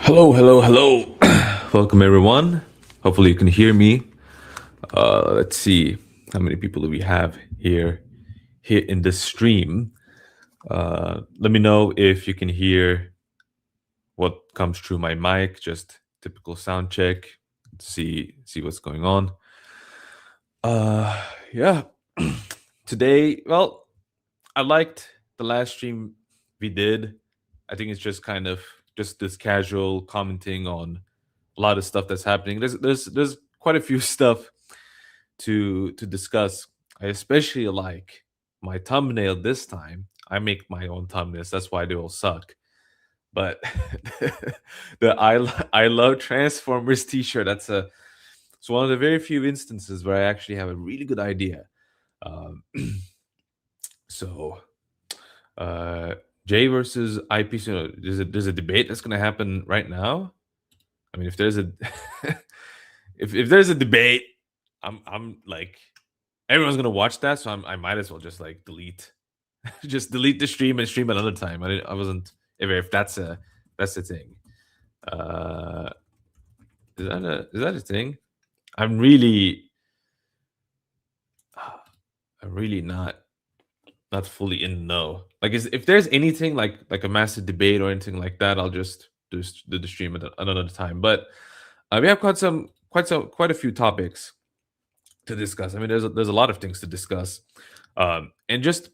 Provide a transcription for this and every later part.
Hello, hello, hello. Welcome, everyone. Hopefully, you can hear me. Let's see how many people do we have here in this stream. Let me know if you can hear what comes through my mic. Just typical sound check. See what's going on. Yeah. Today, well, I liked the last stream we did. I think it's just kind of just this casual commenting on a lot of stuff that's happening. There's quite a few stuff to discuss. I especially like my thumbnail this time. I make my own thumbnails. That's why they all suck. But the I love Transformers T-shirt. It's one of the very few instances where I actually have a really good idea. Um, so uh, J versus IP. So there's a debate that's gonna happen right now. I mean, if there's a if there's a debate, I'm like everyone's gonna watch that, so I might as well just like delete just delete the stream and stream another time. I wasn't if that's the thing. Uh, is that a thing? I'm really I'm really not fully in the know. Like, if there's anything like a massive debate or anything like that, I'll just do the stream at another time. But we have quite a few topics to discuss. I mean, there's a lot of things to discuss, and just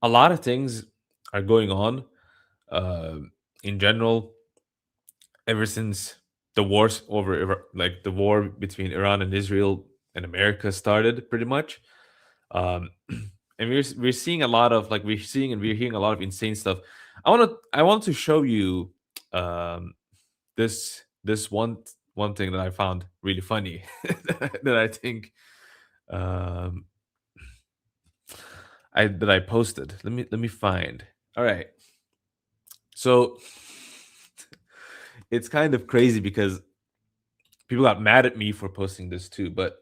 a lot of things are going on uh, in general ever since the wars like the war between Iran and Israel and America started, pretty much. And we're seeing a lot of like we're seeing and we're hearing a lot of insane stuff. I want to show you um, this one thing that I found really funny that I think um, I posted. Let me find. All right. So it's kind of crazy because people got mad at me for posting this too, but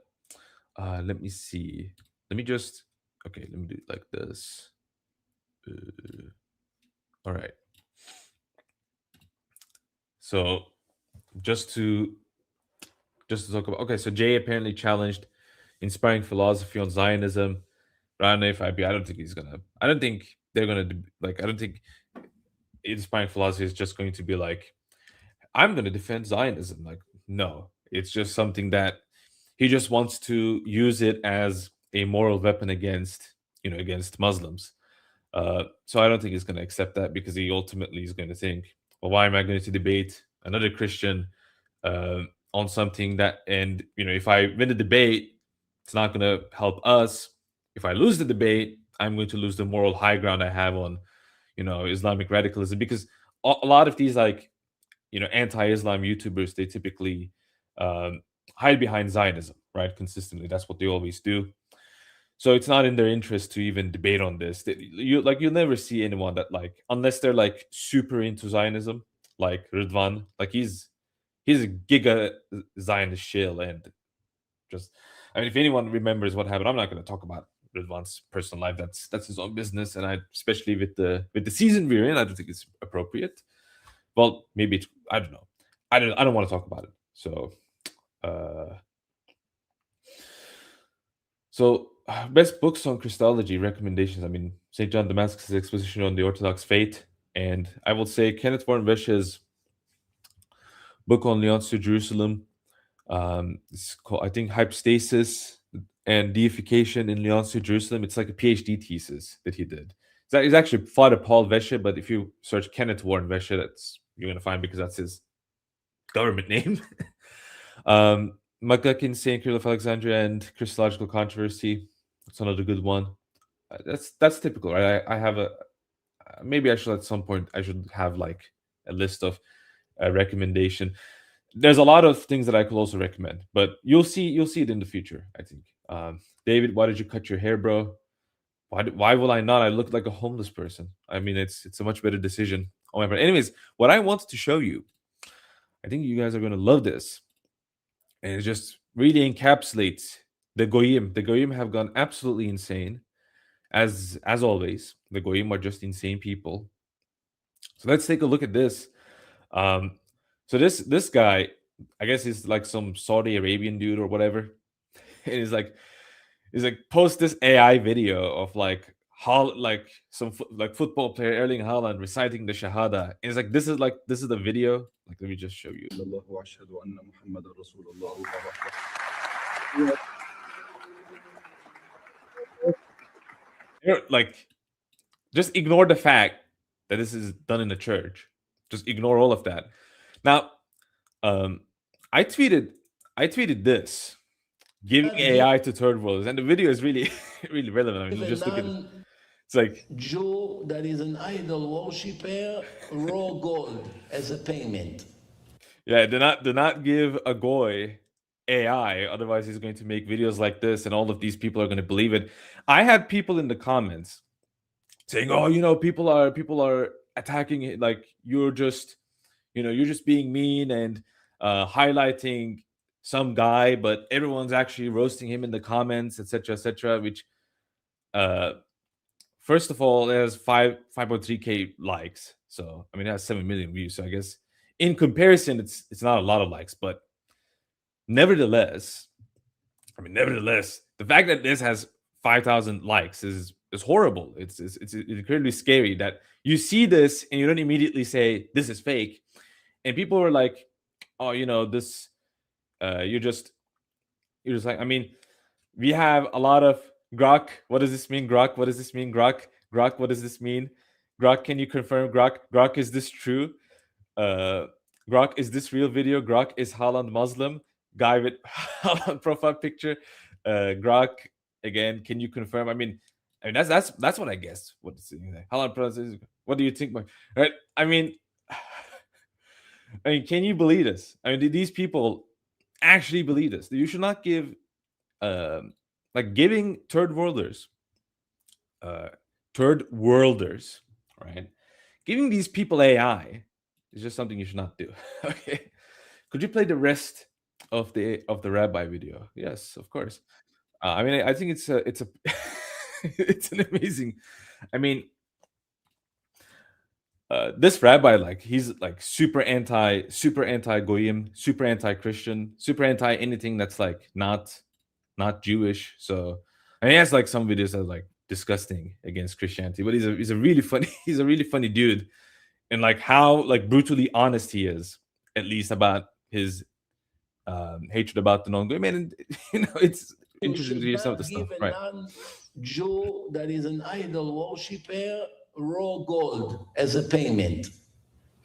let me see. Let me just okay, let me do it like this. All right. So just to talk about okay, so Jay apparently challenged inspiring philosophy on Zionism. But I don't know if I don't think he's gonna I don't think they're gonna like I don't think inspiring philosophy is just going to be like I'm going to defend Zionism. Like, no, it's just something that he just wants to use it as a moral weapon against Muslims. So I don't think he's going to accept that because he ultimately is going to think, well, why am I going to debate another Christian uh, on something that, and if I win the debate, it's not going to help us. If I lose the debate, I'm going to lose the moral high ground I have on, Islamic radicalism because a lot of these like anti-Islam YouTubers, they typically um, hide behind Zionism, right? Consistently, that's what they always do. So it's not in their interest to even debate on this. You'll never see anyone that like unless they're like super into Zionism, like Ridvan, like he's a giga Zionist shill and just I mean if anyone remembers what happened, I'm not going to talk about Ridvan's personal life. That's his own business, and I especially with the season we're in, I don't think it's appropriate. Well, maybe I don't know. I don't want to talk about it. Uh, best books on Christology recommendations. I mean, Saint John Damascus' exposition on the Orthodox faith, and I will say Kenneth Warren Vesha's book on Leon's to Jerusalem. It's called, I think, Hypostasis and Deification in Leon's to Jerusalem. It's like a PhD thesis that he did. He's actually Father Paul Vesha, but if you search Kenneth Warren Vesha, that's you're gonna find because that's his government name. McGuckin, St. Cyril of Alexandria, and Christological Controversy. That's another good one. That's typical, right? I have a maybe I should at some point I should have like a list of recommendation. There's a lot of things that I could also recommend, but you'll see it in the future. I think. David, why did you cut your hair, bro? Why will I not? I look like a homeless person. I mean, it's a much better decision. Oh my god. Anyways, what I wanted to show you, I think you guys are gonna love this, and it just really encapsulates the Goyim. The Goyim have gone absolutely insane, as always. The Goyim are just insane people. So let's take a look at this. Um, So this guy, I guess he's like some Saudi Arabian dude or whatever, and he's like post this AI video of like how like some like football player Erling Haaland reciting the Shahada. And it's like this is the video. Like let me just show you. Like just ignore the fact that this is done in the church. Just ignore all of that. Now, I tweeted this, giving AI to third worlders, and the video is really really relevant. I mean, just look at it. It's like Jew that is an idol worshiper, raw gold as a payment. Yeah, do not give a goy AI, otherwise he's going to make videos like this, and all of these people are going to believe it. I had people in the comments saying, "Oh, you know, people are attacking it. Like you're just, you're just being mean and highlighting some guy, but everyone's actually roasting him in the comments, etc., etc." Which, first of all, it has 5.3K likes, so I mean, it has 7 million views. So I guess in comparison, it's not a lot of likes, but nevertheless, the fact that this has 5,000 likes is horrible. It's incredibly scary that you see this and you don't immediately say this is fake, and people are like, "Oh, this, you're just like." I mean, we have a lot of Grok. What does this mean, Grok? What does this mean, Grok? Grok, what does this mean? Grok, can you confirm? Grok, is this true? Grok, is this real video? Grok, is Haaland Muslim? Guy with Haaland profile picture. Grok, again, can you confirm? I mean, that's what I guess. What is it? Haaland profile. What do you think? Right? I mean, can you believe this? I mean, these people actually believe this? You should not give, like, giving third worlders, right? Giving these people AI is just something you should not do. Okay. Could you play the rest of the rabbi video? Yes, of course. I mean, I think it's a it's an amazing. I mean, this rabbi, like, he's like super anti Goyim, super anti Christian, super anti anything that's like not Jewish. So, and he has like some videos that are like disgusting against Christianity, but he's a really funny he's a really funny dude, and like how like brutally honest he is, at least about his hatred about the non-Goyim. And it's interesting to hear some of the stuff. Right. Jew that is an idol worshiper raw gold as a payment.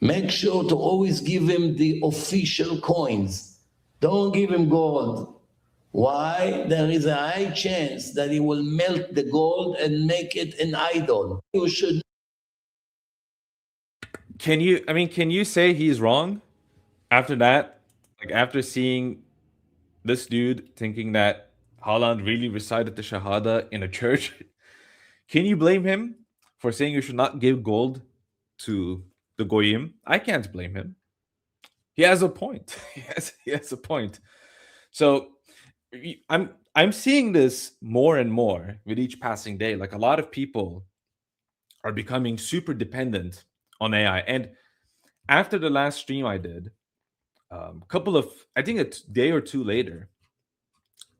Make sure to always give him the official coins. Don't give him gold. Why? There is a high chance that he will melt the gold and make it an idol. You should. Can you say he's wrong after that? Like, after seeing this dude thinking that Haaland really recited the Shahada in a church, can you blame him for saying you should not give gold to the Goyim? I can't blame him. He has a point. He has a point. So I'm seeing this more and more with each passing day. Like, a lot of people are becoming super dependent on AI. And after the last stream I did, I think a day or two later,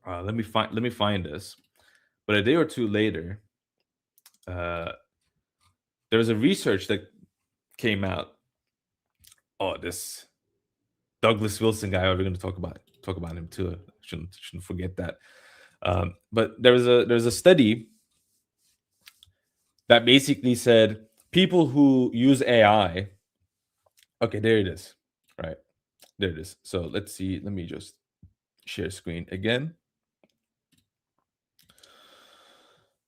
let me find this. But a day or two later, there was a research that came out. Oh, this Douglas Wilson guy. We're going to talk about him too. Shouldn't forget that. But there's a study that basically said people who use AI. Okay, there it is. Right, there it is. So let's see. Let me just share screen again.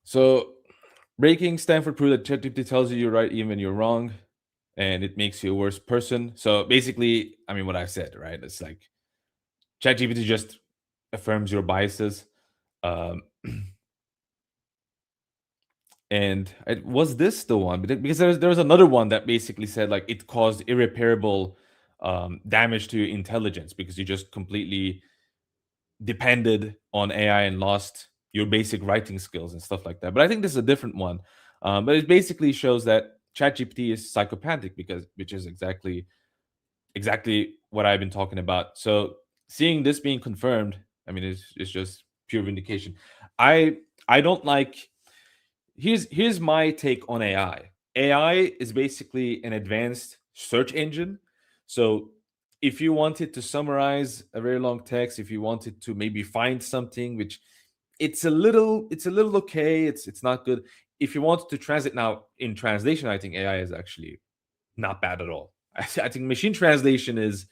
So, breaking Stanford proved that ChatGPT tells you you're right even when you're wrong, and it makes you a worse person. So basically, I mean, what I said, right? It's like ChatGPT just affirms your biases. And was this the one? Because there was another one that basically said like it caused irreparable damage to your intelligence because you just completely depended on AI and lost your basic writing skills and stuff like that. But I think this is a different one. But it basically shows that ChatGPT is psychopathic which is exactly exactly what I've been talking about. So seeing this being confirmed, I mean, it's just pure vindication. I don't like. Here's my take on AI. AI is basically an advanced search engine. So if you wanted to summarize a very long text, if you wanted to maybe find something which it's a little okay, it's not good. If you wanted to translate now in translation, I think AI is actually not bad at all. I think machine translation is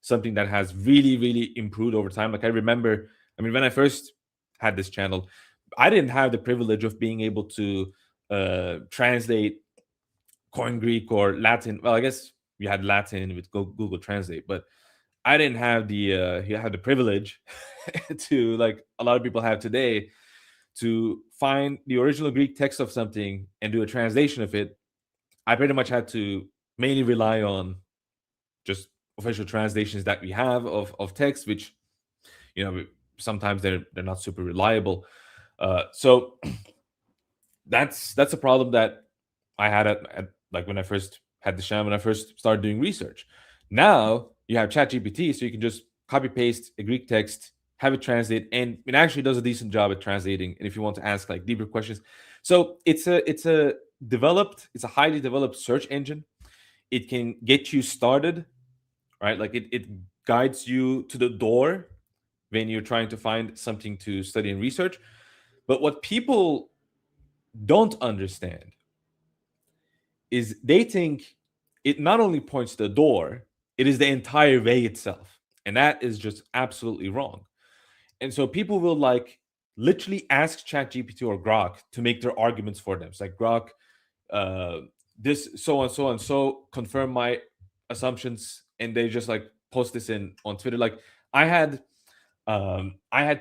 something that has really, really improved over time. Like I remember, I mean, when I first had this channel, I didn't have the privilege of being able to translate Koine Greek or Latin. Well, I guess you had Latin with Google Translate, but I didn't have the privilege to, like a lot of people have today, to find the original Greek text of something and do a translation of it. I pretty much had to mainly rely on just official translations that we have of text, which sometimes they're not super reliable. So that's a problem that I had at like when I first had the channel, when I first started doing research. Now you have ChatGPT, so you can just copy paste a Greek text, have it translate, and it actually does a decent job at translating. And if you want to ask like deeper questions, so it's a highly developed search engine. It can get you started, right? Like it guides you to the door when you're trying to find something to study and research. But what people don't understand is they think it not only points to the door, it is the entire way itself. And that is just absolutely wrong. And so people will like literally ask ChatGPT or Grok to make their arguments for them. It's like, Grok, uh, this so and so and so confirm my assumptions, and they just like post this in on Twitter. Like I had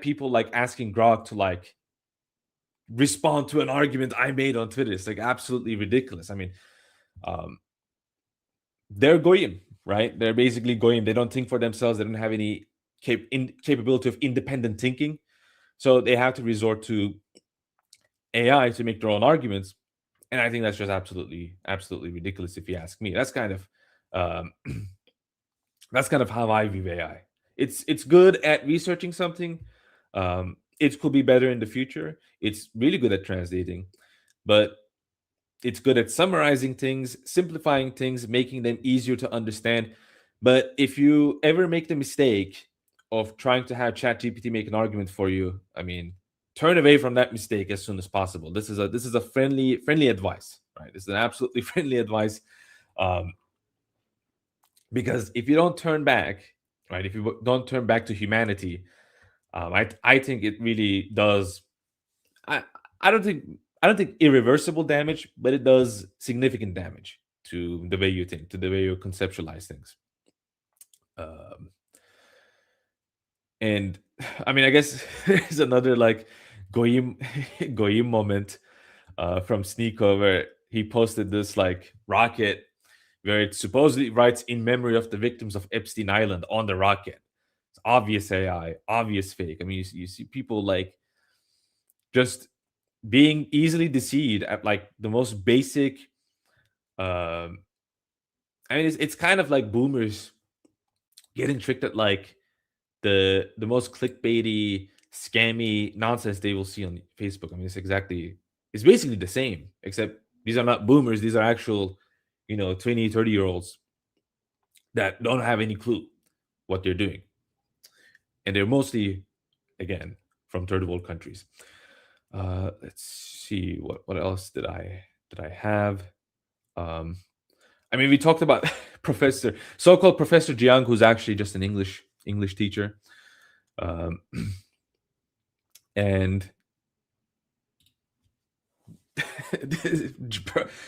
people like asking Grok to like respond to an argument I made on Twitter. It's like absolutely ridiculous. I mean, um, they're Goyim, right? They're basically Goyim. They don't think for themselves. They don't have any capability of independent thinking. So they have to resort to AI to make their own arguments. And I think that's just absolutely, absolutely ridiculous if you ask me. Um, that's kind of how I view AI. It's good at researching something. It could be better in the future. It's really good at translating, but it's good at summarizing things, simplifying things, making them easier to understand. But if you ever make the mistake of trying to have ChatGPT make an argument for you, I mean, turn away from that mistake as soon as possible. This is a friendly advice, right? This is an absolutely friendly advice, um, because if you don't turn back, right? If you don't turn back to humanity, I think it really does. I I don't think I don't think irreversible damage, but it does significant damage to the way you think, to the way you conceptualize things. Um, and I mean, I guess there's another like Goyim Goyim moment from Sneeko where he posted this like rocket where it supposedly writes in memory of the victims of Epstein Island on the rocket. It's obvious AI, obvious fake. I mean, you see people like just being easily deceived at like the most basic. um I mean, it's kind of like boomers getting tricked at like the most clickbaity, scammy nonsense they will see on Facebook. I mean, it's basically the same, except these are not boomers, these are actual 20, 30-year olds that don't have any clue what they're doing, and they're mostly, again, from third world countries. Let's see, what else did I have. um I mean, we talked about so-called Professor Jiang, who's actually just an English teacher. Um, and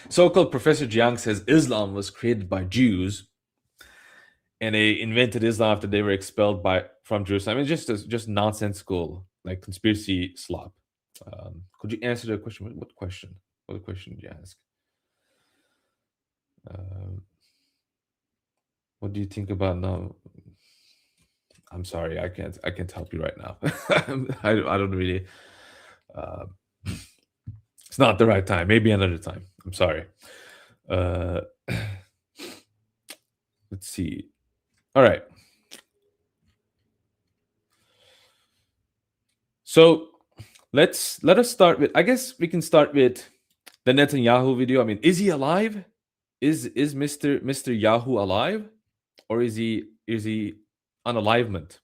so-called Professor Jiang says Islam was created by Jews, and they invented Islam after they were expelled from Jerusalem. I mean, just nonsensical like conspiracy slop. Could you answer the question? What question? What question did you ask? Um, what do you think about now? I'm sorry, I can't help you right now. I don't really. Uh, it's not the right time. Maybe another time. I'm sorry. Uh, let's see. All right. So let us start with. I guess we can start with the Netanyahu video. I mean, is he alive? Is Mister Yahoo alive, or is he unalivement?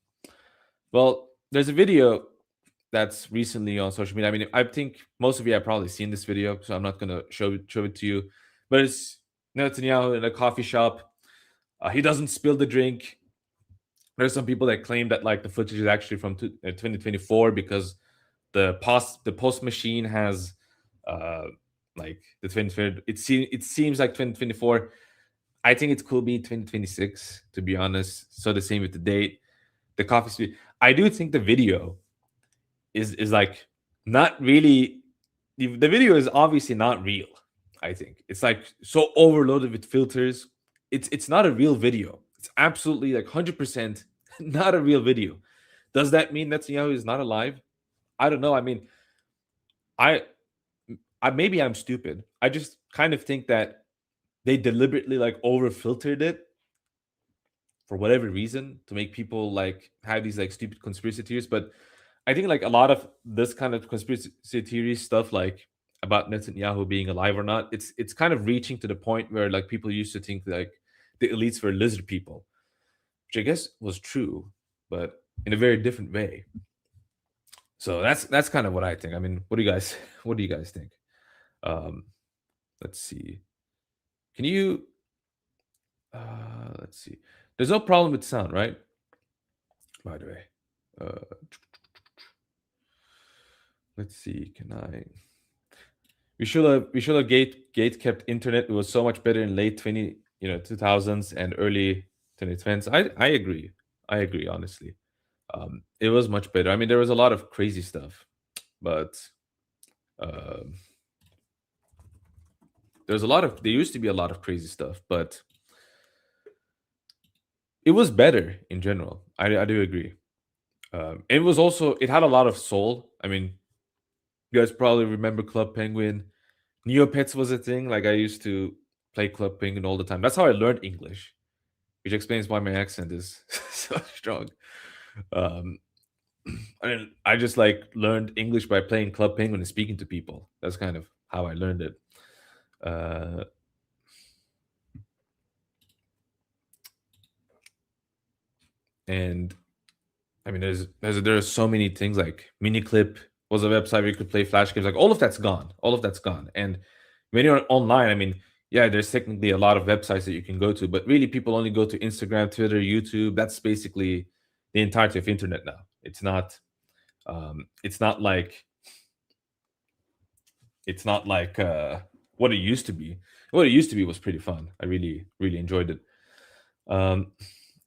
Well, there's a video that's recently on social media. I mean, I think most of you have probably seen this video, so I'm not gonna show it to you. But it's Netanyahu in a coffee shop. He doesn't spill the drink. There's some people that claim that like the footage is actually from 2024 because the post machine has uh like the 2020. It seems like 2024. I think it could be 2026 to be honest. So the same with the date, the coffee speed. I do think the video is like not really. The video is obviously not real. I think it's like so overloaded with filters. It's not a real video. It's absolutely like 100% not a real video. Does that mean Netanyahu is not alive? I don't know. I mean, I I maybe I'm stupid. I just kind of think that they deliberately like over filtered it for whatever reason to make people like have these like stupid conspiracy theories. But I think like a lot of this kind of conspiracy theory stuff, like about Netanyahu being alive or not, it's kind of reaching to the point where like people used to think like the elites were lizard people, which I guess was true, but in a very different way. So that's kind of what I think. I mean, what do you guys what do you guys think? Um, let's see. Can you let's see. There's no problem with sound, right? By the way. Uh let's see. Can I we should have gate kept internet. It was so much better in late 2000s and early 2010s. I agree. I agree honestly. It was much better. I mean, there was a lot of crazy stuff, but um there used to be a lot of crazy stuff, but it was better in general. I do agree. It was also it had a lot of soul. I mean, you guys probably remember Club Penguin. Neopets was a thing. Like I used to play Club Penguin all the time. That's how I learned English, which explains why my accent is so strong. Um, I just like learned English by playing Club Penguin and speaking to people. That's kind of how I learned it. Uh, and I mean, there's so many things like Miniclip was a website where you could play flash games. Like all of that's gone. All of that's gone. And when you're online, I mean, yeah, there's technically a lot of websites that you can go to, but really people only go to Instagram, Twitter, YouTube. That's basically the entirety of internet now. It's not like what it used to be. What it used to be was pretty fun. I really, really enjoyed it. Um,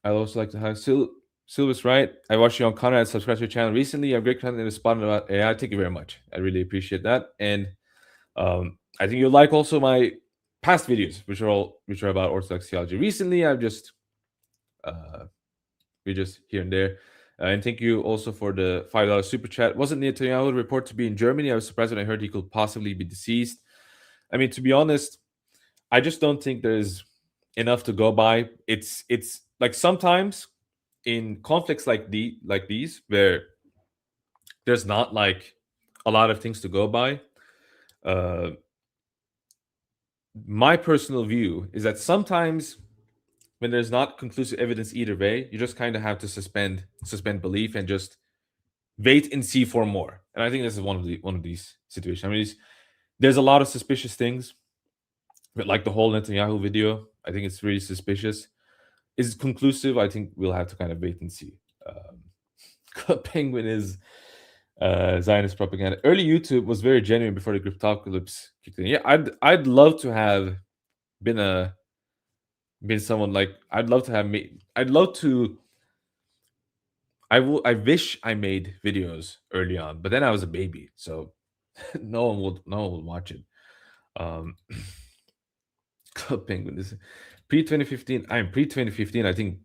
I'd also like to have Silva's right. I watched you on Conrad. Subscribe to your channel recently. You have great content in the spot about AI. Thank you very much. I really appreciate that. And I think you'll like also my past videos, which are about Orthodox theology. Recently, I've just we just here and there. And thank you also for the $5 super chat. Wasn't Netanyahu report to be in Germany? I was surprised when I heard he could possibly be deceased. I mean, to be honest, I just don't think there's enough to go by. It's like sometimes in conflicts like these where there's not like a lot of things to go by. My personal view is that sometimes when there's not conclusive evidence either way, you just kind of have to suspend belief and just wait and see for more. And I think this is one of these situations. I mean, there's a lot of suspicious things, but like the whole Netanyahu video, I think it's really suspicious. Is it conclusive? I think we'll have to kind of wait and see. Penguin is Zionist propaganda. Early YouTube was very genuine before the cryptocalypse kicked in. Yeah, I'd love to have been someone like I'd love to have made. I'd love to. I wish I made videos early on, but then I was a baby, so no one will watch it. Club Penguin is pre 2015. I'm pre 2015. I think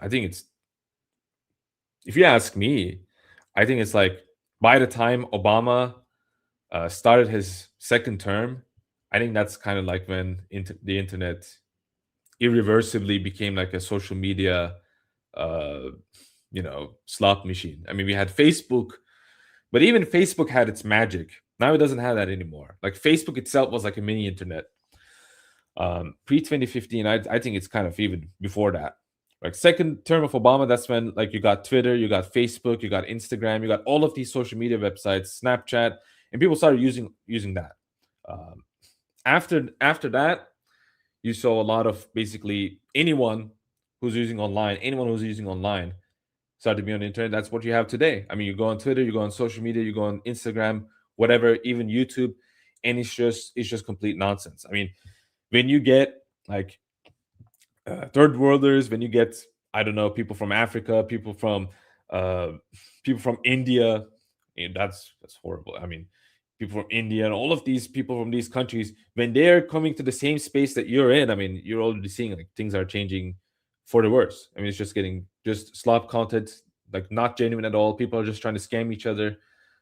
it's. If you ask me, I think it's like by the time Obama started his second term, I think that's kind of like when the internet irreversibly became like a social media, uh, slot machine. I mean, we had Facebook, but even Facebook had its magic. Now it doesn't have that anymore. Like Facebook itself was like a mini internet. Pre 2015, I think it's kind of even before that. Like second term of Obama, that's when like you got Twitter, you got Facebook, you got Instagram, you got all of these social media websites, Snapchat, and people started using that. Um, after that, you saw a lot of basically anyone who's using online started to be on the internet. That's what you have today. I mean, you go on Twitter, you go on social media, you go on Instagram, whatever, even YouTube, and it's just complete nonsense. I mean, when you get like third worlders, when you get, I don't know, people from Africa, uh, people from India, that's horrible. I mean, people from India and all of these people from these countries, when they're coming to the same space that you're in, I mean, you're already seeing like things are changing for the worse. I mean, it's just getting just slop content, like not genuine at all. People are just trying to scam each other.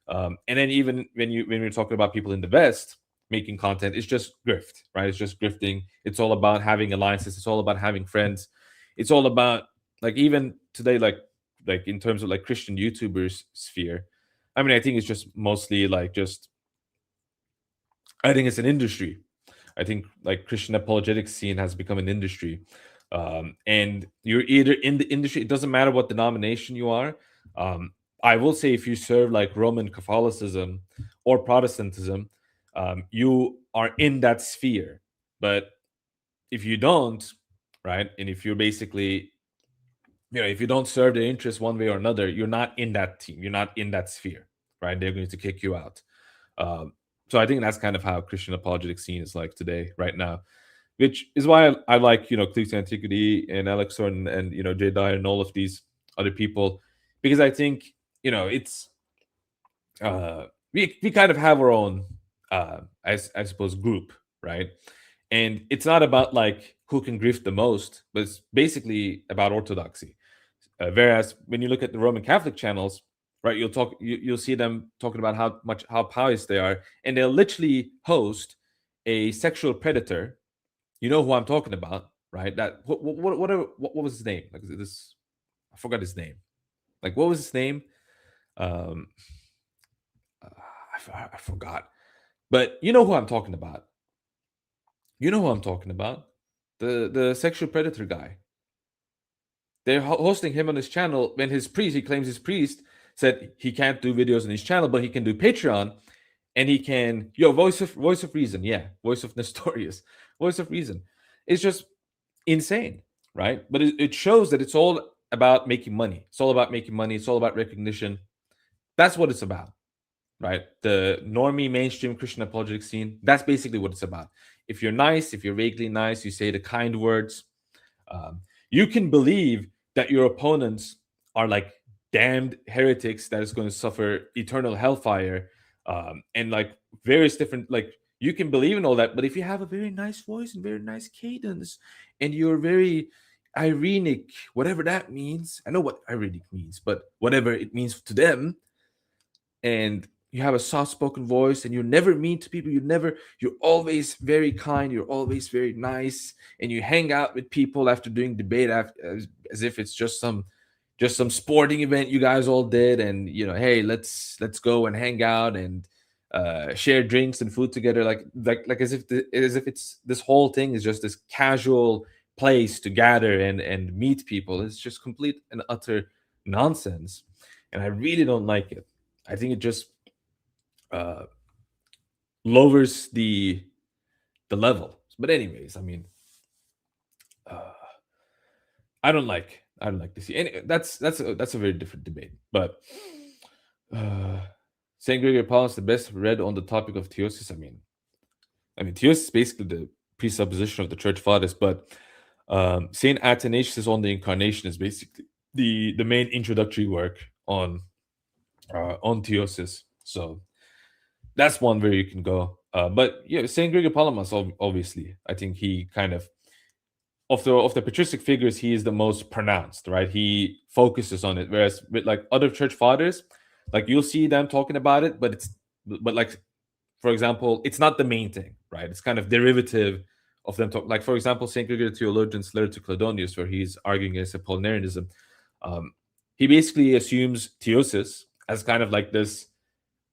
And then even when we're talking about people in the West making content, it's just grift, right? It's just grifting. It's all about having alliances. It's all about having friends. It's all about like even today, like in terms of like Christian YouTubers sphere. I mean, I think it's just mostly like just I think it's an industry. I think like Christian apologetics scene has become an industry. And you're either in the industry, it doesn't matter what denomination you are. I will say if you serve like Roman Catholicism or Protestantism, you are in that sphere. But if you don't, right, and if you're basically, if you don't serve their interest one way or another, you're not in that team. You're not in that sphere, right? They're going to kick you out. Um, so I think that's kind of how Christian apologetic scene is like today, right now, which is why I like Cleats Antiquity and Alex Thornton and Jay Dyer and all of these other people, because I think it's we kind of have our own I suppose group, right? And it's not about like who can grift the most, but it's basically about orthodoxy. Whereas when you look at the Roman Catholic channels, right, you'll see them talking about how pious they are, and they'll literally host a sexual predator. You know who I'm talking about, right? That what was his name? Like this, I forgot his name. Like what was his name? Um, I forgot. But you know who I'm talking about. You know who I'm talking about. The sexual predator guy. They're hosting him on his channel when he claims his priest said he can't do videos on his channel, but he can do Patreon, and he can voice of reason, voice of Nestorius, voice of reason. It's just insane, right? But it shows that it's all about making money. It's all about making money. It's all about recognition. That's what it's about, right? The normie mainstream Christian apologetic scene. That's basically what it's about. If you're nice, if you're vaguely nice, you say the kind words. You can believe that your opponents are like damned heretics that is going to suffer eternal hellfire, and like various different, like you can believe in all that. But if you have a very nice voice and very nice cadence, and you're very irenic, whatever that means, I know what irenic means, but whatever it means to them, and you have a soft-spoken voice, and you're never mean to people, you're always very kind, you're always very nice, and you hang out with people after doing debate as if it's just some sporting event you guys all did, and hey, let's go and hang out and share drinks and food together, like as if it's this whole thing is just this casual place to gather and meet people. It's just complete and utter nonsense, and I really don't like it. I think it just lowers the level. But anyways, I mean, I don't like this. And that's a very different debate. But Saint Gregory Paulus, the best read on the topic of theosis. I mean, theosis is basically the presupposition of the Church Fathers. But Saint Athanasius on the Incarnation is basically the main introductory work on theosis. So that's one where you can go. But Saint Gregory Palamas, obviously, I think he kind of the patristic figures, he is the most pronounced, right? He focuses on it, whereas with like other church fathers, like you'll see them talking about it, but like, for example, it's not the main thing, right? It's kind of derivative of them talk. Like, for example, St. Gregory the Theologian's letter to Cladonius, where he's arguing against Apollinarianism. He basically assumes theosis as kind of like this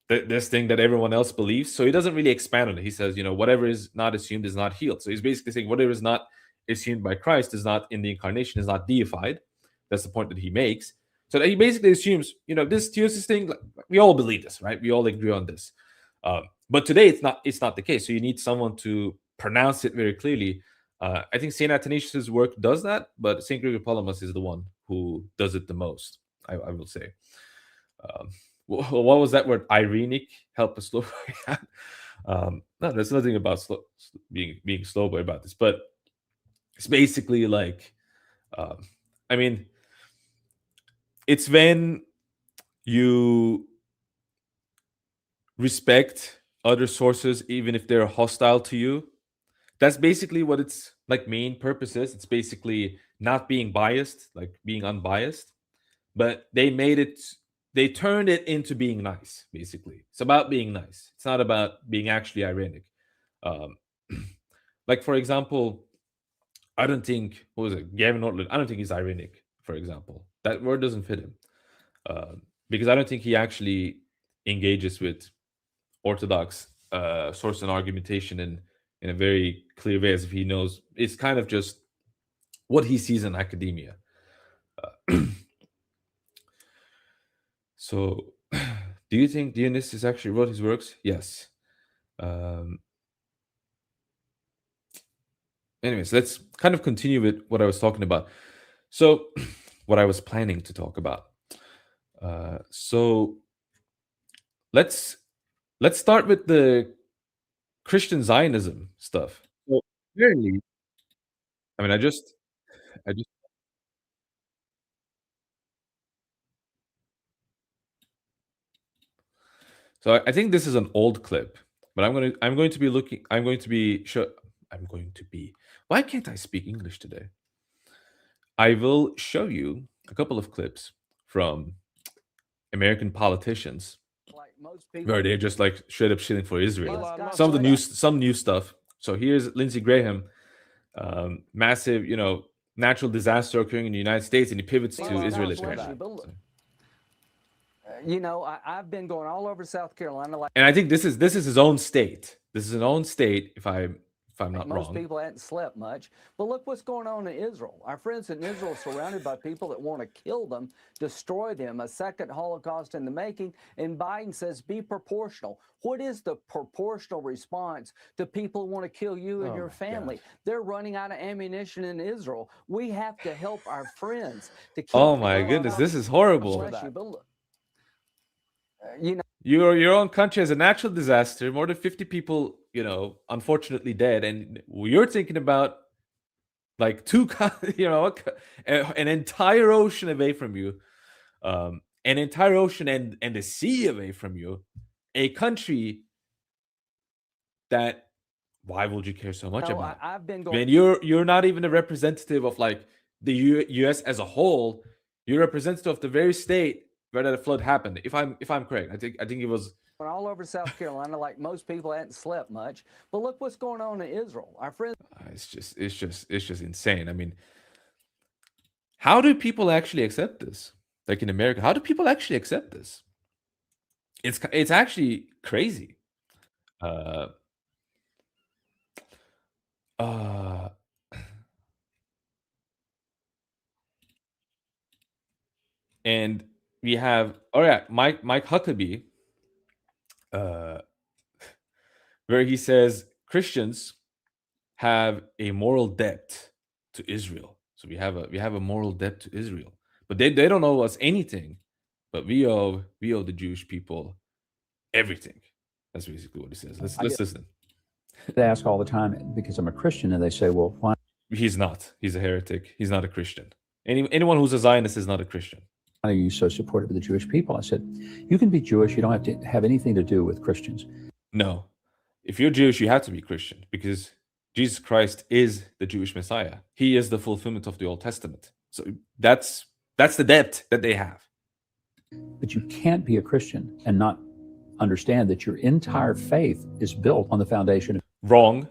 thing that everyone else believes. So he doesn't really expand on it. He says, whatever is not assumed is not healed. So he's basically saying whatever is not assumed by Christ is not in the incarnation, is not deified. That's the point that he makes. So that he basically assumes, this theosis thing, like, we all believe this, right? We all agree on this. But today it's not the case. So you need someone to pronounce it very clearly. I think St. Athanasius' work does that, but St. Gregory Palamas is the one who does it the most, I will say. What was that word? Irenic? Help us slow. No, there's nothing about being slow boy about this, but it's basically like, it's when you respect other sources, even if they're hostile to you. That's basically what its like main purpose is. It's basically not being biased, like being unbiased, but they turned it into being nice. Basically, it's about being nice. It's not about being actually ironic. Like, for example, I don't think, what was it, Gavin Ortland, I don't think he's ironic, for example. That word doesn't fit him. Because I don't think he actually engages with orthodox source and argumentation in a very clear way, as if he knows. It's kind of just what he sees in academia. So, do you think Dionysius actually wrote his works? Yes. Anyways, let's kind of continue with what I was talking about. So, what I was planning to talk about. So, let's start with the Christian Zionism stuff. So, apparently, I just. So I think this is an old clip, but I'm going to be. Why can't I speak English today? I will show you a couple of clips from American politicians where they're just like straight up shitting for Israel. Some new stuff. So here's Lindsey Graham, massive, natural disaster occurring in the United States, and he pivots to Israel. I've been going all over South Carolina. And I think this is his own state. This is his own state, if I'm not wrong. Most people hadn't slept much. But look what's going on in Israel. Our friends in Israel are surrounded by people that want to kill them, destroy them, a second Holocaust in the making. And Biden says, be proportional. What is the proportional response to people who want to kill you and your family? God. They're running out of ammunition in Israel. We have to help our friends to keep. Oh my goodness, this is horrible. Your own country has a natural disaster, more than 50 people, unfortunately dead, and you're thinking about like an entire ocean away from you, an entire ocean and the sea away from you, a country that, why would you care so much about? I've been going. And you're not even a representative of like the U.S. as a whole. You're a representative of the very state where that flood happened. If I'm correct, I think it was all over South Carolina. Like most people hadn't slept much. But look what's going on in Israel. Our friends. It's just insane. How do people actually accept this? Like in America, how do people actually accept this? It's actually crazy. And we have, Mike Huckabee, where he says Christians have a moral debt to Israel. So we have a moral debt to Israel, but they don't owe us anything, but we owe the Jewish people everything. That's basically what he says. Let's listen. They ask all the time, because I'm a Christian, and they say, well, why? He's not. He's a heretic. He's not a Christian. Anyone who's a Zionist is not a Christian. Why are you so supportive of the Jewish people? I said, you can be Jewish. You don't have to have anything to do with Christians. No. If you're Jewish, you have to be Christian, because Jesus Christ is the Jewish Messiah. He is the fulfillment of the Old Testament. So that's the debt that they have. But you can't be a Christian and not understand that your entire faith is built on the foundation of... Wrong.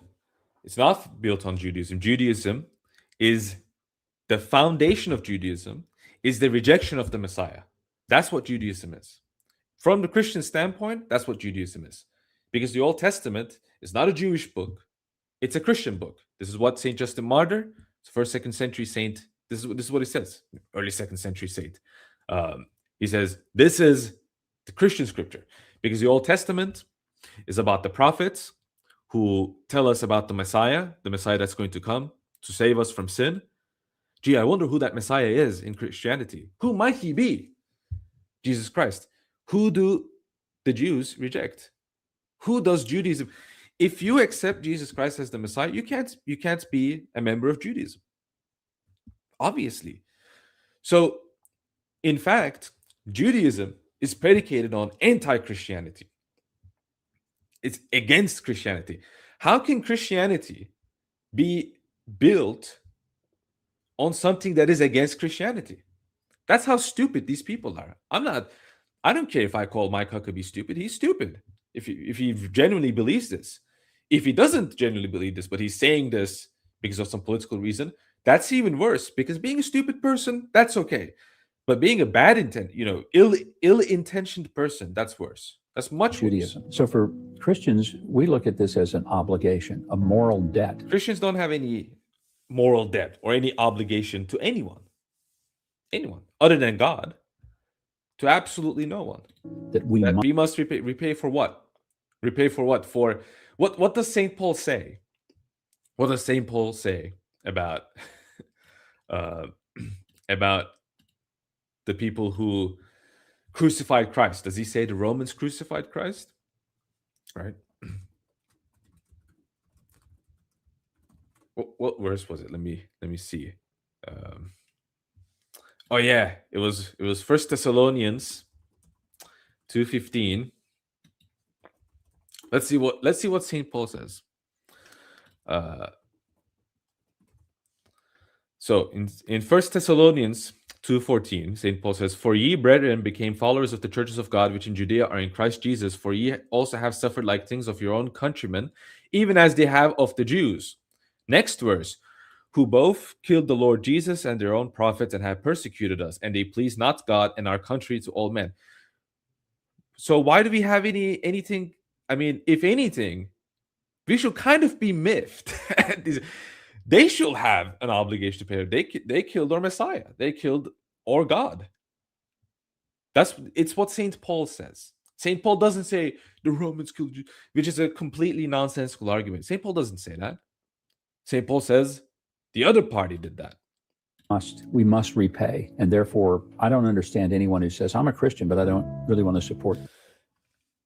It's not built on Judaism. Judaism is the foundation of Judaism is the rejection of the Messiah. That's what Judaism is. From the Christian standpoint, that's what Judaism is. Because the Old Testament is not a Jewish book, it's a Christian book. This is what St. Justin Martyr, first, second century saint, this is what he says, early second century saint. He says, this is the Christian scripture. Because the Old Testament is about the prophets who tell us about the Messiah that's going to come to save us from sin. Gee, I wonder who that Messiah is in Christianity. Who might he be? Jesus Christ. Who do the Jews reject? Who does Judaism? If you accept Jesus Christ as the Messiah, you can't be a member of Judaism. Obviously. So, in fact, Judaism is predicated on anti-Christianity. It's against Christianity. How can Christianity be built on something that is against Christianity? That's how stupid these people are. I don't care if I call Mike Huckabee stupid. He's stupid if he genuinely believes this. If he doesn't genuinely believe this, but he's saying this because of some political reason, that's even worse. Because being a stupid person, that's okay. But being a bad intent, ill-intentioned person, that's worse. That's much Judaism. worse. So for Christians, we look at this as an obligation, a moral debt. Christians don't have any moral debt or any obligation to anyone other than God, to absolutely no one. That we must repay for what? Repay for what? For what does St. Paul say? What does St. Paul say about about the people who crucified Christ? Does he say the Romans crucified Christ? Right? What verse was it? Let me see. Oh yeah, it was 1 Thessalonians 2:15. Let's see what St. Paul says. So in 1 Thessalonians 2:14, St. Paul says, "For ye, brethren, became followers of the churches of God which in Judea are in Christ Jesus, for ye also have suffered like things of your own countrymen, even as they have of the Jews." Next verse, "Who both killed the Lord Jesus and their own prophets, and have persecuted us, and they please not God and our country to all men." So why do we have anything? I mean, if anything, we should kind of be miffed. They should have an obligation to pay. They killed our Messiah. They killed our God. It's what St. Paul says. St. Paul doesn't say the Romans killed you, which is a completely nonsensical argument. St. Paul doesn't say that. St. Paul says the other party did that. We must repay. And therefore, I don't understand anyone who says, I'm a Christian, but I don't really want to support.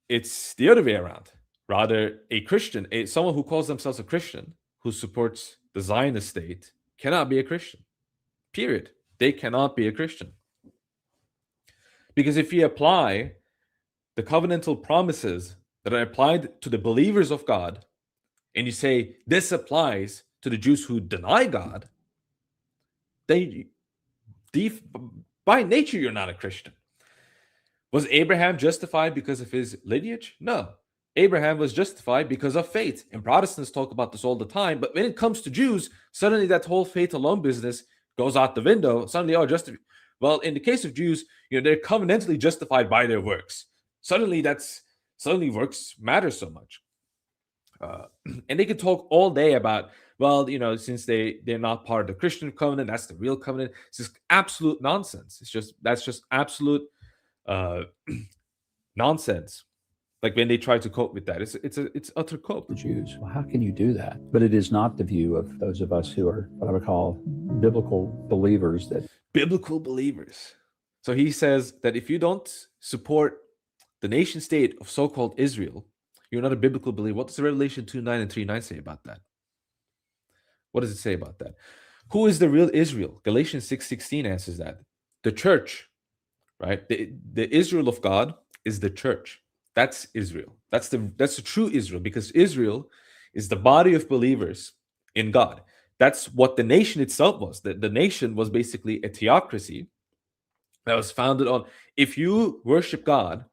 It's the other way around. Rather, a Christian, someone who calls themselves a Christian, who supports the Zionist state, cannot be a Christian. Period. They cannot be a Christian. Because if you apply the covenantal promises that are applied to the believers of God, and you say this applies to the Jews who deny God, by nature, you're not a Christian. Was Abraham justified because of his lineage? No. Abraham was justified because of faith. And Protestants talk about this all the time. But when it comes to Jews, suddenly that whole faith alone business goes out the window. Suddenly, well, in the case of Jews, they're covenantally justified by their works. Suddenly works matter so much. And they can talk all day about, well, since they're not part of the Christian covenant, that's the real covenant. It's just absolute nonsense. That's just absolute nonsense. Like when they try to cope with that, it's utter cope. The Jews. Well, how can you do that? But it is not the view of those of us who are what I would call biblical believers. Biblical believers. So he says that if you don't support the nation state of so-called Israel, you're not a biblical believer. What does Revelation 2:9 and 3:9 say about that? What does it say about that? Who is the real Israel? Galatians 6:16 answers that. The church, right? The Israel of God is the church. That's Israel. That's the true Israel, because Israel is the body of believers in God. That's what the nation itself was. The nation was basically a theocracy that was founded on, if you worship God,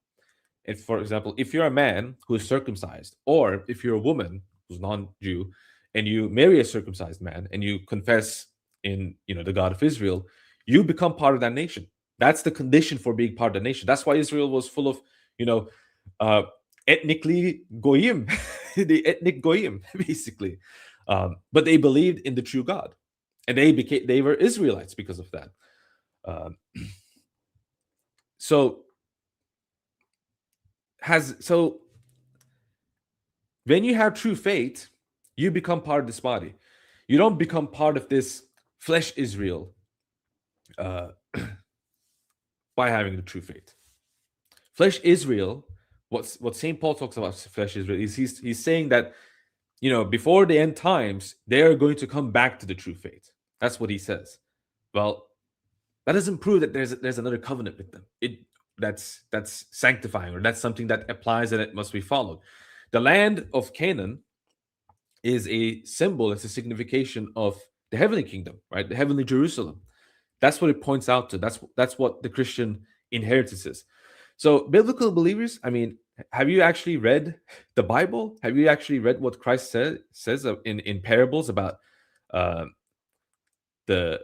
for example, if you're a man who is circumcised, or if you're a woman who's non-Jew, and you marry a circumcised man and you confess in the God of Israel, you become part of that nation. That's the condition for being part of the nation. That's why Israel was full of ethnically Goyim, the ethnic Goyim, basically. But they believed in the true God, and they were Israelites because of that. So when you have true faith, you become part of this body. You don't become part of this flesh Israel by having the true faith. Flesh Israel, what St. Paul talks about flesh Israel is he's saying that before the end times they are going to come back to the true faith. That's what he says. Well, that doesn't prove that there's another covenant with them. That's sanctifying, or that's something that applies and it must be followed. The land of Canaan is a symbol, it's a signification of the heavenly kingdom, right? The heavenly Jerusalem. That's what it points out to. That's what the Christian inheritance is. So biblical believers, I mean, have you actually read the Bible? Have you actually read what Christ says in parables about the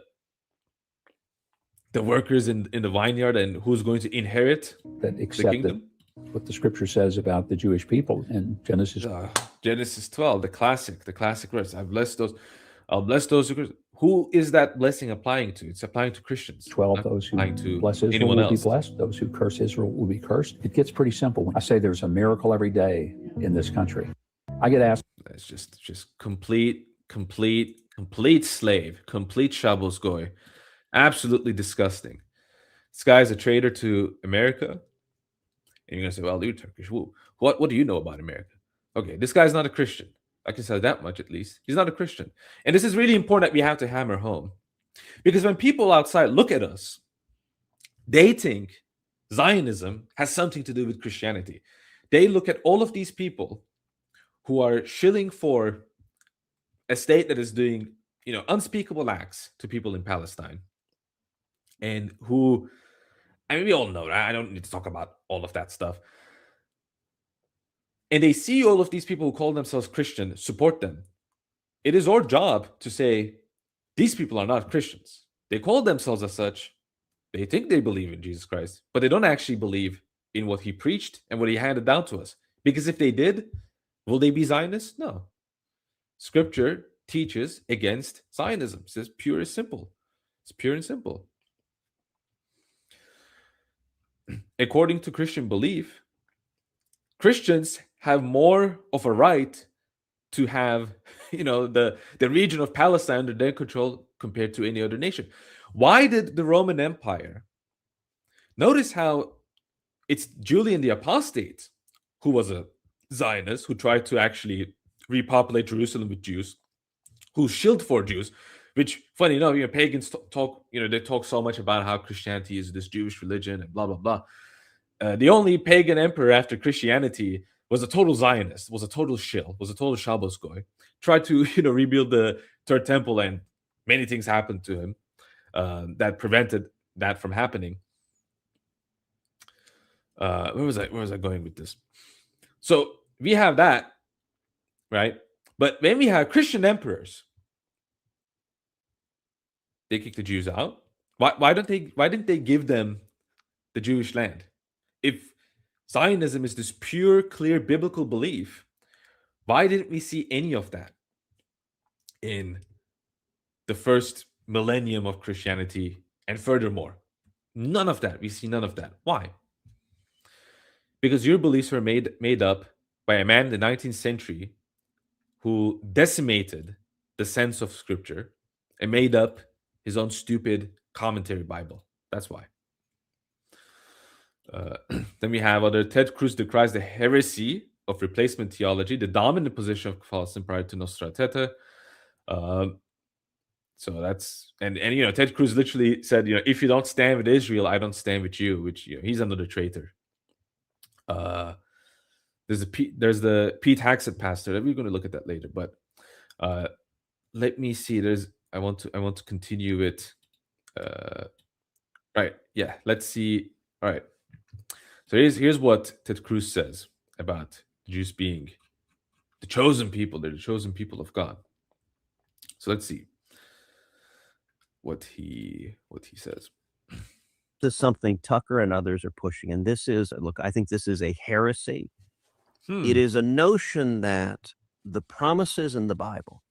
workers in the vineyard and who's going to inherit that the accept kingdom? What the scripture says about the Jewish people in Genesis. Genesis 12, the classic verse. I'll bless those who is that blessing applying to? It's applying to Christians. 12, those who bless Israel will be blessed. Those who curse Israel will be cursed. It gets pretty simple. I say there's a miracle every day in this country. I get asked. That's just complete slave, complete Shabbos goy. Absolutely disgusting. This guy is a traitor to America. And you're going to say, well, you're Turkish. What do you know about America? Okay, this guy's not a Christian. I can say that much at least. He's not a Christian. And this is really important that we have to hammer home. Because when people outside look at us, they think Zionism has something to do with Christianity. They look at all of these people who are shilling for a state that is doing, unspeakable acts to people in Palestine. And who, I mean, we all know that. I don't need to talk about all of that stuff. And they see all of these people who call themselves Christian, support them. It is our job to say, these people are not Christians. They call themselves as such. They think they believe in Jesus Christ, but they don't actually believe in what he preached and what he handed down to us. Because if they did, will they be Zionists? No. Scripture teaches against Zionism. It says pure and simple. It's pure and simple. According to Christian belief, Christians have more of a right to have, the region of Palestine under their control compared to any other nation. Why did the Roman Empire? Notice how it's Julian the Apostate, who was a Zionist, who tried to actually repopulate Jerusalem with Jews, who shilled for Jews, which, funny enough, pagans talk, they talk so much about how Christianity is this Jewish religion and blah, blah, blah. The only pagan emperor after Christianity was a total Zionist, was a total shill, was a total Shabbos goy, tried to, rebuild the Third Temple, and many things happened to him that prevented that from happening. Where was I going with this? So we have that, right? But when we have Christian emperors, they kick the Jews out. Why didn't they give them the Jewish land? If Zionism is this pure, clear biblical belief, why didn't we see any of that in the first millennium of Christianity? And furthermore, none of that. We see none of that. Why? Because your beliefs were made up by a man in the 19th century who decimated the sense of Scripture and made up his own stupid commentary Bible. That's why. Then we have Ted Cruz decries the heresy of replacement theology, the dominant position of Catholicism prior to Talawhatever. So that's and Ted Cruz literally said, if you don't stand with Israel, I don't stand with you, which he's another traitor. There's the Pete Haxett pastor. We're going to look at that later, but let me see. I want to continue it. Right. Yeah. Let's see. All right. So here's what Ted Cruz says about the Jews being the chosen people. They're the chosen people of God. So let's see what he says. This is something Tucker and others are pushing, and this is, look, I think this is a heresy. It is a notion that the promises in the Bible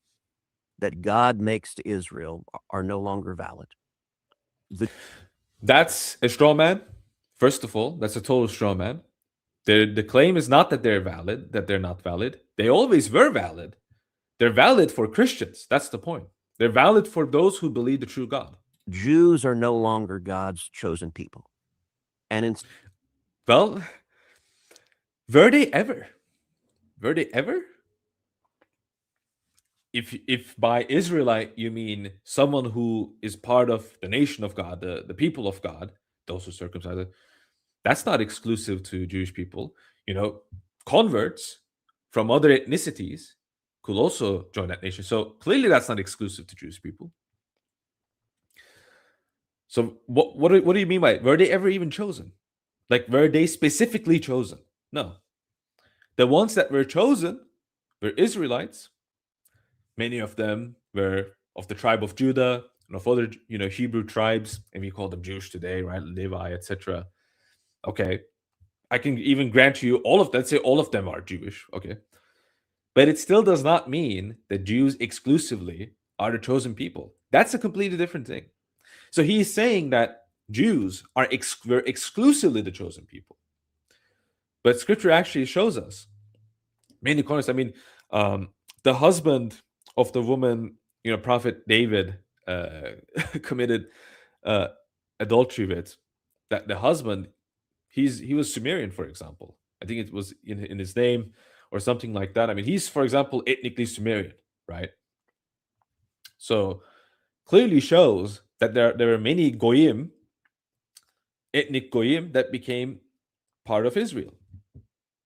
that God makes to Israel are no longer valid. That's a straw man. First of all, that's a total straw man. The claim is not that they're valid, that they're not valid. They always were valid. They're valid for Christians. That's the point. They're valid for those who believe the true God. Jews are no longer God's chosen people. And well, were they ever? Were they ever? If by Israelite you mean someone who is part of the nation of God, the people of God, those who circumcised, that's not exclusive to Jewish people. You know, converts from other ethnicities could also join that nation. So clearly that's not exclusive to Jewish people. So what do you mean by it? Were they ever even chosen? Like, were they specifically chosen? No. The ones that were chosen were Israelites. Many of them were of the tribe of Judah and of other, Hebrew tribes, and we call them Jewish today, right? Levi, etc. Okay. I can even grant you all of that. Say all of them are Jewish. Okay. But it still does not mean that Jews exclusively are the chosen people. That's a completely different thing. So he's saying that Jews were exclusively the chosen people. But Scripture actually shows us many corners. I mean, the husband of the woman, Prophet David committed adultery with, that the husband, he was Sumerian, for example. I think it was in his name or something like that. I mean, he's, for example, ethnically Sumerian, right? So clearly shows that there are many Goyim, ethnic Goyim, that became part of Israel.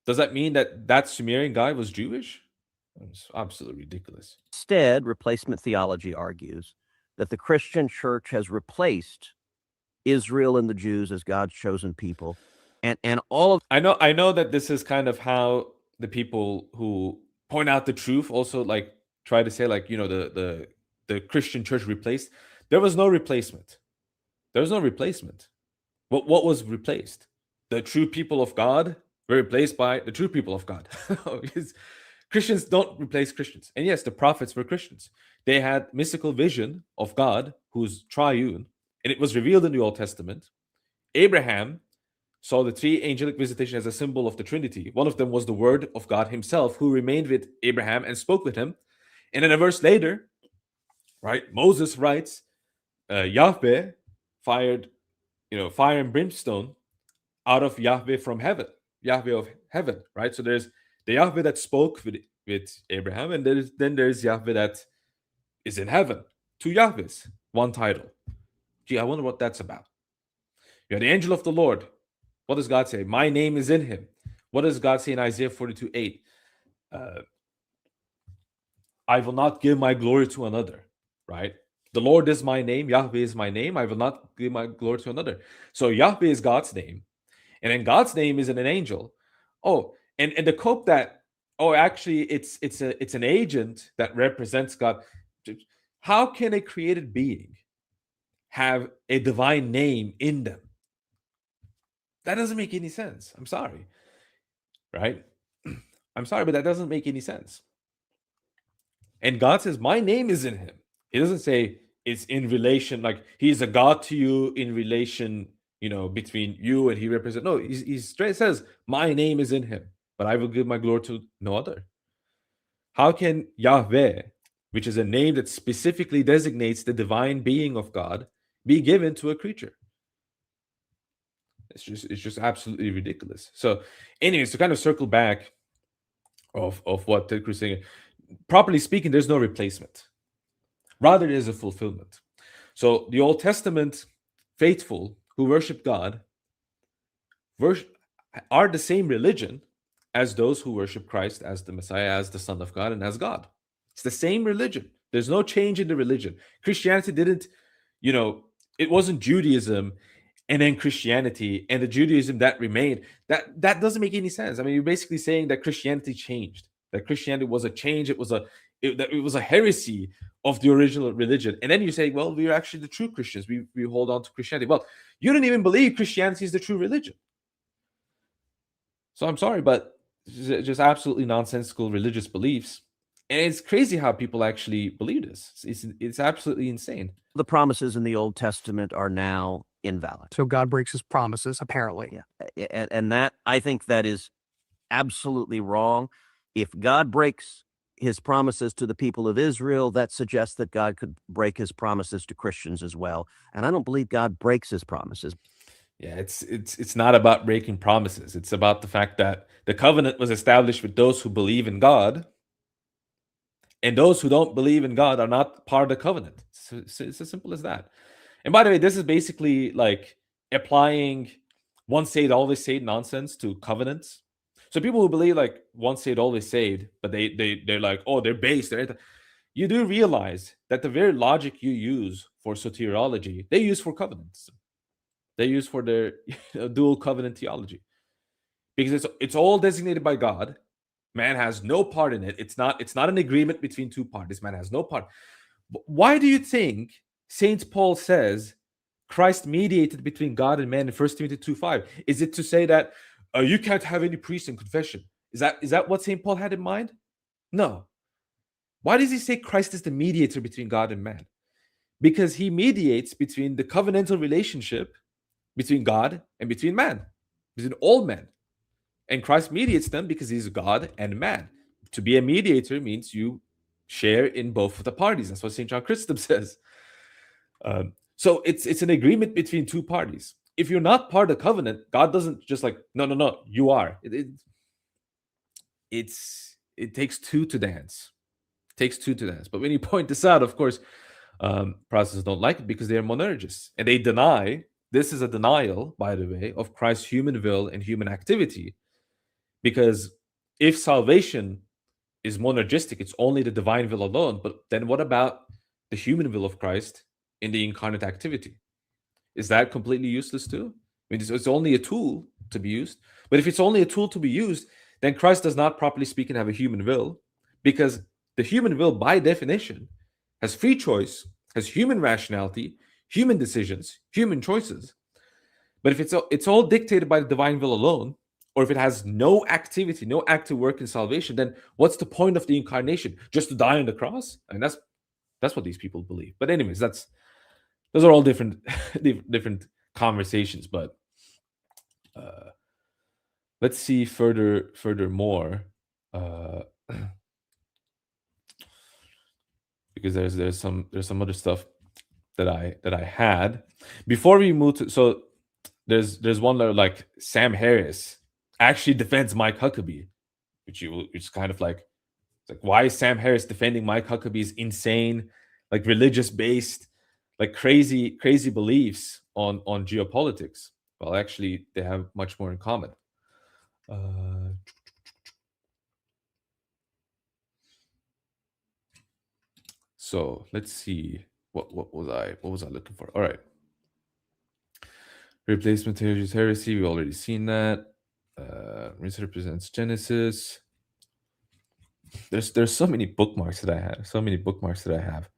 Does that mean that Sumerian guy was Jewish? It's absolutely ridiculous. Instead, replacement theology argues that the Christian church has replaced Israel and the Jews as God's chosen people. And all of... I know that this is kind of how the people who point out the truth also like try to say, like, the Christian church replaced. There was no replacement. There was no replacement. What was replaced? The true people of God were replaced by the true people of God. Christians don't replace Christians. And yes, the prophets were Christians. They had mystical vision of God, who's triune, and it was revealed in the Old Testament. Abraham saw the three angelic visitation as a symbol of the Trinity. One of them was the Word of God himself, who remained with Abraham and spoke with him. And then a verse later, right, Moses writes, Yahweh fired, fire and brimstone out of Yahweh from heaven, Yahweh of heaven, right? So there's the Yahweh that spoke with Abraham, and then there's Yahweh that is in heaven. Two Yahwehs, one title. Gee, I wonder what that's about. You have the angel of the Lord. What does God say? My name is in him. What does God say in Isaiah 42:8? I will not give my glory to another, right? The Lord is my name. Yahweh is my name. I will not give my glory to another. So Yahweh is God's name. And then God's name is in an angel. Oh, and the cope that, actually it's an agent that represents God. How can a created being have a divine name in them? That doesn't make any sense. I'm sorry. Right? I'm sorry, but that doesn't make any sense. And God says, my name is in him. He doesn't say it's in relation, like he's a God to you in relation, between you and he represents. No, he straight says, my name is in him, but I will give my glory to no other. How can Yahweh, which is a name that specifically designates the divine being of God, be given to a creature? It's just absolutely ridiculous. So anyways, to kind of circle back of what Ted Cruz is saying, properly speaking, there's no replacement. Rather, there's a fulfillment. So the Old Testament faithful who worship God are the same religion as those who worship Christ as the Messiah, as the Son of God, and as God. It's the same religion. There's no change in the religion. Christianity didn't, it wasn't Judaism and then Christianity and the Judaism that remained. That doesn't make any sense. I mean, you're basically saying that Christianity changed, that Christianity was a change. It was a heresy of the original religion. And then you say, well, we're actually the true Christians. We hold on to Christianity. Well, you don't even believe Christianity is the true religion. So I'm sorry, but just absolutely nonsensical religious beliefs. And it's crazy how people actually believe this. It's absolutely insane. The promises in the Old Testament are now invalid. So God breaks his promises, apparently. Yeah. And that, I think that is absolutely wrong. If God breaks his promises to the people of Israel, that suggests that God could break his promises to Christians as well. And I don't believe God breaks his promises. Yeah, it's not about breaking promises. It's about the fact that the covenant was established with those who believe in God, and those who don't believe in God are not part of the covenant. It's as simple as that. And by the way, this is basically like applying once saved, always saved nonsense to covenants. So people who believe like once saved, always saved, but they're like, oh, they're based. You do realize that the very logic you use for soteriology, they use for covenants. They use for their dual covenant theology, because it's all designated by God. Man has no part in it. It's not an agreement between two parties. Man has no part. Why do you think Saint Paul says Christ mediated between God and man in 1 Timothy 2:5? Is it to say that you can't have any priest in confession? Is that what Saint Paul had in mind? No. Why does he say Christ is the mediator between God and man? Because he mediates between the covenantal relationship between God and between man, between all men. And Christ mediates them because he's God and man. To be a mediator means you share in both of the parties. That's what St. John Chrysostom says. So it's an agreement between two parties. If you're not part of the covenant, God doesn't just like, no, you are. It takes two to dance. It takes two to dance. But when you point this out, of course, Protestants don't like it because they are monergists. And they deny, this is a denial, by the way, of Christ's human will and human activity. Because if salvation is monergistic, it's only the divine will alone. But then what about the human will of Christ in the incarnate activity? Is that completely useless too? I mean, it's only a tool to be used. But if it's only a tool to be used, then Christ does not, properly speaking, have a human will, because the human will, by definition, has free choice, has human rationality, human decisions, human choices. But if it's all dictated by the divine will alone, or if it has no activity, no active work in salvation, then what's the point of the incarnation? Just to die on the cross? And that's what these people believe. But anyways, those are all different conversations. But let's see furthermore, because there's some other stuff that I had before we move to. So there's one that, like, Sam Harris actually defends Mike Huckabee, which is kind of like, why is Sam Harris defending Mike Huckabee's insane, like, religious based, like, crazy beliefs on geopolitics? Well, actually, they have much more in common. So let's see, what was I looking for? All right, replacement theology is heresy. We've already seen that. Misrepresents Genesis. There's so many bookmarks that I have.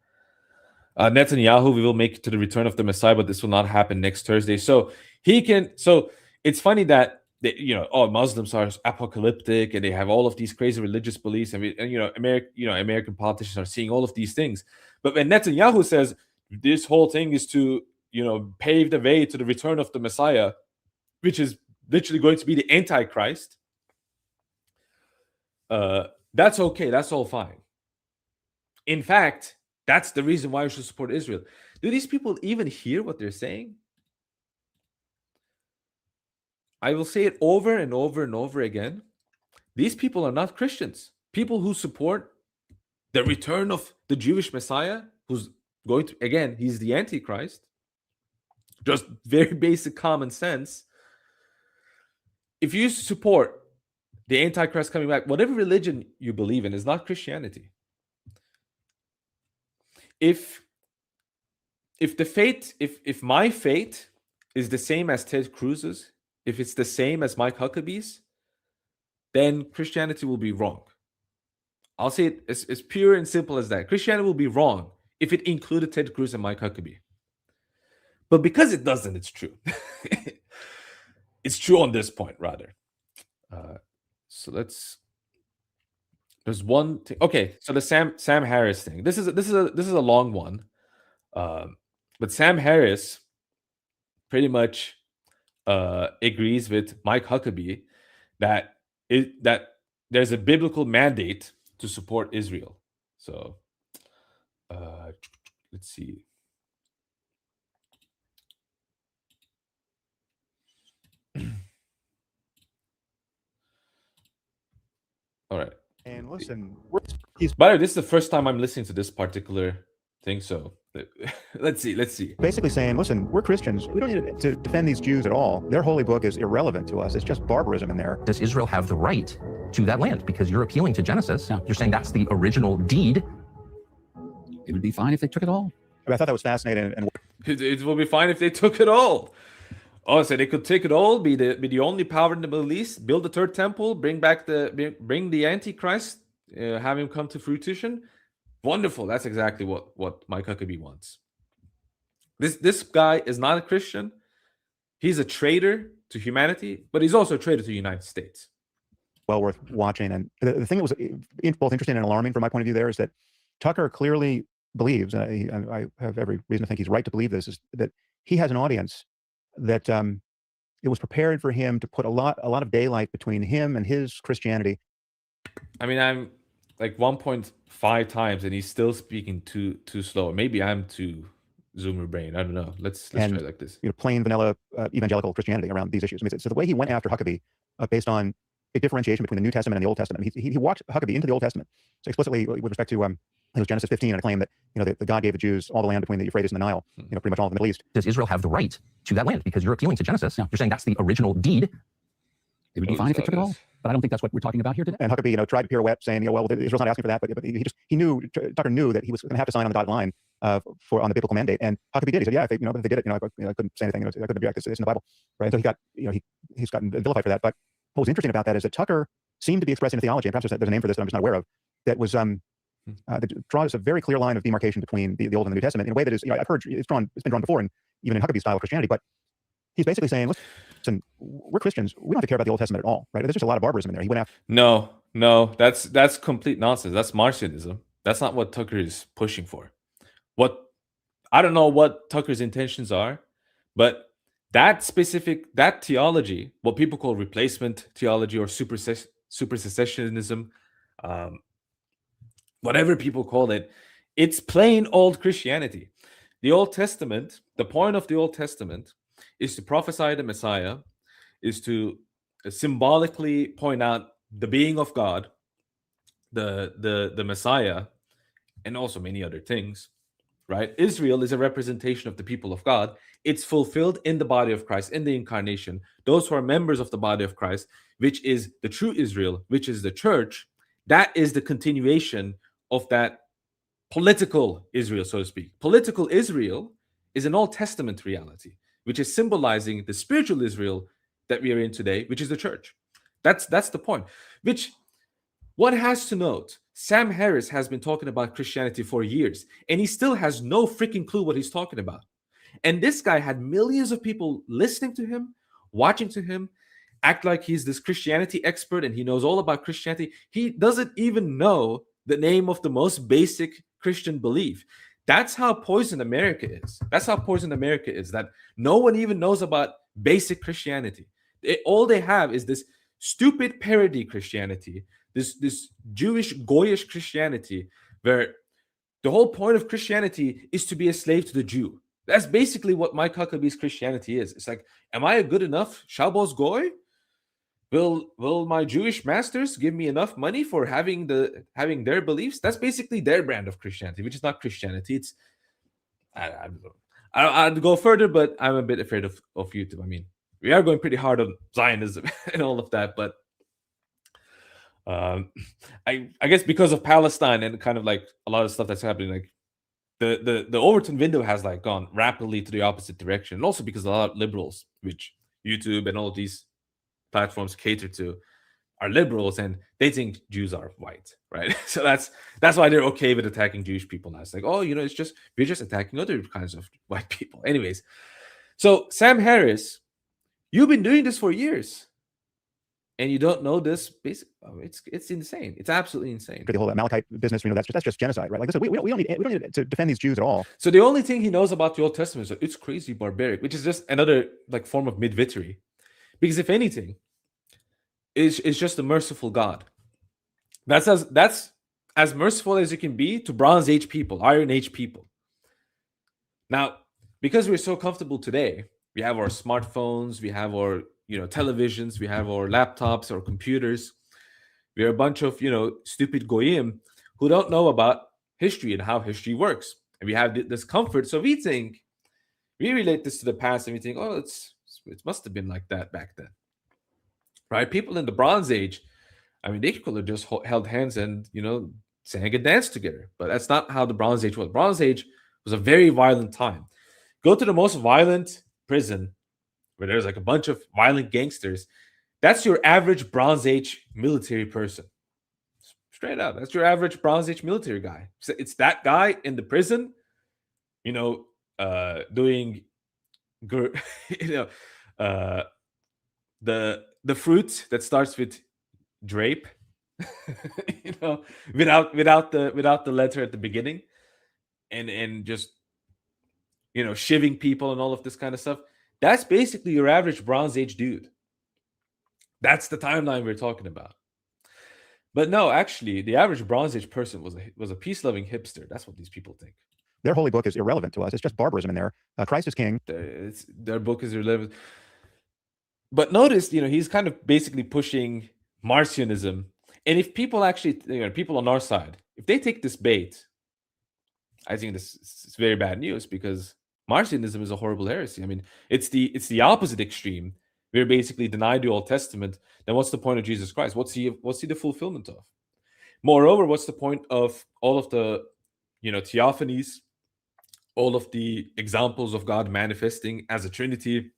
Netanyahu, we will make it to the return of the Messiah, but this will not happen next Thursday. So it's funny that Muslims are apocalyptic and they have all of these crazy religious beliefs, and American politicians are seeing all of these things. But when Netanyahu says this whole thing is to pave the way to the return of the Messiah, which is literally going to be the Antichrist, that's okay. That's all fine. In fact, that's the reason why we should support Israel. Do these people even hear what they're saying? I will say it over and over and over again. These people are not Christians. People who support the return of the Jewish Messiah, who's going to, again, he's the Antichrist. Just very basic common sense. If you support the Antichrist coming back, whatever religion you believe in is not Christianity. If my fate is the same as Ted Cruz's, if it's the same as Mike Huckabee's, then Christianity will be wrong. I'll say it as pure and simple as that. Christianity will be wrong if it included Ted Cruz and Mike Huckabee. But because it doesn't, it's true. It's true on this point, rather. So there's one thing. Okay, so the Sam Harris thing. This is a long one. But Sam Harris pretty much agrees with Mike Huckabee that there's a biblical mandate to support Israel. So let's see. All right. And listen, by the way, this is the first time I'm listening to this particular thing, so let's see. Basically saying, listen, we're Christians. We don't need to defend these Jews at all. Their holy book is irrelevant to us. It's just barbarism in there. Does Israel have the right to that land? Because you're appealing to Genesis. You're saying that's the original deed. It would be fine if they took it all. I thought that was fascinating. And it will be fine if they took it all. Oh, so they could take it all, be the only power in the Middle East, build the third temple, bring the Antichrist, have him come to fruition. Wonderful. That's exactly what Mike Huckabee wants. This guy is not a Christian. He's a traitor to humanity, but he's also a traitor to the United States. Well worth watching. And the thing that was both interesting and alarming from my point of view there is that Tucker clearly believes, and I have every reason to think he's right to believe this, is that he has an audience that it was prepared for him to put a lot of daylight between him and his Christianity. I mean, I'm like 1.5 times, and he's still speaking too slow. Maybe I'm too Zoomer brain. I don't know. Let's try it like this. Plain vanilla evangelical Christianity around these issues. I mean, so the way he went after Huckabee, based on a differentiation between the New Testament and the Old Testament, he walked Huckabee into the Old Testament. So explicitly with respect to it was Genesis 15, and a claim that the God gave the Jews all the land between the Euphrates and the Nile, pretty much all of the Middle East. Does Israel have the right to that land? Because you're appealing to Genesis. You're saying that's the original deed. It would be fine if they took it all. But I don't think that's what we're talking about here today. And Huckabee, tried to pirouette, saying, well, Israel's not asking for that, but Tucker knew that he was going to have to sign on the dotted line on the biblical mandate, and Huckabee did. He said, yeah, if they did it, I couldn't say anything. I couldn't object. It's in the Bible, right? So he got, he's gotten vilified for that. But what was interesting about that is that Tucker seemed to be expressing a theology, and perhaps there's a name for this that I'm just not aware of, that was that draws a very clear line of demarcation between the Old and the New Testament in a way that is, I've heard it's been drawn before, and even in Huckabee's style of Christianity. But he's basically saying, listen, we're Christians. We don't have to care about the Old Testament at all, right? There's just a lot of barbarism in there. He went after. No, that's complete nonsense. That's Marcionism. That's not what Tucker is pushing for. I don't know what Tucker's intentions are, but that theology, what people call replacement theology or supersessionism, whatever people call it, it's plain old Christianity. The Old Testament, the point of the Old Testament is to prophesy the Messiah, is to symbolically point out the being of God, the Messiah, and also many other things, right? Israel is a representation of the people of God. It's fulfilled in the body of Christ, in the incarnation. Those who are members of the body of Christ, which is the true Israel, which is the church, that is the continuation of that political Israel, so to speak. Political Israel is an Old Testament reality, which is symbolizing the spiritual Israel that we are in today, which is the church. That's the point. Which one has to note, Sam Harris has been talking about Christianity for years, and he still has no freaking clue what he's talking about. And this guy had millions of people listening to him, watching to him, act like he's this Christianity expert and he knows all about Christianity. He doesn't even know the name of the most basic Christian belief. That's how poisoned America is. That's how poisoned America is, that no one even knows about basic Christianity. All they have is this stupid parody Christianity, this Jewish goyish Christianity, where the whole point of Christianity is to be a slave to the Jew. That's basically what Mike Huckabee's Christianity is. It's like, am I a good enough Shabbos goy? Will my Jewish masters give me enough money for having their beliefs? That's basically their brand of Christianity, which is not Christianity. It's I'd go further, but I'm a bit afraid of YouTube. I mean, we are going pretty hard on Zionism and all of that, but I guess because of Palestine and kind of like a lot of stuff that's happening, like the Overton window has like gone rapidly to the opposite direction, and also because a lot of liberals, which YouTube and all of these platforms cater to, are liberals and they think Jews are white, right? So that's why they're okay with attacking Jewish people now. It's like, oh, we're just attacking other kinds of white people. Anyways, so Sam Harris, you've been doing this for years, and you don't know this. It's insane. It's absolutely insane. The whole Amalekite business, that's just genocide, right? Like, listen, we don't need to defend these Jews at all. So the only thing he knows about the Old Testament is that it's crazy barbaric, which is just another form of midwittery. Because if anything, it's just a merciful God. That's as merciful as you can be to Bronze Age people, Iron Age people. Now, because we're so comfortable today, we have our smartphones, we have our televisions, we have our laptops, our computers. We're a bunch of stupid Goyim who don't know about history and how history works, and we have this comfort. So we relate this to the past, and we think, oh, it must have been like that back then, right? People in the Bronze Age, I mean, they could have just held hands and sang and danced together, but that's not how the Bronze Age was. Bronze Age was a very violent time. Go to the most violent prison where there's like a bunch of violent gangsters. That's your average Bronze Age military person. Straight up, that's your average Bronze Age military guy. It's that guy in the prison, doing, the fruit that starts with drape, without the letter at the beginning, and just shivving people and all of this kind of stuff. That's basically your average Bronze Age dude. That's the timeline we're talking about. But no, actually, the average Bronze Age person was a peace-loving hipster. That's what these people think. Their holy book is irrelevant to us. It's just barbarism in there. Christ is king. Their book is irrelevant. But notice, he's kind of basically pushing Marcionism. And if people actually, people on our side, if they take this bait, I think this is very bad news, because Marcionism is a horrible heresy. I mean, it's the opposite extreme. We're basically denied the Old Testament. Then what's the point of Jesus Christ? What's he the fulfillment of? Moreover, what's the point of all of the theophanies, all of the examples of God manifesting as a Trinity?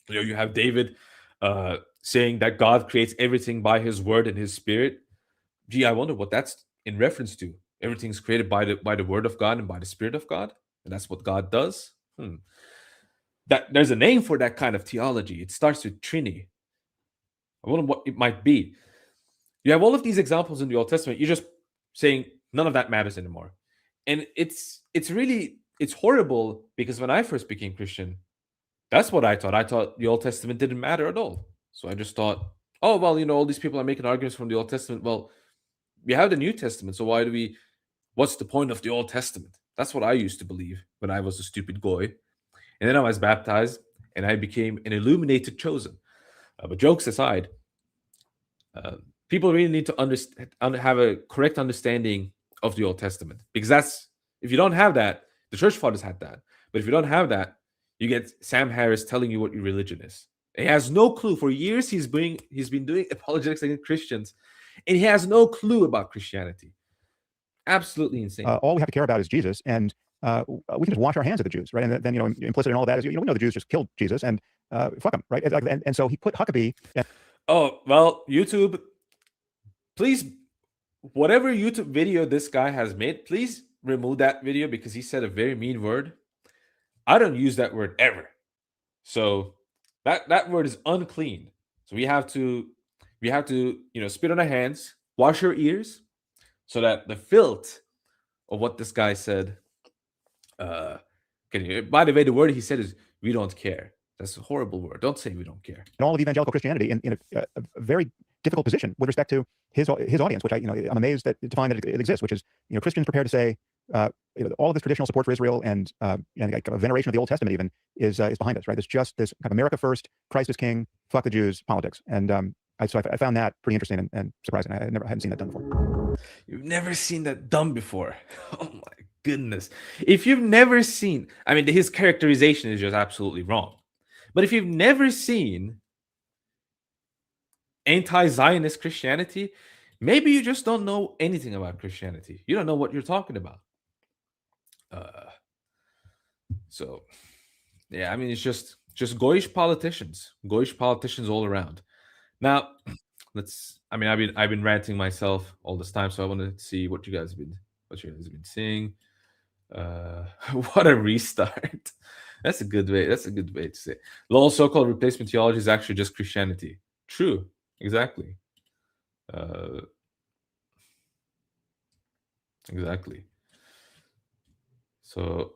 You have David saying that God creates everything by his word and his spirit. Gee, I wonder what that's in reference to. Everything's created by the word of God and by the spirit of God, and that's what God does. That there's a name for that kind of theology. It starts with Trinity. I wonder what it might be. You have all of these examples in the Old Testament. You're just saying none of that matters anymore, and it's horrible, because when I first became Christian, that's what I thought. I thought the Old Testament didn't matter at all. So I just thought, oh, well, all these people are making arguments from the Old Testament. Well, we have the New Testament, so what's the point of the Old Testament? That's what I used to believe when I was a stupid goy. And then I was baptized, and I became an illuminated chosen. But jokes aside, people really need to have a correct understanding of the Old Testament, because if you don't have that, the church fathers had that. But if you don't have that, you get Sam Harris telling you what your religion is. He has no clue. For years, he's been doing apologetics against Christians, and he has no clue about Christianity. Absolutely insane. All we have to care about is Jesus, and we can just wash our hands of the Jews, right? And then implicit in all of that is we know the Jews just killed Jesus, and fuck them, right? And so he put Huckabee. Oh well, YouTube, please, whatever YouTube video this guy has made, please remove that video, because he said a very mean word. I don't use that word ever. So that word is unclean. So we have to spit on our hands, wash our ears, so that the filth of what this guy said. By the way, the word he said is "we don't care." That's a horrible word. Don't say "we don't care." And all of evangelical Christianity in a very difficult position with respect to his audience, which I'm amazed to find that it exists, which is Christians prepared to say all of this traditional support for Israel and like a veneration of the Old Testament even is behind us, right? It's just this kind of America first, Christ is king, fuck the Jews politics, and I found that pretty interesting and surprising. I hadn't seen that done before. You've never seen that done before. Oh my goodness! If you've never seen, I mean, his characterization is just absolutely wrong. But if you've never seen anti-Zionist Christianity, maybe you just don't know anything about Christianity. You don't know what you're talking about. So, yeah, I mean, it's just goyish politicians all around. Now, I've been ranting myself all this time, so I want to see what you guys have been seeing. What a restart. That's a good way to say it. Lol, so-called replacement theology is actually just Christianity. True, exactly. Exactly. So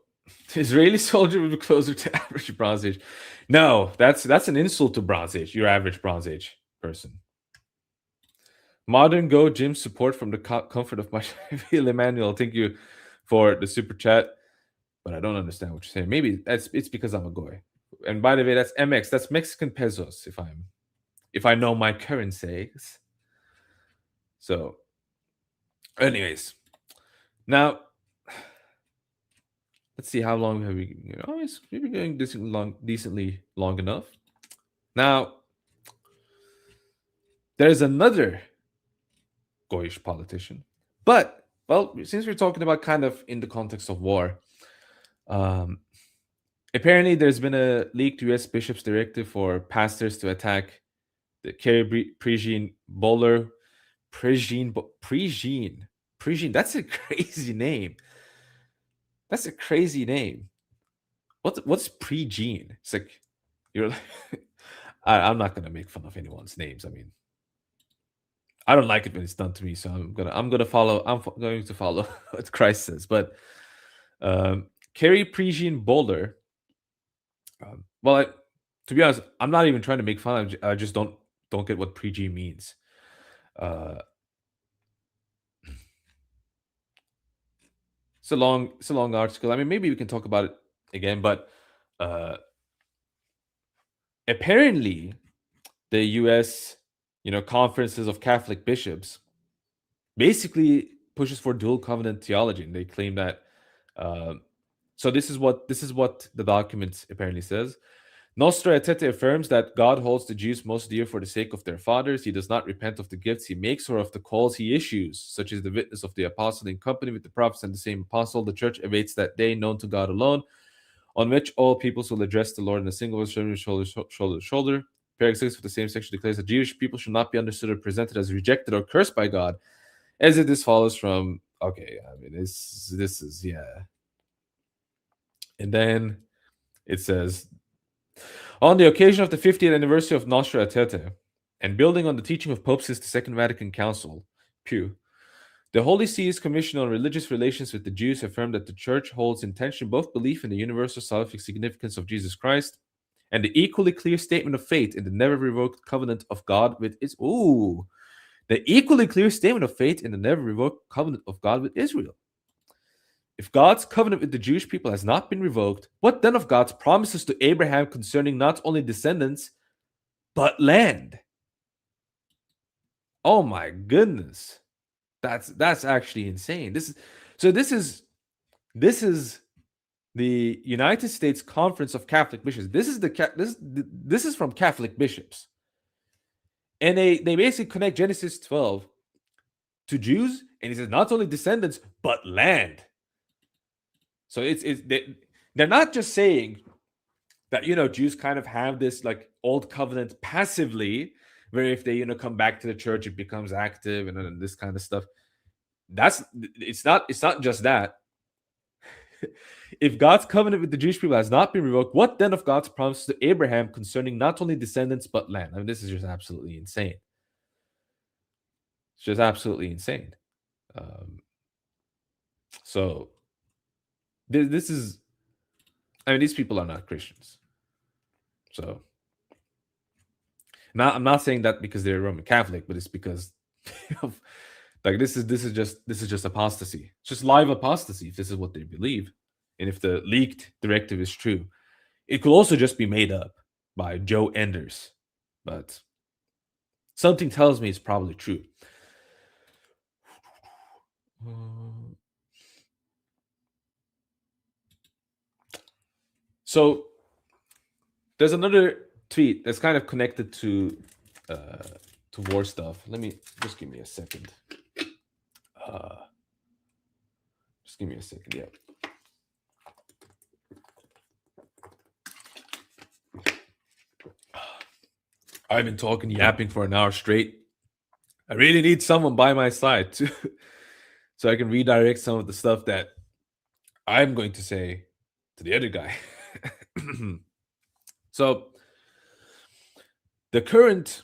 Israeli soldier would be closer to average Bronze Age. No, that's an insult to Bronze Age, your average Bronze Age person. Modern Go Gym support from the comfort of my Emmanuel. Thank you for the super chat. But I don't understand what you're saying. Maybe it's because I'm a goy. And by the way, that's MX. That's Mexican pesos. If I know my currencies. So, anyways, now let's see how long have we. We've been going decently long enough. Now, there's another goyish politician, but since we're talking about kind of in the context of war. Apparently, there's been a leaked U.S. bishop's directive for pastors to attack the Kerry Prigine bowler. Prigine. That's a crazy name. What's Prigine? It's like you're. I'm not gonna make fun of anyone's names. I mean, I don't like it when it's done to me, so I'm going to follow what Christ says. But Kerry Prigine bowler. To be honest, I'm not even trying to make fun of. I just don't get what preachy means. It's a long article. I mean, maybe we can talk about it again, but apparently, the U.S. conferences of Catholic bishops basically pushes for dual covenant theology, and they claim that. So this is what the document apparently says. Nostra Aetate affirms that God holds the Jews most dear for the sake of their fathers. He does not repent of the gifts he makes or of the calls he issues, such as the witness of the apostle in company with the prophets and the same apostle. The church awaits that day known to God alone, on which all peoples will address the Lord in a single voice, shoulder to shoulder. Paragraph 6 of the same section declares that Jewish people should not be understood or presented as rejected or cursed by God, as it this follows from. Okay, I mean this is yeah. And then it says, on the occasion of the 50th anniversary of Nostra Aetate, and building on the teaching of Pope since the Second Vatican Council, Pew, the Holy See's Commission on Religious Relations with the Jews affirmed that the Church holds in tension both belief in the universal salvific significance of Jesus Christ and the equally clear statement of faith in the never-revoked covenant of God with Israel. The equally clear statement of faith in the never-revoked covenant of God with Israel. If God's covenant with the Jewish people has not been revoked, what then of God's promises to Abraham concerning not only descendants, but land? Oh my goodness. That's actually insane. This is the United States Conference of Catholic Bishops. This is from Catholic bishops. And they basically connect Genesis 12 to Jews, and he says not only descendants, but land. So they're not just saying that Jews kind of have this like old covenant passively, where if they come back to the church it becomes active and this kind of stuff. It's not just that. If God's covenant with the Jewish people has not been revoked, what then of God's promise to Abraham concerning not only descendants but land? I mean, this is just absolutely insane. It's just absolutely insane. So. This is, I mean, these people are not Christians. So, I'm not saying that because they're Roman Catholic, but it's because of, like this is just apostasy. It's just live apostasy if this is what they believe, and if the leaked directive is true. It could also just be made up by Joe Enders, but something tells me it's probably true. So there's another tweet that's kind of connected to war stuff. Just give me a second. Yeah. I've been yapping for an hour straight. I really need someone by my side to so I can redirect some of the stuff that I'm going to say to the other guy. So the current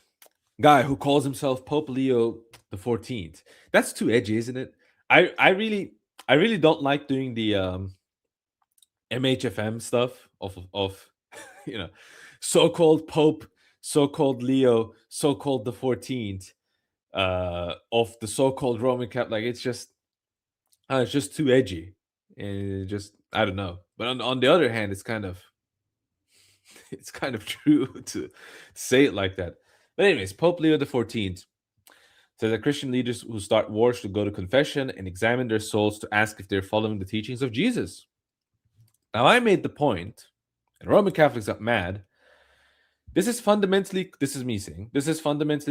guy who calls himself Pope Leo the 14th, that's too edgy, isn't it? I really don't like doing the MHFM stuff of so-called Pope, so-called Leo, so-called the 14th, of the so-called Roman Catholic. Like it's just too edgy, and I don't know. But on the other hand, it's kind of true to say it like that. But anyways, Pope Leo the 14th says that Christian leaders who start wars should go to confession and examine their souls to ask if they're following the teachings of Jesus. Now, I made the point, and Roman Catholics got mad. This is fundamentally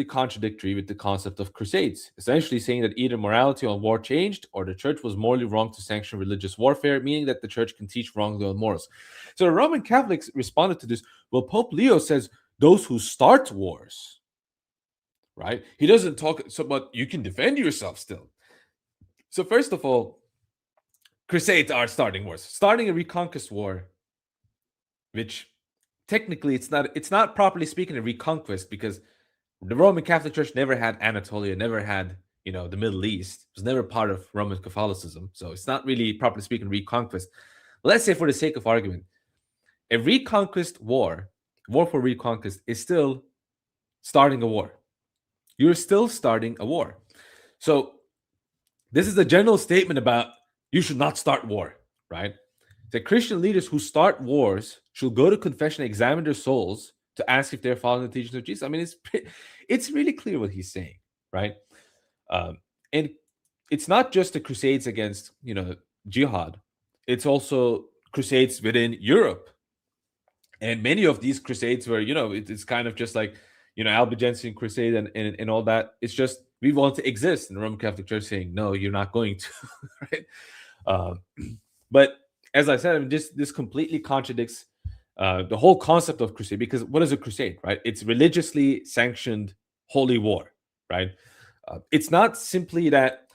contradictory with the concept of crusades, essentially saying that either morality on war changed or the church was morally wrong to sanction religious warfare, meaning that the church can teach wrongly on morals. So the Roman Catholics responded to this. Well, Pope Leo says those who start wars, right? He doesn't talk but you can defend yourself still. So first of all, crusades are starting wars. Starting a reconquest war, which technically it's not properly speaking a reconquest, because the Roman Catholic Church never had Anatolia, never had the Middle East. It was never part of Roman Catholicism, so it's not really properly speaking reconquest. Let's say, for the sake of argument, a reconquest war for reconquest is still starting a war. You're still starting a war. So this is a general statement about you should not start war, right? The Christian leaders who start wars should go to confession and examine their souls to ask if they're following the teachings of Jesus. I mean, it's really clear what he's saying, right? And it's not just the crusades against, jihad. It's also crusades within Europe. And many of these crusades were, it's kind of just like, Albigensian crusade and all that. It's just, we want to exist. And the Roman Catholic Church saying, no, you're not going to, right? But as I said, I mean, this completely contradicts the whole concept of crusade, because what is a crusade, right? It's religiously sanctioned holy war, right? It's not simply that,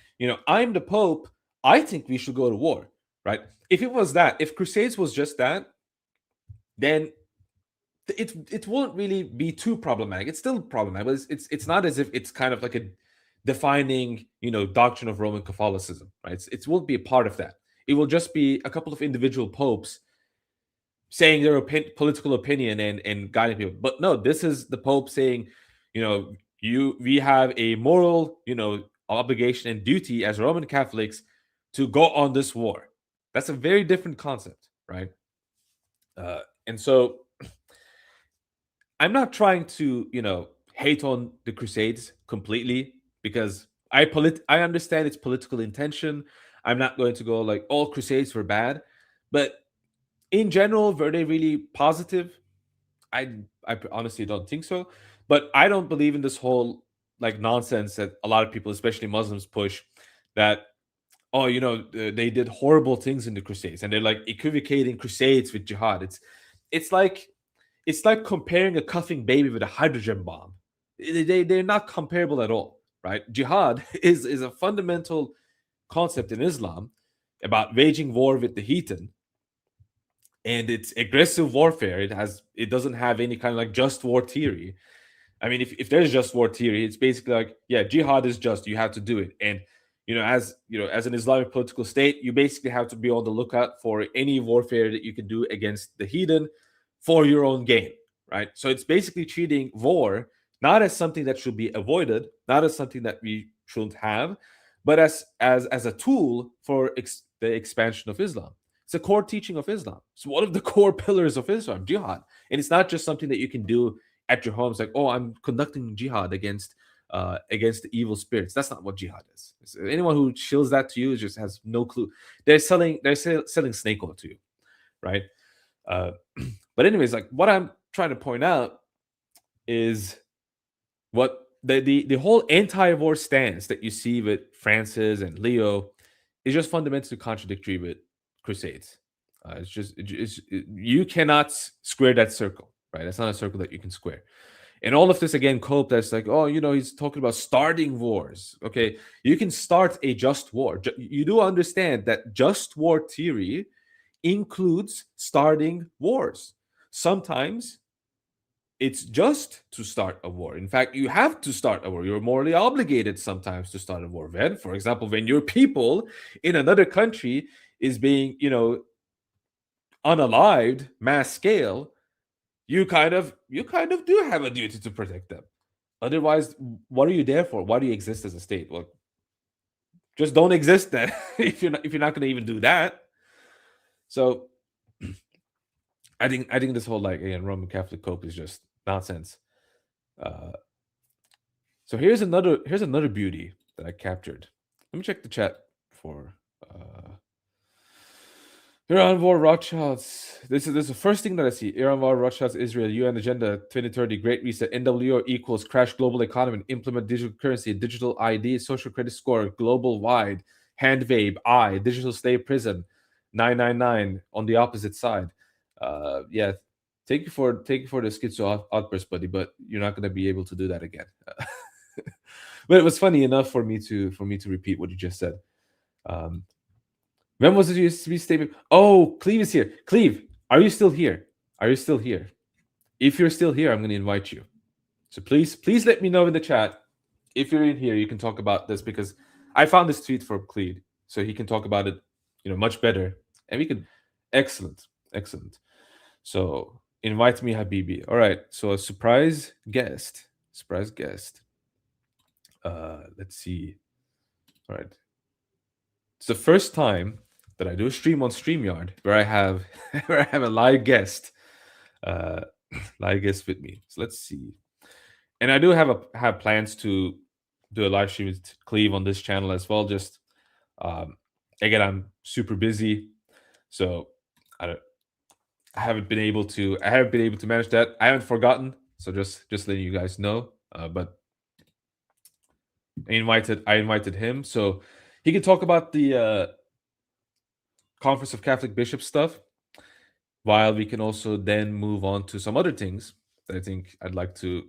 I'm the Pope, I think we should go to war, right? If it was that, if crusades was just that, then it won't really be too problematic. It's still problematic, but it's not as if it's kind of like a defining, doctrine of Roman Catholicism, right? It won't be a part of that. It will just be a couple of individual popes saying their political opinion and guiding people. But no, this is the Pope saying, we have a moral, obligation and duty as Roman Catholics to go on this war. That's a very different concept, right? And so I'm not trying to, hate on the Crusades completely, because I understand its political intention. I'm not going to go like all Crusades were bad, but in general, were they really positive? I honestly don't think so. But I don't believe in this whole like nonsense that a lot of people, especially Muslims, push, that they did horrible things in the Crusades, and they're like equivocating Crusades with jihad. It's like comparing a coughing baby with a hydrogen bomb. They're not comparable at all, right? Jihad is a fundamental concept in Islam about waging war with the heathen, and it's aggressive warfare. It doesn't have any kind of like just war theory. I mean, if there's just war theory, it's basically like, yeah, jihad is just, you have to do it. And as an Islamic political state, you basically have to be on the lookout for any warfare that you can do against the heathen for your own gain, right? So it's basically treating war not as something that should be avoided, not as something that we shouldn't have, but as a tool for the expansion of Islam. It's a core teaching of Islam. It's one of the core pillars of Islam, jihad. And it's not just something that you can do at your home. It's like, oh, I'm conducting jihad against the evil spirits. That's not what jihad is. Anyone who shills that to you just has no clue. They're selling snake oil to you, right? But anyways, like what I'm trying to point out is what the whole anti-war stance that you see with Francis and Leo is just fundamentally contradictory with Crusades. You cannot square that circle, right? That's not a circle that you can square. And all of this again, Cope, that's like, oh, he's talking about starting wars. Okay, you can start a just war. You do understand that just war theory includes starting wars. Sometimes it's just to start a war. In fact, you have to start a war. You're morally obligated sometimes to start a war. For example, when your people in another country is being, unalived, mass scale, you kind of do have a duty to protect them. Otherwise, what are you there for? Why do you exist as a state? Well, just don't exist then if you're not going to even do that. So I think this whole again Roman Catholic Cope is just nonsense. So here's another beauty that I captured. Let me check the chat for Iran war Rothschilds. This is the first thing that I see. Iran war Rothschilds, Israel, UN Agenda 2030, Great Reset, NWO equals crash global economy, implement digital currency, digital ID, social credit score, global wide, hand vape, digital slave prison, 999 on the opposite side. Yeah, thank you for the schizo outburst, buddy, but you're not going to be able to do that again. But it was funny enough for me to repeat what you just said. When was the USB statement? Oh, Cleve is here. Cleve, are you still here? If you're still here, I'm going to invite you. So please let me know in the chat if you're in here. You can talk about this because I found this tweet from Cleve, so he can talk about it, much better, and we can. Excellent. So invite me, Habibi. All right. So a surprise guest. Let's see. All right. It's the first time that I do a stream on StreamYard where I have a live guest with me. So let's see. And I do have plans to do a live stream with Cleve on this channel as well. Just again, I'm super busy, so I haven't been able to manage that. I haven't forgotten, so just letting you guys know. But I invited him so he can talk about the Conference of Catholic Bishops stuff, while we can also then move on to some other things that I think I'd like to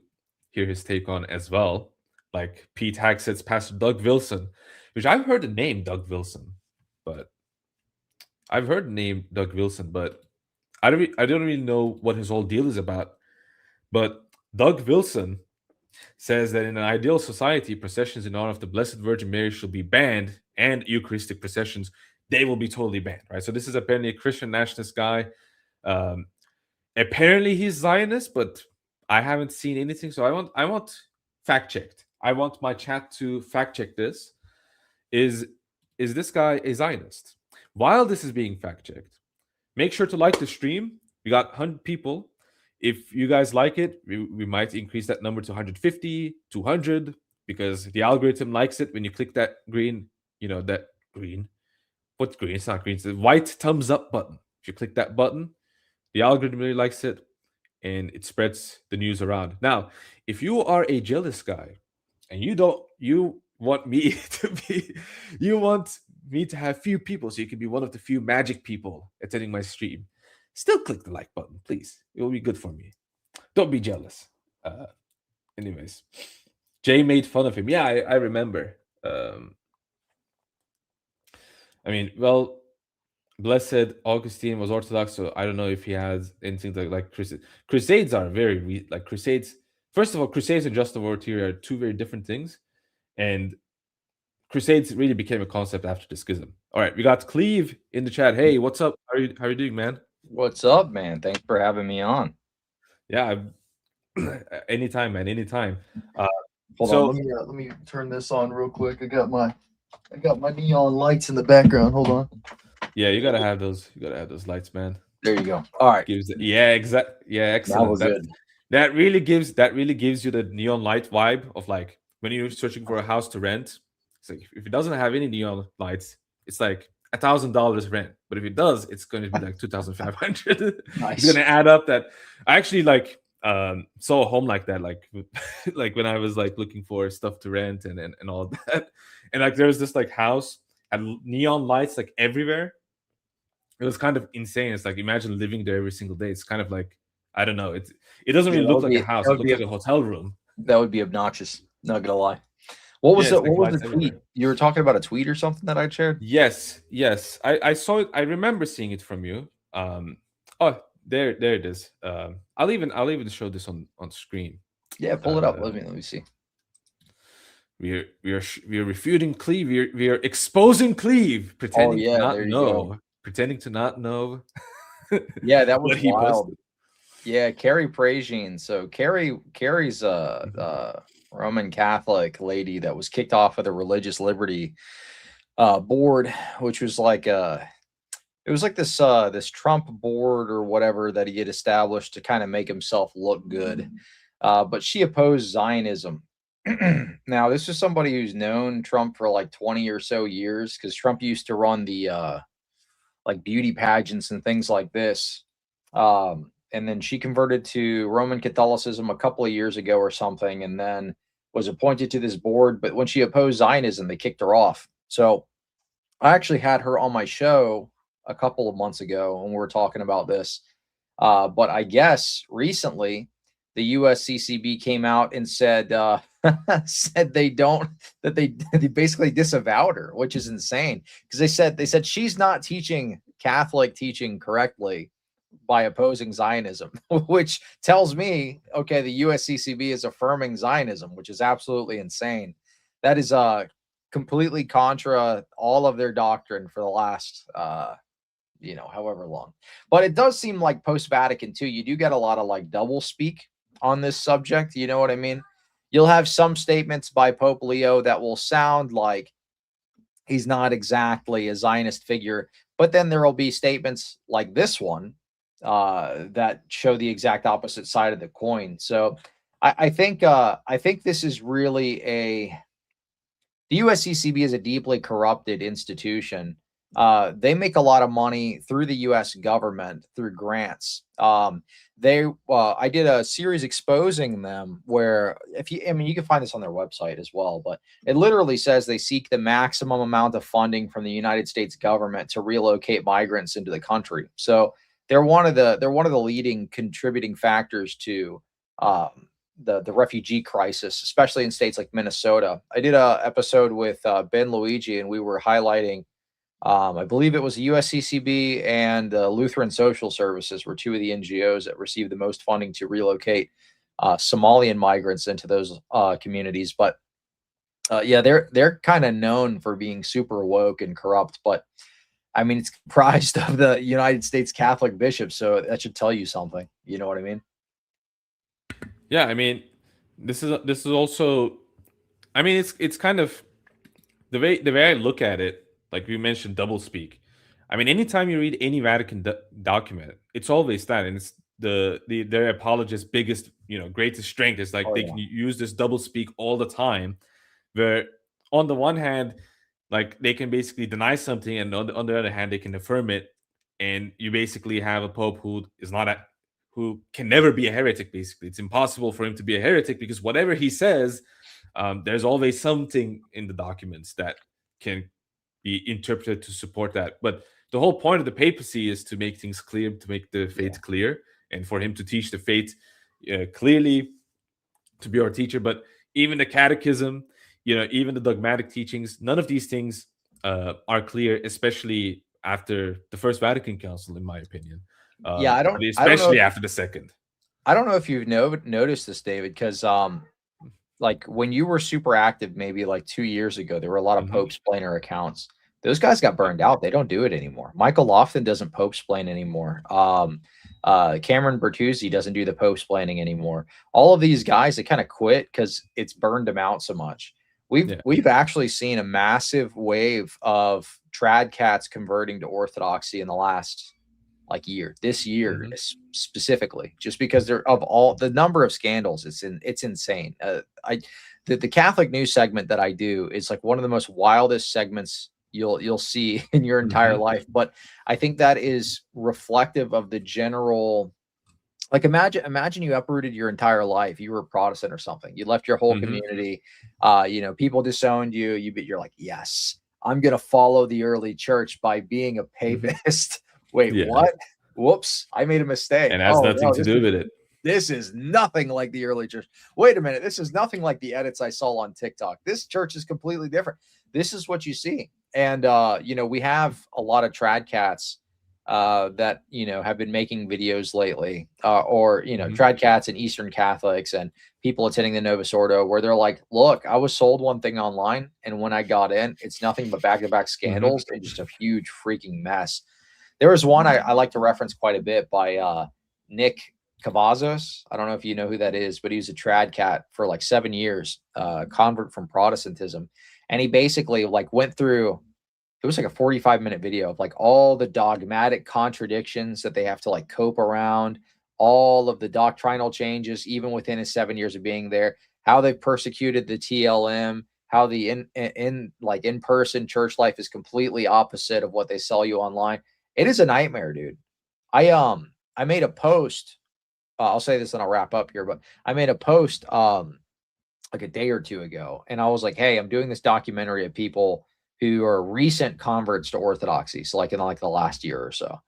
hear his take on as well, like Pete Hacksett's Pastor Doug Wilson, which I've heard the name Doug Wilson, but I don't really know what his whole deal is about. But Doug Wilson says that in an ideal society, processions in honor of the Blessed Virgin Mary should be banned, and Eucharistic processions, they will be totally banned, right? So this is apparently a Christian nationalist guy. Apparently he's Zionist, but I haven't seen anything. So I want fact checked. I want my chat to fact check this. Is this guy a Zionist? While this is being fact checked, make sure to like the stream. We got 100 people. If you guys like it, we might increase that number to 150, 200, because the algorithm likes it when you click that green, that green. What's green? It's not green. It's the white thumbs up button. If you click that button, the algorithm really likes it, and it spreads the news around. Now, if you are a jealous guy and you want me to have few people so you can be one of the few magic people attending my stream, still click the like button, please. It will be good for me. Don't be jealous. Anyways, Jay made fun of him. Yeah, I remember. Blessed Augustine was Orthodox, so I don't know if he has anything like crusades. Crusades are very crusades. First of all, crusades and just war theory are two very different things, and crusades really became a concept after the schism. All right, we got Cleve in the chat. Hey, what's up? How are you doing, man? What's up, man? Thanks for having me on. Yeah, anytime, man. Anytime. Hold on, let me turn this on real quick. I got my neon lights in the background. Hold on. Yeah, you gotta have those. You gotta have those lights, man. There you go. All right. Excellent. That really gives you the neon light vibe of like when you're searching for a house to rent. It's like if it doesn't have any neon lights, it's like $1,000 rent. But if it does, it's going to be like 2,500. Nice. It's going to add up. That I actually saw a home like that, like when I was like looking for stuff to rent and all of that. And like there was this like house and neon lights like everywhere. It was kind of insane. It's like imagine living there every single day. It's kind of like I don't know. It doesn't really look like a house. It looks like a hotel room. That would be obnoxious. Not gonna lie. What was What was the tweet? You were talking about a tweet or something that I shared? Yes. I saw it. I remember seeing it from you. Oh, there it is. I'll even show this on screen. Yeah, pull it up. Let me see. We are refuting Cleve. We are exposing Cleve, pretending to not know. Pretending to not know. Yeah, that was wild. Yeah, Carrie Prajean. So Carrie's Roman Catholic lady that was kicked off of the Religious Liberty board, which was like it was like this Trump board or whatever that he had established to kind of make himself look good. But she opposed Zionism. Now, this is somebody who's known Trump for like 20 or so years, because Trump used to run the like beauty pageants and things like this. And then she converted to Roman Catholicism a couple of years ago or something, and then was appointed to this board. But when she opposed Zionism, they kicked her off. So I actually had her on my show a couple of months ago when we were talking about this. But I guess recently the USCCB came out and said said they basically disavowed her, which is insane, because they said she's not teaching Catholic teaching correctly by opposing Zionism, which tells me, okay, the USCCB is affirming Zionism, which is absolutely insane. That is completely contra all of their doctrine for the last however long. But it does seem like post-Vatican II, you do get a lot of like double speak on this subject. You know what I mean? You'll have some statements by Pope Leo that will sound like he's not exactly a Zionist figure, but then there will be statements like this one that show the exact opposite side of the coin. So I think this is really the USCCB is a deeply corrupted institution. They make a lot of money through the U.S. government through grants. I did a series exposing them where you can find this on their website as well, but it literally says they seek the maximum amount of funding from the United States government to relocate migrants into the country. So they're one of the leading contributing factors to the refugee crisis, especially in states like Minnesota. I did a episode with Ben Luigi, and we were highlighting I believe it was the USCCB and Lutheran Social Services were two of the NGOs that received the most funding to relocate Somalian migrants into those communities. But yeah, they're kind of known for being super woke and corrupt. But I mean, it's comprised of the United States Catholic bishops, so that should tell you something. You know what I mean? Yeah, I mean, this is also, I mean, it's kind of the way I look at it. Like we mentioned, doublespeak. I mean, anytime you read any Vatican document, it's always that, and it's their apologists' biggest, greatest strength is like they can use this doublespeak all the time. Where on the one hand, like they can basically deny something, and on the other hand, they can affirm it, and you basically have a pope who can never be a heretic. Basically, it's impossible for him to be a heretic because whatever he says, there's always something in the documents that can be interpreted to support that. But the whole point of the papacy is to make things clear, to make the faith clear, and for him to teach the faith clearly, to be our teacher. But even the catechism, even the dogmatic teachings, none of these things are clear, especially after the First Vatican Council, in my opinion. Especially after the second. I don't know if you've noticed this, David, because like when you were super active, maybe like 2 years ago, there were a lot of Pope-splainer accounts. Those guys got burned out. They don't do it anymore. Michael Lofton doesn't Pope-splain anymore. Cameron Bertuzzi doesn't do the Pope-splaining anymore. All of these guys, they kind of quit because it's burned them out so much. We've actually seen a massive wave of trad cats converting to Orthodoxy in the last this year specifically, just because they're of all the number of scandals. It's insane. The Catholic news segment that I do is like one of the most wildest segments you'll see in your entire life. But I think that is reflective of the general, like imagine you uprooted your entire life. You were a Protestant or something. You left your whole community. People disowned you. You're like, yes, I'm going to follow the early church by being a papist. Wait, what? whoops, I made a mistake. And has nothing to do with it. This is nothing like the early church. Wait a minute. This is nothing like the edits I saw on TikTok. This church is completely different. This is what you see. And, we have a lot of trad cats that, have been making videos lately or, trad cats and Eastern Catholics and people attending the Novus Ordo where they're like, look, I was sold one thing online. And when I got in, it's nothing but back-to-back scandals and just a huge freaking mess. There was one I like to reference quite a bit by Nick Cavazos. I don't know if you know who that is, but he was a trad cat for like 7 years, convert from Protestantism. And he basically like went through, it was like a 45-minute video of like all the dogmatic contradictions that they have to like cope around, all of the doctrinal changes, even within his 7 years of being there, how they've persecuted the TLM, how the in-person church life is completely opposite of what they sell you online. It is a nightmare, dude. I made a post. I'll say this and I'll wrap up here, but I made a post like a day or two ago, and I was like, hey, I'm doing this documentary of people who are recent converts to Orthodoxy. So like in like the last year or so,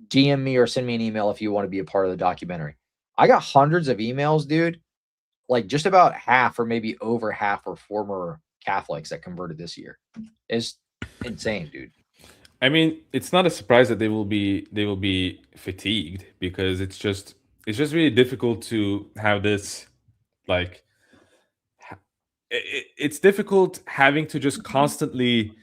DM me or send me an email if you want to be a part of the documentary. I got hundreds of emails, dude. Like just about half or maybe over half are former Catholics that converted this year. It's insane, dude. I mean, it's not a surprise that they will be fatigued because it's just really difficult to have this like it's difficult having to just constantly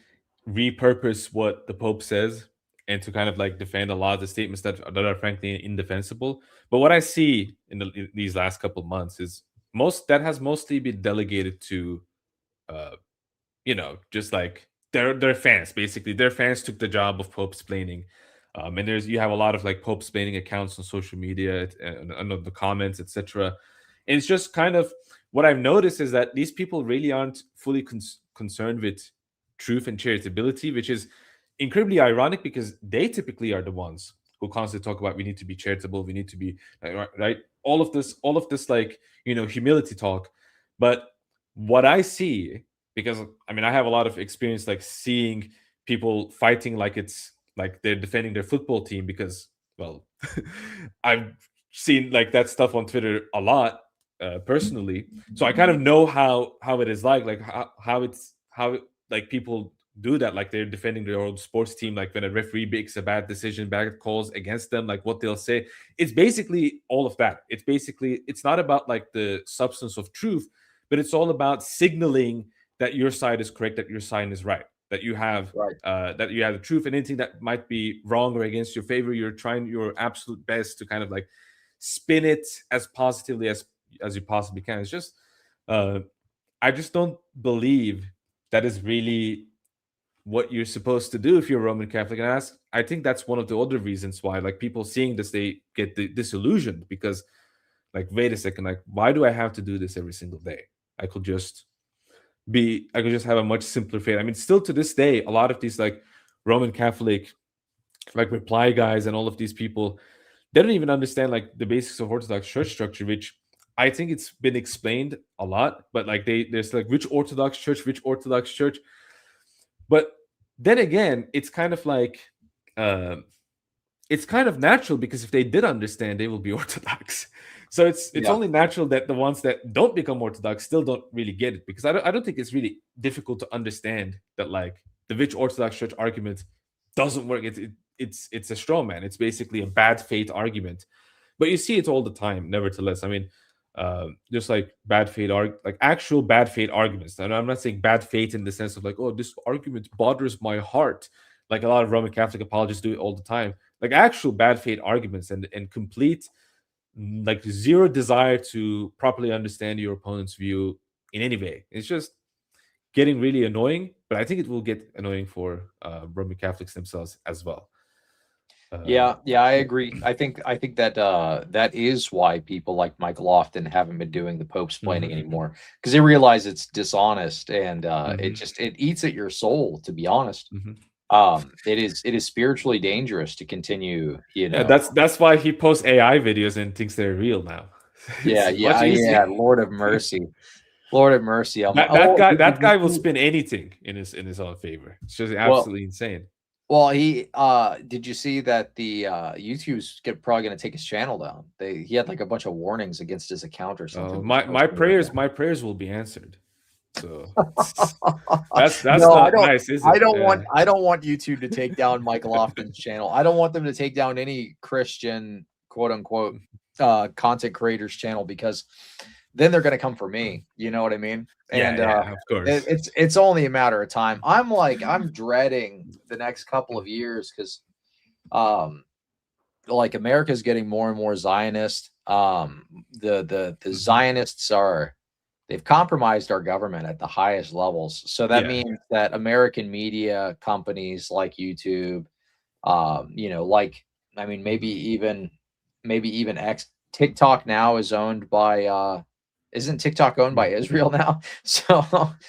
repurpose what the Pope says and to kind of like defend a lot of the statements that are frankly indefensible. But what I see in these last couple of months is that has mostly been delegated to just like their fans. Basically their fans took the job of Pope-splaining, and you have a lot of like Pope-splaining accounts on social media and the comments, etc. And it's just kind of what I've noticed is that these people really aren't fully concerned with truth and charitability, which is incredibly ironic because they typically are the ones who constantly talk about we need to be charitable, we need to be right, all of this like humility talk. But what I see, because I mean I have a lot of experience like seeing people fighting like it's like they're defending their football team, because well I've seen like that stuff on Twitter a lot personally, so I kind of know how it is like how like people do that, like they're defending their own sports team, like when a referee makes a bad decision, bad calls against them, like what they'll say. It's basically all of that. It's not about like the substance of truth, but it's all about signaling that your side is correct, that your side is right, that you have that you have the truth, and anything that might be wrong or against your favor, you're trying your absolute best to kind of like spin it as positively as you possibly can. It's just I just don't believe that is really what you're supposed to do if you're a Roman Catholic. And I think that's one of the other reasons why like people seeing this, they get disillusioned, because like, wait a second, like why do I have to do this every single day? I could just have a much simpler faith. I mean, still to this day, a lot of these like Roman Catholic like reply guys and all of these people, they don't even understand like the basics of Orthodox church structure, which I think it's been explained a lot, but like there's like which Orthodox church. But then again, it's kind of like it's kind of natural, because if they did understand, they will be Orthodox. So it's only natural that the ones that don't become Orthodox still don't really get it, because I don't think it's really difficult to understand that like the which Orthodox church argument doesn't work. It's a straw man. It's basically a bad faith argument, but you see it all the time. Nevertheless, I mean, just like bad faith like actual bad faith arguments. And I'm not saying bad faith in the sense of like, oh, this argument bothers my heart, like a lot of Roman Catholic apologists do it all the time. Like actual bad faith arguments and complete like zero desire to properly understand your opponent's view in any way. It's just getting really annoying, but I think it will get annoying for Roman Catholics themselves as well. Yeah, I agree. I think that that is why people like Michael Lofton haven't been doing the Pope-splaining anymore, because they realize it's dishonest, and it eats at your soul, to be honest. It is spiritually dangerous to continue, that's why he posts AI videos and thinks they're real now. Yeah, Lord of mercy. That guy will spin anything in his own favor. It's just absolutely insane. Well, he did you see that the YouTube's probably going to take his channel down? He had like a bunch of warnings against his account or something. My prayers will be answered. So that's no, not nice, is it? I don't want YouTube to take down Mike Lofton's channel. I don't want them to take down any Christian quote unquote content creators channel, because then they're going to come for me. You know what I mean? And of course, it's only a matter of time. I'm dreading the next couple of years, because like America's getting more and more Zionist. The Zionists they've compromised our government at the highest levels. So that means that American media companies like YouTube, maybe even TikTok now is owned by isn't TikTok owned by Israel now? So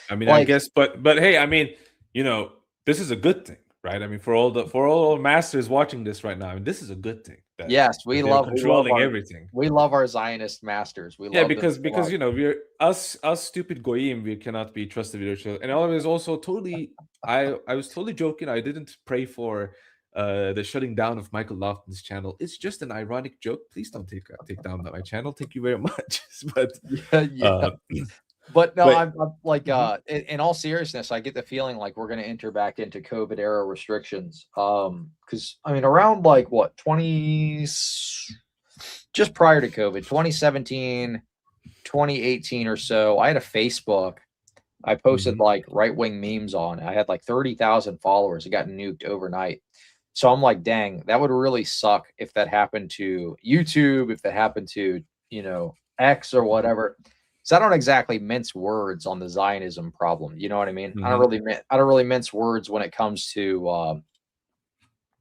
I mean, I guess, but hey, I mean, this is a good thing, right? I mean, for all masters watching this right now, I mean, this is a good thing. Yes, we love controlling everything. We love our Zionist masters. We love because we're us stupid Goyim, we cannot be trusted with each other. And all of it is also totally. I was totally joking. I didn't pray for the shutting down of Michael Lofton's channel. It's just an ironic joke. Please don't take down my channel. Thank you very much. But But no, I'm like, in all seriousness, I get the feeling like we're going to enter back into COVID era restrictions. Because I mean, around like just prior to COVID, 2017, 2018 or so, I had a Facebook. I posted like right-wing memes on. I had like 30,000 followers. It got nuked overnight. So I'm like, dang, that would really suck if that happened to YouTube, if that happened to, X or whatever. So I don't exactly mince words on the Zionism problem. You know what I mean? I don't really mince words when it comes to,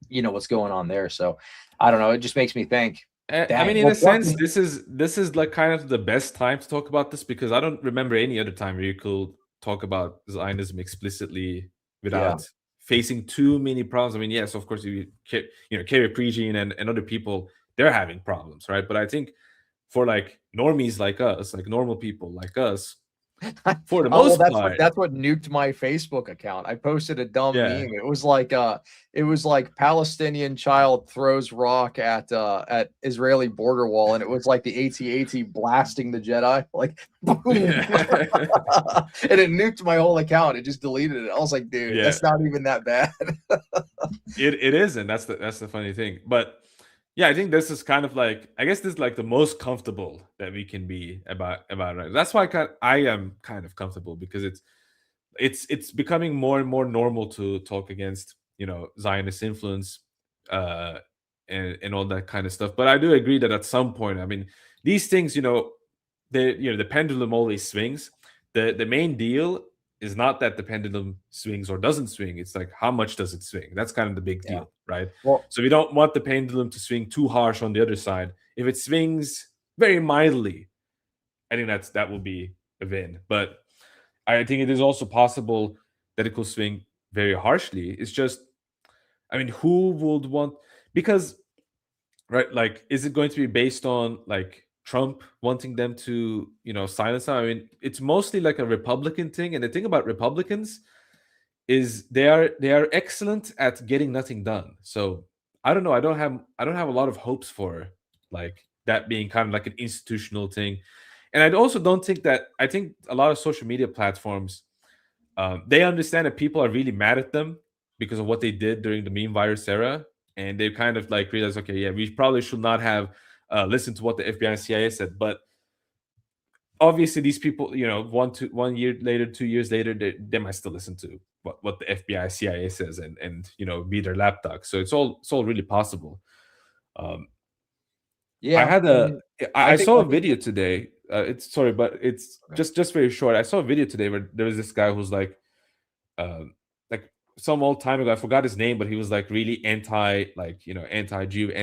what's going on there. So I don't know. It just makes me think. I mean, in a sense, this is like kind of the best time to talk about this, because I don't remember any other time where you could talk about Zionism explicitly without facing too many problems. I mean, yes, of course, Kerry Prejean and other people, they're having problems, right? But I think for like normies like us, like normal people like us, for the most part, that's what nuked my Facebook account. I posted a dumb meme. It was like Palestinian child throws rock at Israeli border wall, and it was like the AT-AT blasting the Jedi, like boom. And it nuked my whole account. It just deleted it. I was like, dude, that's not even that bad. It isn't. That's the funny thing. But yeah, I think this is kind of like, I guess this is like the most comfortable that we can be about it. That's why I am kind of comfortable, because it's becoming more and more normal to talk against, Zionist influence and all that kind of stuff. But I do agree that at some point, I mean, these things, the pendulum always swings. The main deal is not that the pendulum swings or doesn't swing. It's like, how much does it swing? That's kind of the big deal, right? Well, so we don't want the pendulum to swing too harsh on the other side. If it swings very mildly, I think that will be a win. But I think it is also possible that it could swing very harshly. It's just, I mean, who would want, because, right, like, is it going to be based on like Trump wanting them to, silence them? I mean, it's mostly like a Republican thing. And the thing about Republicans is they are excellent at getting nothing done. So I don't know. I don't have a lot of hopes for like that being kind of like an institutional thing. And I also don't think that, I think a lot of social media platforms, they understand that people are really mad at them because of what they did during the meme virus era. And they kind of like realize, okay, yeah, we probably should not have listened to what the FBI and CIA said. But obviously these people, 1 year later, 2 years later, they might still listen to what the FBI, CIA says and be their lapdog. So it's all really possible. I saw a video today. It's just very short. I saw a video today where there was this guy who's like some old time ago, I forgot his name, but he was like really anti-Jew,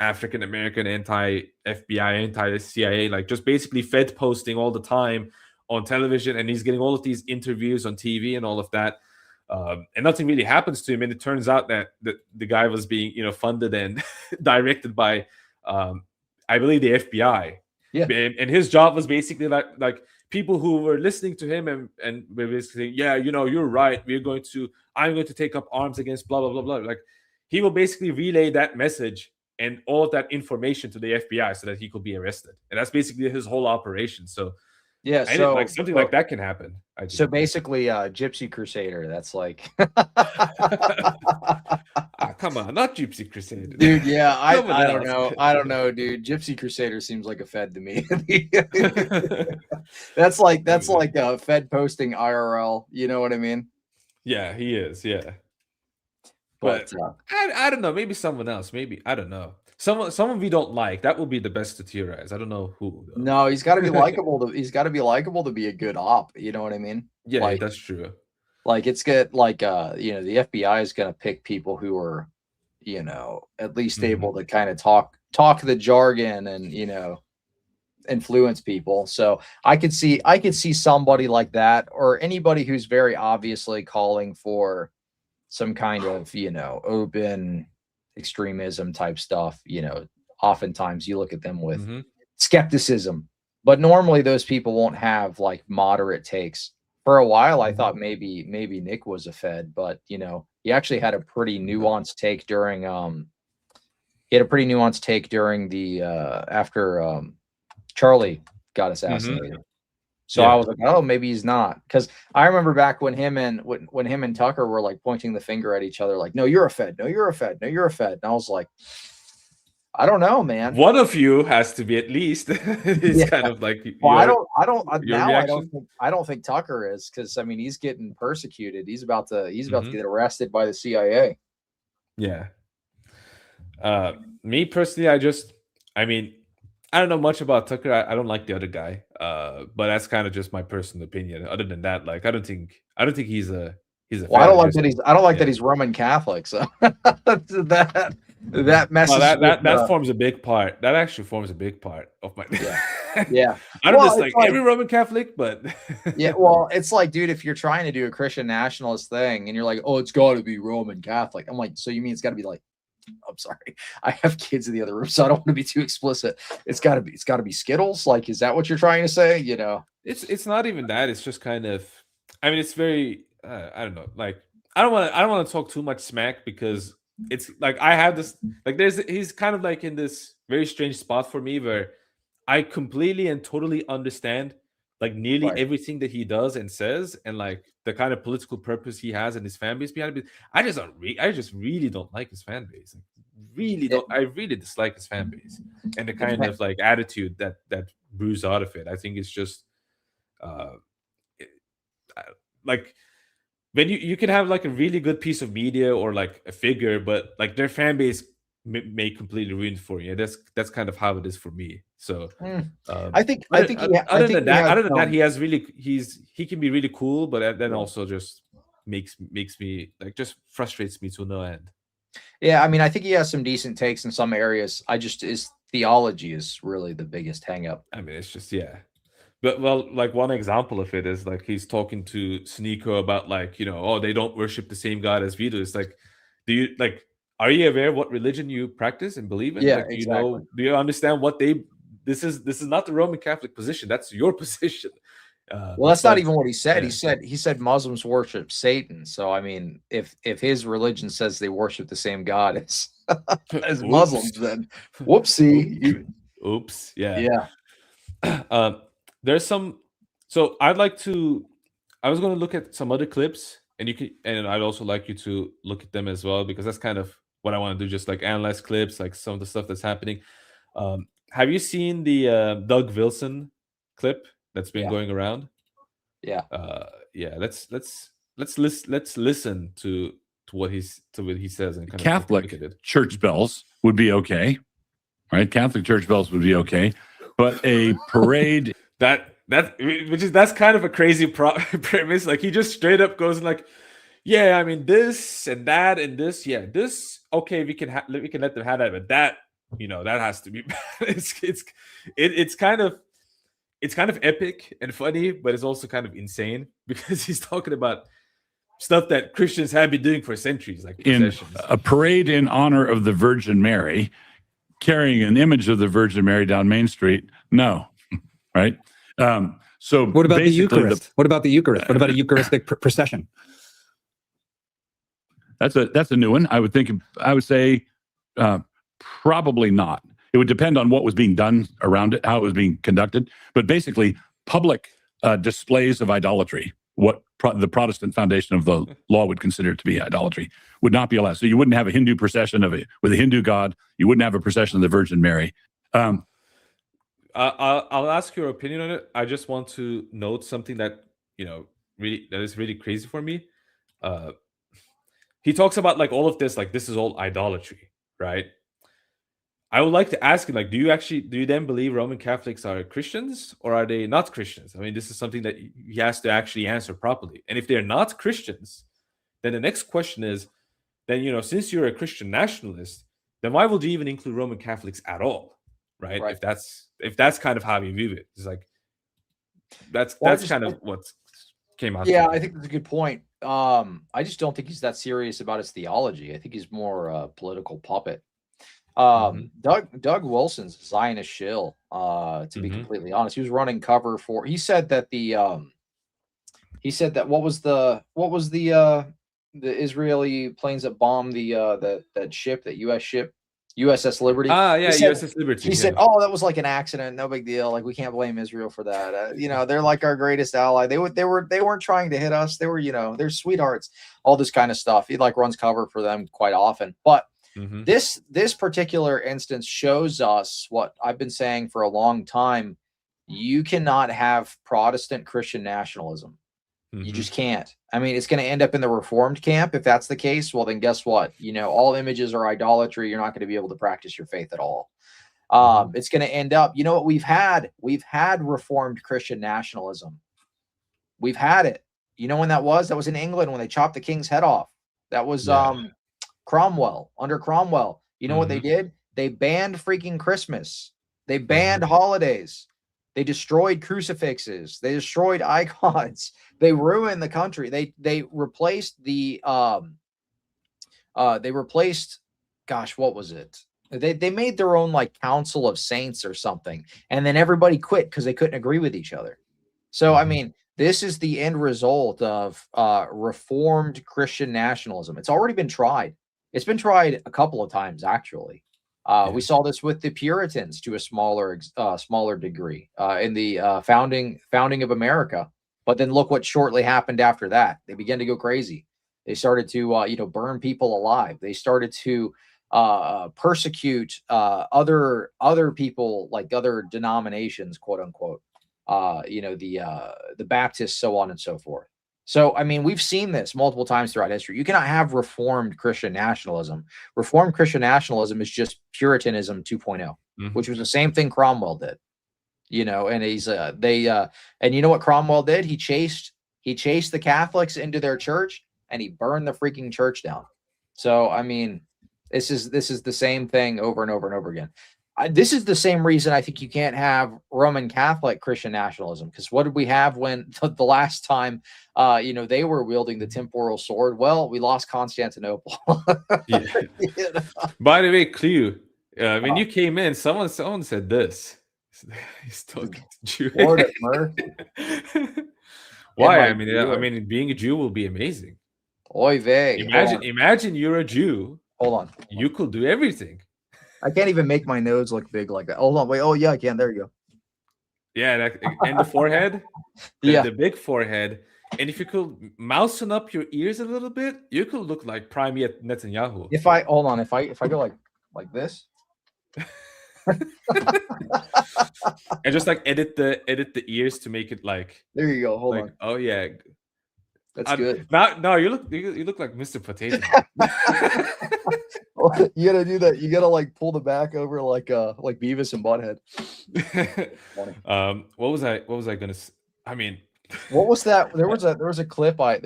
African American, anti-FBI, anti-CIA, like just basically Fed posting all the time on television, and he's getting all of these interviews on TV and all of that, and nothing really happens to him. And it turns out that the guy was being funded and directed by I believe the FBI. Yeah, and his job was basically like people who were listening to him and were basically saying, yeah, you're right. I'm going to take up arms against blah, blah, blah, blah. Like, he will basically relay that message and all of that information to the FBI so that he could be arrested. And that's basically his whole operation. So yeah, so like something like that can happen. So basically, Gypsy Crusader. That's like, come on, not Gypsy Crusader, dude. Yeah, I don't know. I don't know, dude. Gypsy Crusader seems like a Fed to me. that's like a Fed posting IRL. You know what I mean? Yeah, he is. Yeah, but I don't know. Maybe someone else. Maybe I don't know. Someone we don't like. That would be the best to theorize. I don't know who. Though. No, he's got to be likable. He's got to be likable to be a good op. You know what I mean? Yeah, like, that's true. Like it's good. Like the FBI is going to pick people who are, at least able to kind of talk the jargon and influence people. So I could see somebody like that, or anybody who's very obviously calling for some kind of open extremism type stuff. Oftentimes you look at them with skepticism, but normally those people won't have like moderate takes. For a while I thought maybe Nick was a Fed, but he actually had a pretty nuanced take during the after Charlie got assassinated. So I was like, oh, maybe he's not, because I remember back when him and Tucker were like pointing the finger at each other, like, no, you're a Fed, no, you're a Fed, no, you're a Fed, and I was like, I don't know, man. One of you has to be at least. It's kind of like. Well, I don't think Tucker is, because I mean he's getting persecuted. He's about to get arrested by the CIA. Yeah. Me personally, I don't know much about Tucker. I don't like the other guy. But that's kind of just my personal opinion. Other than that, like I don't think he's a. Well, I don't like that he's Roman Catholic. So that messes. That forms a big part. That actually forms a big part of my. Yeah. I don't just like every Roman Catholic, but. Yeah, well, it's like, dude, if you're trying to do a Christian nationalist thing and you're like, oh, it's got to be Roman Catholic. I'm like, so you mean it's got to be like. I'm sorry, I have kids in the other room, so I don't want to be too explicit. It's got to be Skittles. Like, is that what you're trying to say? It's not even that. It's just kind of. I mean, it's very. I don't know. Like, I don't want to talk too much smack, because it's like I have this. Like, he's kind of like in this very strange spot for me where I completely and totally understand like nearly everything that he does and says, and like the kind of political purpose he has and his fan base behind it. I just really don't like his fan base. I really dislike his fan base and the kind of like attitude that brews out of it. I think it's just like when you can have like a really good piece of media or like a figure, but like their fan base may completely ruin it for you. That's kind of how it is for me. So I think other than that, he can be really cool, but then also just makes me like just frustrates me to no end. Yeah, I mean, I think he has some decent takes in some areas. His theology is really the biggest hang up. I mean, it's just But like one example of it is like he's talking to Sneeko about like, they don't worship the same God as we do. It's like, are you aware what religion you practice and believe in? Yeah, like, exactly. Do you understand what this is not the Roman Catholic position. That's your position. Well, that's not even what he said. Yeah. He said Muslims worship Satan. So I mean, if his religion says they worship the same God as Muslims, then whoopsie. Oops. Yeah. There's some. So I was going to look at some other clips, and I'd also like you to look at them as well, because that's kind of what I want to do. Just like analyze clips, like some of the stuff that's happening. Have you seen the Doug Wilson clip that's been going around? Yeah. Let's listen to what he says and kind Catholic church bells would be okay, right? Catholic church bells would be okay, but a parade that's kind of a crazy premise. Like he just straight up goes like, yeah, I mean this and that and this, this okay, we can let them have that, but that that has to be it's kind of epic and funny, but it's also kind of insane because he's talking about stuff that Christians have been doing for centuries, like in a parade in honor of the Virgin Mary, carrying an image of the Virgin Mary down Main Street. No, right? So What about the basically Eucharist? What about the Eucharist? What about a Eucharistic procession? That's a new one. I would say probably not. It would depend on what was being done around it, how it was being conducted. But basically, public displays of idolatry, what the Protestant foundation of the law would consider to be idolatry, would not be allowed. So you wouldn't have a Hindu procession with a Hindu god. You wouldn't have a procession of the Virgin Mary. I'll ask your opinion on it. I just want to note something that that is really crazy for me. He talks about like all of this, like this is all idolatry, right? I would like to ask him, like, do you then believe Roman Catholics are Christians or are they not Christians? I mean, this is something that he has to actually answer properly. And if they're not Christians, then the next question is, then since you're a Christian nationalist, then why would you even include Roman Catholics at all? Right? If that's kind of how you view it. It's like that's kind of what came out. Yeah, I think that's a good point. I just don't think he's that serious about his theology. I think he's more a political puppet. Doug Wilson's a Zionist shill, to be completely honest. He was running cover for, he said that what was the Israeli planes that bombed that ship, that US ship, USS Liberty. USS Liberty. He said, "Oh, that was like an accident, no big deal. Like we can't blame Israel for that. They're like our greatest ally. They weren't trying to hit us. They were, they're sweethearts. All this kind of stuff. He like runs cover for them quite often. But this particular instance shows us what I've been saying for a long time. You cannot have Protestant Christian nationalism. You just can't. I mean, it's going to end up in the Reformed camp. If that's the case, well, then guess what? All images are idolatry. You're not going to be able to practice your faith at all. It's going to end up, what we've had Reformed Christian nationalism. We've had it. You know when that was? That was in England when they chopped the king's head off. That was Cromwell, under Cromwell. You know what they did? They banned freaking Christmas. They banned holidays. They destroyed crucifixes. They destroyed icons. They ruined the country. They replaced gosh, what was it? They made their own like council of saints or something, and then everybody quit because they couldn't agree with each other. So I mean, this is the end result of Reformed Christian nationalism. It's already been tried. It's been tried a couple of times, actually. We saw this with the Puritans to a smaller degree in the founding of America. But then look what shortly happened after that. They began to go crazy. They started to burn people alive. They started to persecute other people, like other denominations, quote unquote. The Baptists, so on and so forth. So, I mean, we've seen this multiple times throughout history. You cannot have Reformed Christian nationalism. Reformed Christian nationalism is just Puritanism 2.0, which was the same thing Cromwell did. And and you know what Cromwell did? He chased the Catholics into their church and he burned the freaking church down. So, I mean, this is the same thing over and over and over again. This is the same reason I think you can't have Roman Catholic Christian nationalism, because what did we have when the last time, they were wielding the temporal sword? Well, we lost Constantinople. By the way, Clue, when you came in, someone said this. He's talking to Jew. Why? I mean, being a Jew will be amazing. Oy vey. Imagine you're a Jew. Hold on. You could do everything. I can't even make my nose look big like that. Hold on, wait. Oh yeah, I can. There you go. Yeah, and the forehead, the big forehead. And if you could moisten up your ears a little bit, you could look like Prime Netanyahu. If I go like this, and just like edit the ears to make it like. There you go. Hold on. Oh yeah, that's good. No, you look like Mr. Potato. You gotta do that. You gotta like pull the back over like Beavis and Butthead. What was I gonna? I mean, what was that? There was a clip I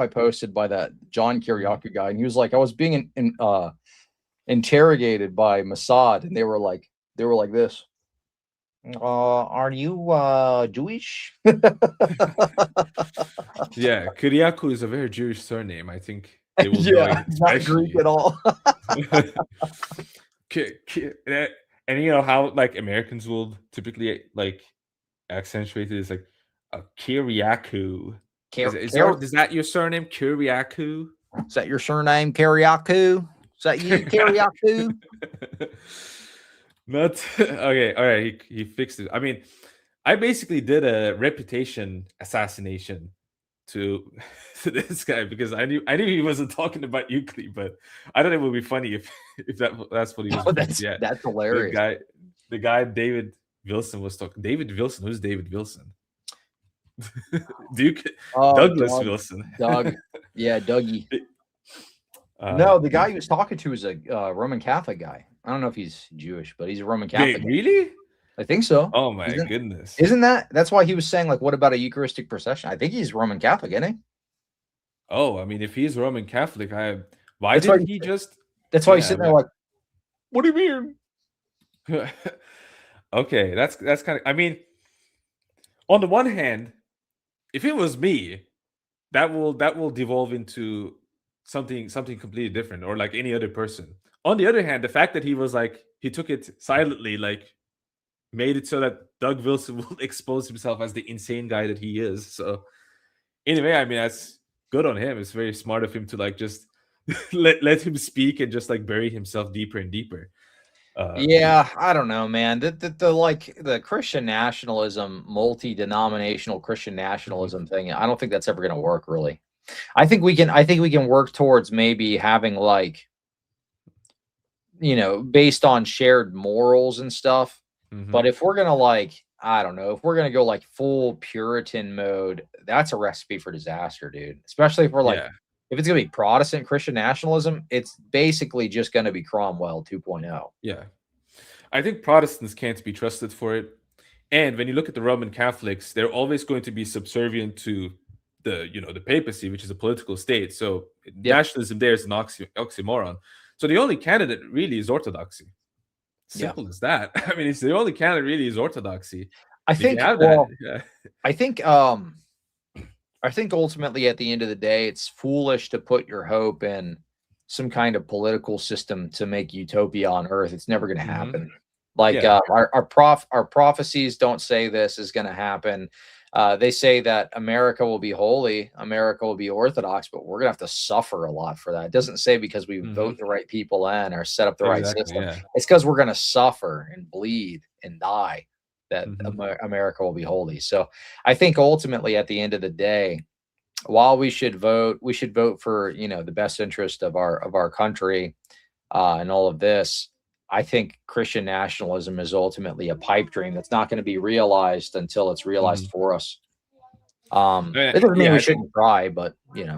posted by that John Kiriakou guy, and he was like, I was being interrogated by Mossad, and they were like this. Are you Jewish? Yeah, Kiriakou is a very Jewish surname. I think. Yeah, not Greek at all. And you know how like Americans will typically like accentuate it. It's like, Kyriakou. Is that your surname, Kyriakou? Is that your surname, Kyriakou? Is that you, Kyriakou? Not okay. All right, he fixed it. I mean, I basically did a reputation assassination to this guy because I knew he wasn't talking about Euclid, but I thought it would be funny if that's what he was. That's hilarious. The guy David Wilson was talking. David Wilson, who's David Wilson? Douglas Wilson. Doug, yeah, Dougie. No, the guy he was talking to is a Roman Catholic guy. I don't know if he's Jewish, but he's a Roman Catholic. Really? I think so. Oh my goodness! That's why he was saying, like, what about a Eucharistic procession? I think he's Roman Catholic, isn't he? Oh, I mean, if he's Roman Catholic, why didn't he just? That's why he's sitting there like, what do you mean? Okay, that's kind of. I mean, on the one hand, if it was me, that will devolve into something completely different, or like any other person. On the other hand, the fact that he was like, he took it silently, like made it so that Doug Wilson will expose himself as the insane guy that he is. So anyway, I mean, that's good on him. It's very smart of him to like just let him speak and just like bury himself deeper and deeper. Yeah, I don't know, man. The Christian nationalism, multi-denominational Christian nationalism thing, I don't think that's ever going to work, really. I think we can work towards maybe having, like, you know, based on shared morals and stuff. But if we're gonna, like, I don't know, if we're gonna go like full Puritan mode, that's a recipe for disaster, dude. Especially if we're like, if it's gonna be Protestant Christian nationalism, it's basically just gonna be Cromwell 2.0. Yeah, I think Protestants can't be trusted for it. And when you look at the Roman Catholics, they're always going to be subservient to the papacy, which is a political state. So nationalism there is an oxymoron. So the only candidate really is orthodoxy. Simple as that. I mean, it's the only candidate really is orthodoxy. I think ultimately at the end of the day, it's foolish to put your hope in some kind of political system to make utopia on earth. It's never going to happen. Like our prophecies don't say this is going to happen. They say that America will be holy, America will be orthodox, but we're gonna have to suffer a lot for that. It doesn't say because we vote the right people in or set up the right system. It's because we're gonna suffer and bleed and die that America will be holy. So I think ultimately at the end of the day, while we should vote for, you know, the best interest of our country and all of this. I think Christian nationalism is ultimately a pipe dream that's not going to be realized until it's realized for us. It doesn't mean we shouldn't try, but, you know.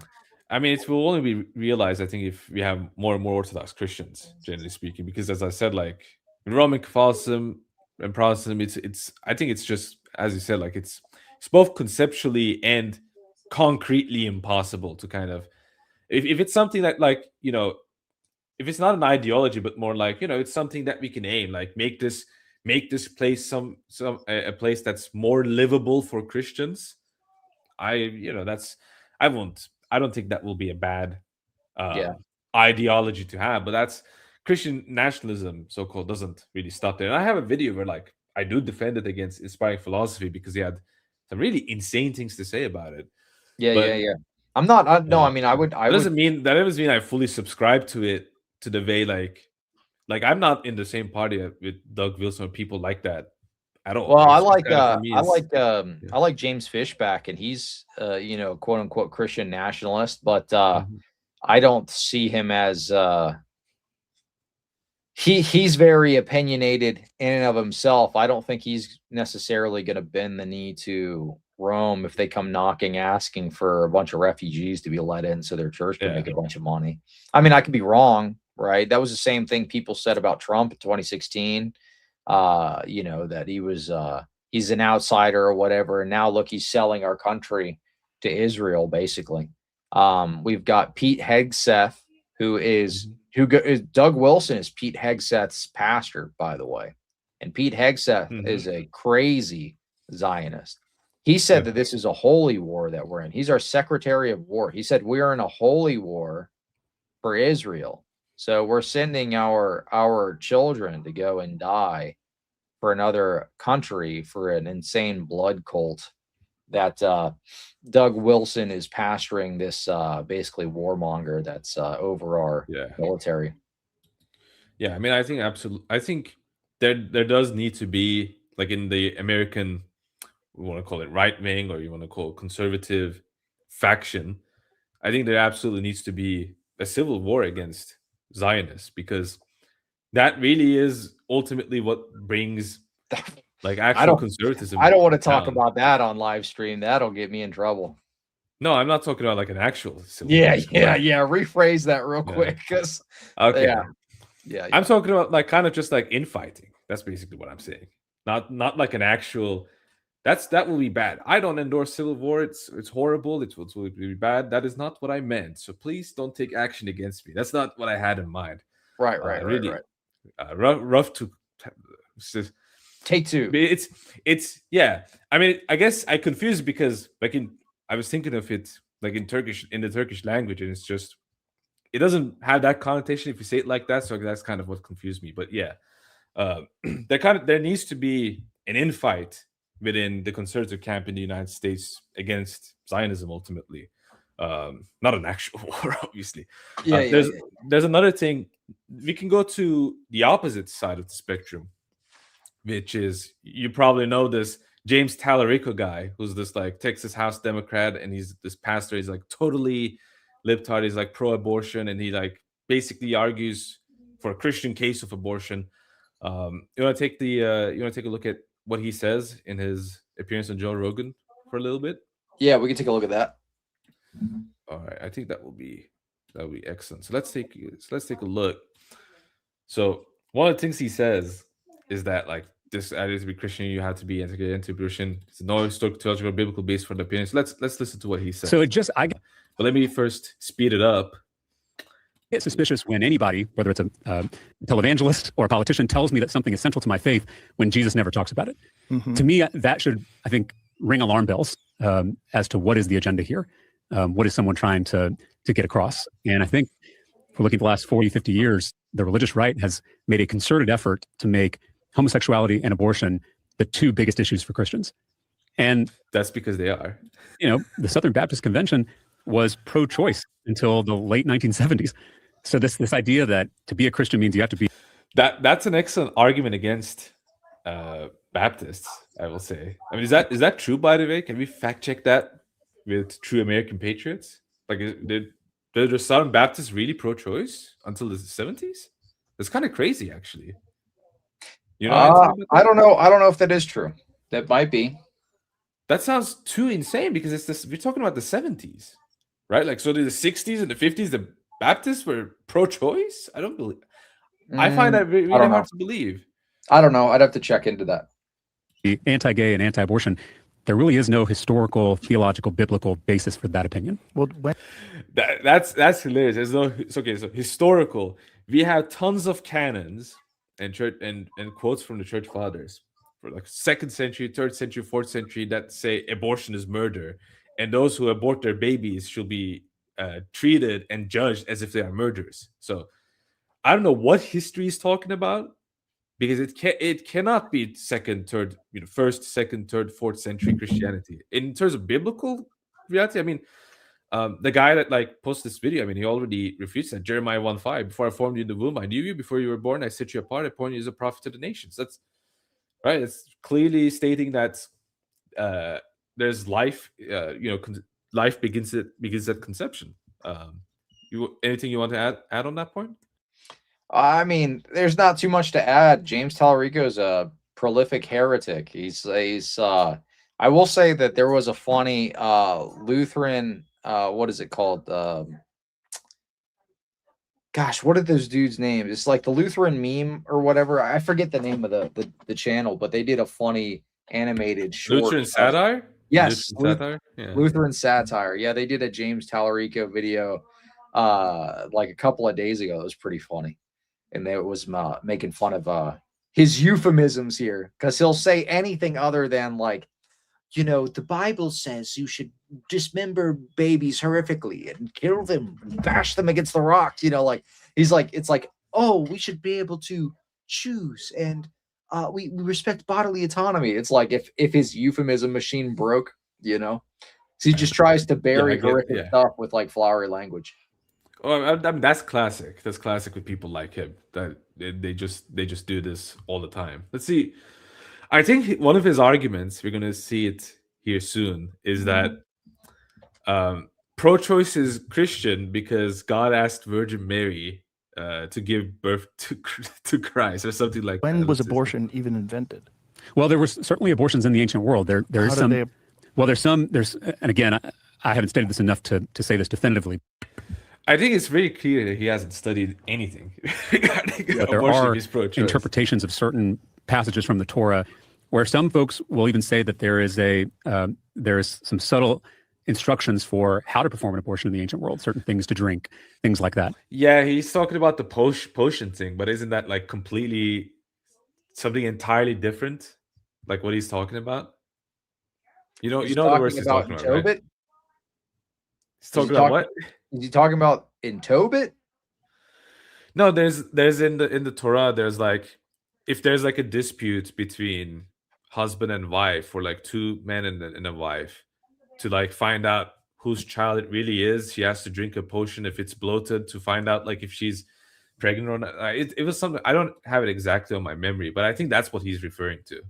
I mean, it will only be realized, I think, if we have more and more Orthodox Christians, generally speaking, because as I said, like Roman Catholicism and Protestantism, I think it's just, as you said, like it's both conceptually and concretely impossible to kind of, if it's something that, like, you know, if it's not an ideology, but more like, you know, it's something that we can aim, like make this place a place that's more livable for Christians. I don't think that will be a bad ideology to have, but that's Christian nationalism, so-called, doesn't really stop there. And I have a video where, like, I do defend it against inspiring philosophy because he had some really insane things to say about it. Yeah. I'm not. I mean, I would. That doesn't mean I fully subscribe to it to the way, like I'm not in the same party with Doug Wilson or people like that at all. Well, I like James Fishback, and he's you know, quote unquote Christian nationalist, but I don't see him as he's very opinionated in and of himself. I don't think he's necessarily going to bend the knee to Rome if they come knocking, asking for a bunch of refugees to be let in so their church can make a bunch of money. I mean, I could be wrong, right? That was the same thing people said about Trump in 2016. You know, that he was he's an outsider or whatever, and now look, he's selling our country to Israel, basically. We've got Pete Hegseth, who is Doug Wilson is Pete Hegseth's pastor, by the way, and Pete Hegseth is a crazy Zionist. He said that this is a holy war that we're in. He's our Secretary of War. He said we're in a holy war for Israel. So we're sending our children to go and die for another country, for an insane blood cult that Doug Wilson is pastoring this basically warmonger that's over our military. Yeah, I mean, I think absolutely. I think there does need to be, like, in the American, we want to call it right wing, or you want to call it conservative faction. I think there absolutely needs to be a civil war against Zionists, because that really is ultimately what brings like actual conservatism. I don't want to talk down. about that on live stream. That'll get me in trouble. No, I'm not talking about like an actual civil Yeah, war. yeah. Rephrase that real quick, because okay, yeah. I'm talking about like kind of just like infighting. That's basically what I'm saying. Not like an actual. That will be bad. I don't endorse civil war. It's horrible. It will be bad. That is not what I meant. So please don't take action against me. That's not what I had in mind. Right. Rough to take two. It's yeah. I mean, I guess I confused because like I was thinking of it like in the Turkish language, and it's just it doesn't have that connotation if you say it like that. So that's kind of what confused me. But yeah, there needs to be an infight within the conservative camp in the United States against Zionism ultimately. Not an actual war, obviously. There's another thing. We can go to the opposite side of the spectrum, which is, you probably know this James Talawhatever guy, who's this like Texas House Democrat, and he's this pastor. He's like totally libtard. He's like pro-abortion, and he like basically argues for a Christian case of abortion. You want to take a look at what he says in his appearance on Joe Rogan for a little bit? Yeah, we can take a look at that. All right, I think that will be excellent. So let's take a look. So one of the things he says is that like this idea to be Christian, you have to be anti-abortion. It's no historical, theological, biblical base for the appearance. Let's listen to what he says. So but let me first speed it up. Get suspicious when anybody, whether it's a televangelist or a politician, tells me that something is central to my faith when Jesus never talks about it. Mm-hmm. To me, that should, I think, ring alarm bells as to what is the agenda here. What is someone trying to get across? And I think if we're looking at the last 40, 50 years, the religious right has made a concerted effort to make homosexuality and abortion the two biggest issues for Christians. And that's because they are. The Southern Baptist Convention was pro-choice until the late 1970s. So this idea that to be a Christian means you have to be... That's an excellent argument against Baptists, I will say. I mean, is that true, by the way? Can we fact check that with true American patriots? Like, did the Southern Baptists really pro-choice until the 70s? That's kind of crazy, actually. I don't know. I don't know if that is true. That might be. That sounds too insane, because it's this. We're talking about the 70s, right? Like, so the 60s and the 50s, the Baptists were pro-choice? I don't believe. I find that really hard to believe. I don't know. I'd have to check into that. Anti-gay and anti-abortion. There really is no historical, theological, biblical basis for that opinion. Well, that's hilarious. There's no. It's okay. So historical. We have tons of canons and church and quotes from the church fathers for like 2nd century, 3rd century, 4th century that say abortion is murder, and those who abort their babies should be treated and judged as if they are murderers. So I don't know what history is talking about, because it cannot be 2nd, 3rd, 1st, 2nd, 3rd, 4th century Christianity. In terms of biblical reality, I mean, the guy that like posted this video, I mean, he already refutes that. Jeremiah 1:5, before I formed you in the womb, I knew you. Before you were born, I set you apart. I appointed you as a prophet to the nations. That's right. It's clearly stating that there's life. Life begins at conception. Anything you want to add on that point? I mean, there's not too much to add. James Talawhatever is a prolific heretic. He's I will say that there was a funny Lutheran, what is it called? Gosh, what are those dudes' names? It's like the Lutheran meme or whatever. I forget the name of the channel, but they did a funny animated short. Lutheran satire? Yes, Lutheran satire. Yeah. Lutheran satire. Yeah, they did a James Talawhatever video like a couple of days ago. It was pretty funny. And it was making fun of his euphemisms here, because he'll say anything other than like, the Bible says you should dismember babies horrifically and kill them and bash them against the rocks. Like he's like, it's like, oh, we should be able to choose, and we respect bodily autonomy. It's like if his euphemism machine broke, you know. So he just tries to bury horrific yeah. stuff with like flowery language. Well, I mean, that's classic. That's classic with people like him. That they just do this all the time. Let's see. I think one of his arguments, we're going to see it here soon, is that pro-choice is Christian because God asked Virgin Mary to give birth to Christ or something like that. When was abortion even invented? Well, there were certainly abortions in the ancient world. There's some. And again, I haven't studied this enough to say this definitively. I think it's very clear that he hasn't studied anything regarding But there are interpretations of certain passages from the Torah where some folks will even say that there is some subtle instructions for how to perform an abortion in the ancient world, certain things to drink, things like that. Yeah, he's talking about the potion thing, but isn't that like completely something entirely different? Like what he's talking about? You know the words he's talking about, right? He's talking about what? Is he talking about in Tobit? No, there's in the Torah, there's like, if there's like a dispute between husband and wife, or like two men and a wife, to like find out whose child it really is, she has to drink a potion if it's bloated to find out like if she's pregnant or not. It was something, I don't have it exactly on my memory, but I think that's what he's referring to.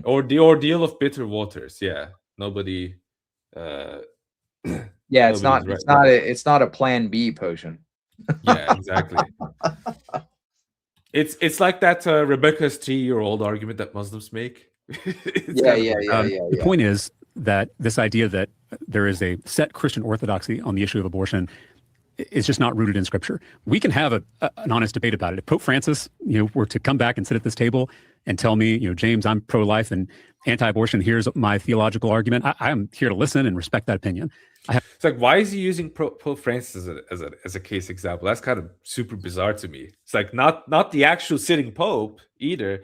Or the ordeal of bitter waters. Yeah, nobody. Yeah, it's not a Plan B potion. Yeah, exactly. It's like that Rebecca's 3-year-old argument that Muslims make. The point is that this idea that there is a set Christian orthodoxy on the issue of abortion is just not rooted in Scripture. We can have an honest debate about it. If Pope Francis, were to come back and sit at this table and tell me, James, I'm pro-life and anti-abortion, here's my theological argument, I'm here to listen and respect that opinion. It's like, why is he using Pope Francis as a case example? That's kind of super bizarre to me. It's like not the actual sitting Pope either,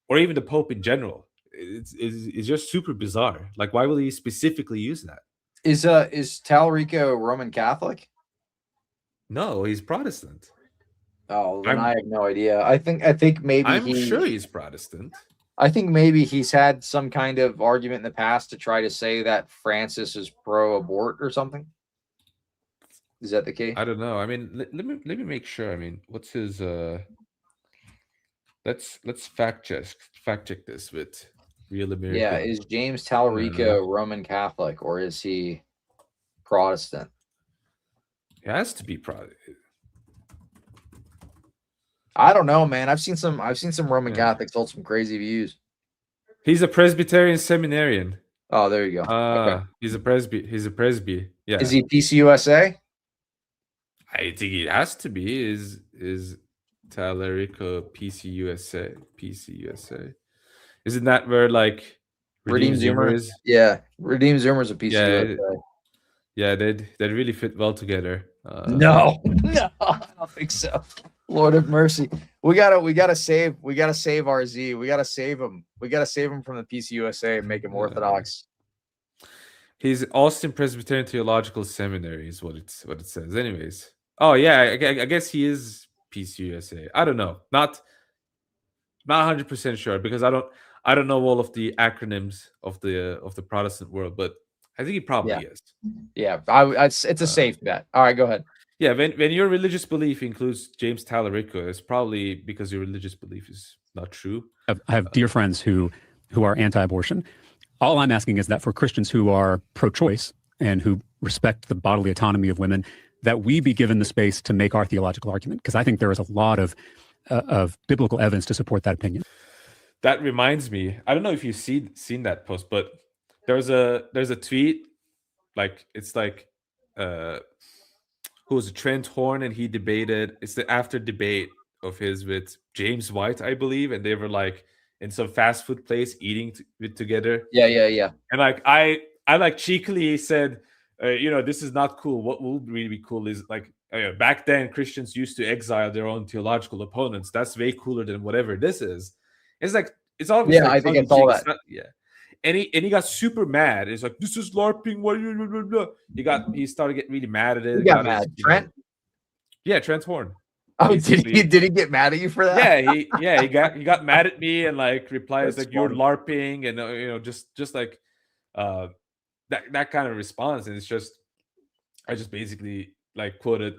or even the Pope in general. It's just super bizarre. Like, why will he specifically use that? Is Talarico Roman Catholic? No, he's Protestant. Oh, then I have no idea. I think maybe I'm sure he's Protestant. I think maybe he's had some kind of argument in the past to try to say that Francis is pro-abort or something. Is that the case? I don't know. I mean, let me make sure. I mean, what's his? Let's fact check this with Real American. Yeah, is James Talarico Roman Catholic or is he Protestant? He has to be Protestant. I don't know, man. I've seen some Roman Catholics hold some crazy views. He's a Presbyterian seminarian. Oh, there you go. Okay. He's a presby. Yeah. Is he PCUSA? I think he has to be. Is Talarico PCUSA? Isn't that where like Redeemed Zoomer is? Yeah, Redeemed Zoomer is a PCUSA. Yeah, they really fit well together. No, I don't think so. Lord of mercy. We gotta save RZ. We gotta save him. We gotta save him from the PCUSA and make him Orthodox. He's Austin Presbyterian Theological Seminary is what it says. Anyways. Oh yeah, I guess he is PCUSA. I don't know. Not 100% sure because I don't know all of the acronyms of the Protestant world, but I think he probably is. Yeah, it's a safe bet. All right, go ahead. Yeah, when your religious belief includes James Talarico, it's probably because your religious belief is not true. I have dear friends who are anti-abortion. All I'm asking is that for Christians who are pro-choice and who respect the bodily autonomy of women, that we be given the space to make our theological argument, because I think there is a lot of biblical evidence to support that opinion. That reminds me, I don't know if you've seen that post, but there's a tweet, like it's like who was it, Trent Horn, and he debated. It's the after debate of his with James White, I believe, and they were like in some fast food place eating together. Yeah. And like I like cheekily said, this is not cool. What will really be cool is like back then Christians used to exile their own theological opponents. That's way cooler than whatever this is. It's like it's obviously. Yeah, I think it's all that. And he got super mad. It's like, this is LARPing. What? He started getting really mad at it. He got mad. Trent? Yeah, Trent Horn. Oh, did he get mad at you for that? Yeah, he got mad at me and like replies like you're LARPing and just like that kind of response. And it's just, I just basically like quoted,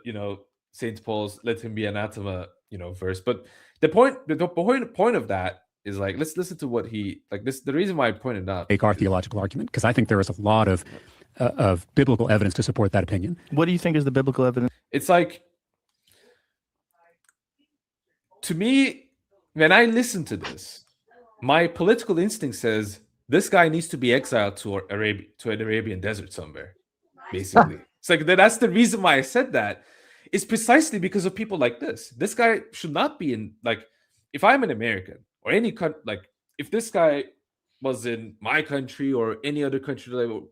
Saint Paul's "Let him be anathema," verse. But the point of that is like, let's listen to what he like. This the reason why I pointed out. Make our theological argument, because I think there is a lot of biblical evidence to support that opinion. What do you think is the biblical evidence? It's like, to me, when I listen to this, my political instinct says this guy needs to be exiled to an Arabian desert somewhere. Basically, it's like that's the reason why I said that. It's precisely because of people like this. This guy should not be in, like, if I'm an American or any country, like if this guy was in my country or any other country, like,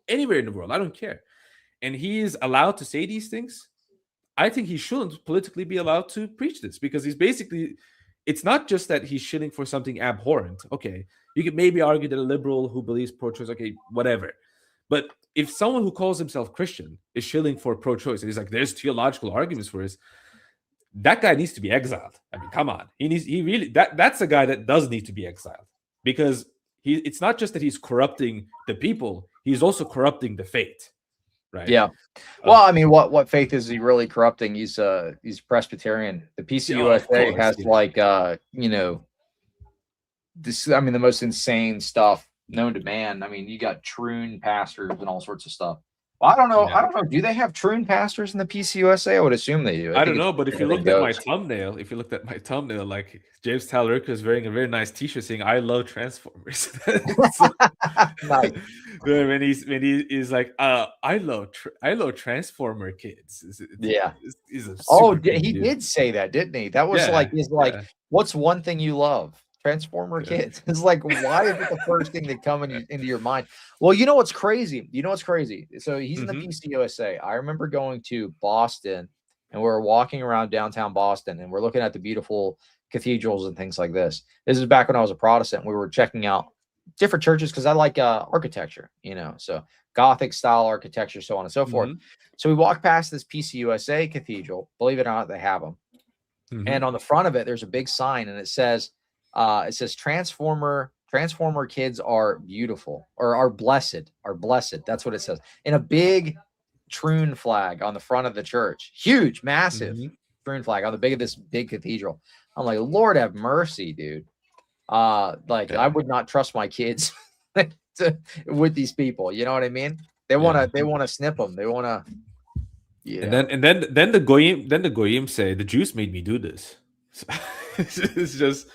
anywhere in the world, I don't care, and he is allowed to say these things, I think he shouldn't politically be allowed to preach this, because he's basically, it's not just that he's shilling for something abhorrent. Okay, you could maybe argue that a liberal who believes pro-choice, okay, whatever. But if someone who calls himself Christian is shilling for pro-choice, and he's like, there's theological arguments for this, that guy needs to be exiled. I mean, come on. That's a guy that does need to be exiled, because it's not just that he's corrupting the people, he's also corrupting the faith. Right. Yeah. Well, I mean, what faith is he really corrupting? He's Presbyterian. The PCUSA has like this, I mean, the most insane stuff known to man. I mean, you got troon pastors and all sorts of stuff. Well, I don't know. I don't know. Do they have troon pastors in the PCUSA? I would assume they do. I don't know, but if you looked at my thumbnail, like James Talawhatever is wearing a very nice T-shirt saying "I love Transformers." Nice. when he's like, I love Transformer kids. He's he did say that, didn't he? That was what's one thing you love? Transformer kids. It's like, why is it the first thing that comes into your mind? Well, you know what's crazy? So he's in the PCUSA. I remember going to Boston, and we were walking around downtown Boston, and we're looking at the beautiful cathedrals and things like this. This is back when I was a Protestant. We were checking out different churches because I like architecture, so Gothic style architecture, so on and so forth. So we walked past this PCUSA cathedral. Believe it or not, they have them. And on the front of it, there's a big sign, and it says Transformer kids are beautiful, or are blessed. That's what it says, in a big troon flag on the front of the church. Huge, massive troon flag on the big of this big cathedral. I'm like, Lord have mercy, dude. I would not trust my kids with these people. You know what I mean? They want to snip them. They want to. And then the Goyim say the Jews made me do this. It's just.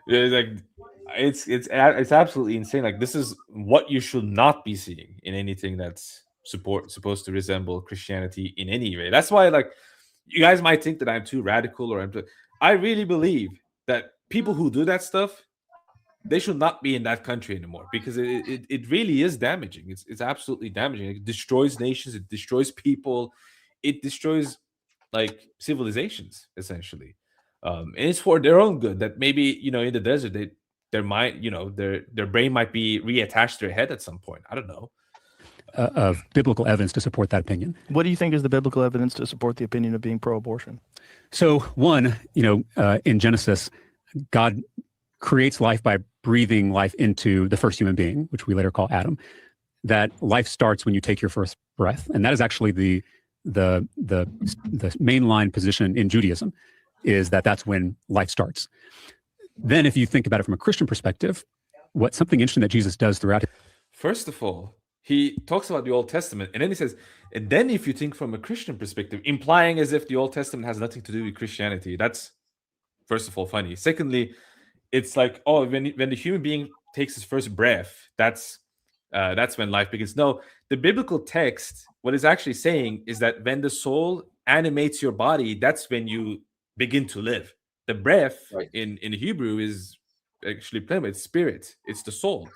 It's absolutely insane. Like, this is what you should not be seeing in anything that's supposed to resemble Christianity in any way. That's why, like, you guys might think that I'm too radical, or I really believe that people who do that stuff, they should not be in that country anymore, because it really is damaging. It's absolutely damaging. It destroys nations. It destroys people. It destroys like civilizations, essentially. And it's for their own good that maybe, in the desert, their mind, their brain might be reattached to their head at some point. I don't know. Of biblical evidence to support that opinion. What do you think is the biblical evidence to support the opinion of being pro-abortion? So one, in Genesis, God creates life by breathing life into the first human being, which we later call Adam. That life starts when you take your first breath, and that is actually the mainline position in Judaism, is that that's when life starts. Then if you think about it from a Christian perspective, something interesting that Jesus does throughout. First of all, he talks about the Old Testament, and then he says, and then if you think from a Christian perspective, implying as if the Old Testament has nothing to do with Christianity. That's, first of all, funny. Secondly, it's like, when the human being takes his first breath, that's when life begins. No, the biblical text, what it's actually saying is that when the soul animates your body, that's when you begin to live. The breath in Hebrew is actually it's spirit. It's the soul.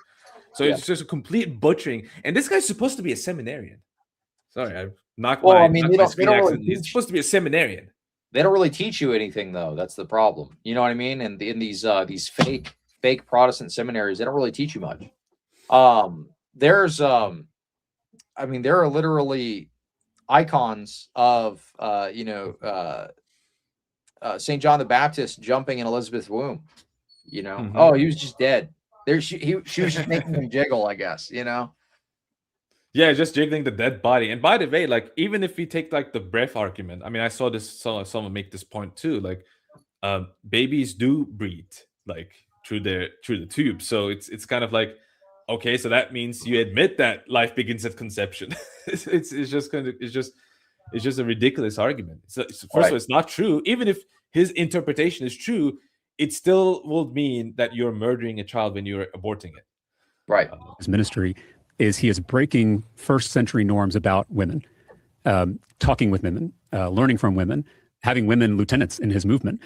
So it's just a complete butchering. And this guy's supposed to be a seminarian. Sorry, I knocked my screen accidentally. He's supposed to be a seminarian. They don't really teach you anything, though. That's the problem. You know what I mean? And in these fake Protestant seminaries, they don't really teach you much. There are literally icons of St. John the Baptist jumping in Elizabeth's womb. Oh, he was just dead. She was just making him jiggle, I guess. Yeah, just jiggling the dead body. And by the way, like even if we take like the breath argument, I mean, I saw this someone make this point too. Like, babies do breathe like through the tube, so it's kind of like, okay, so that means you admit that life begins at conception. it's just kind of it's just a ridiculous argument. So first of all, it's not true. Even if his interpretation is true, it still will mean that you're murdering a child when you're aborting it. Right. His ministry is he is breaking first century norms about women, talking with women, learning from women, having women lieutenants in his movement.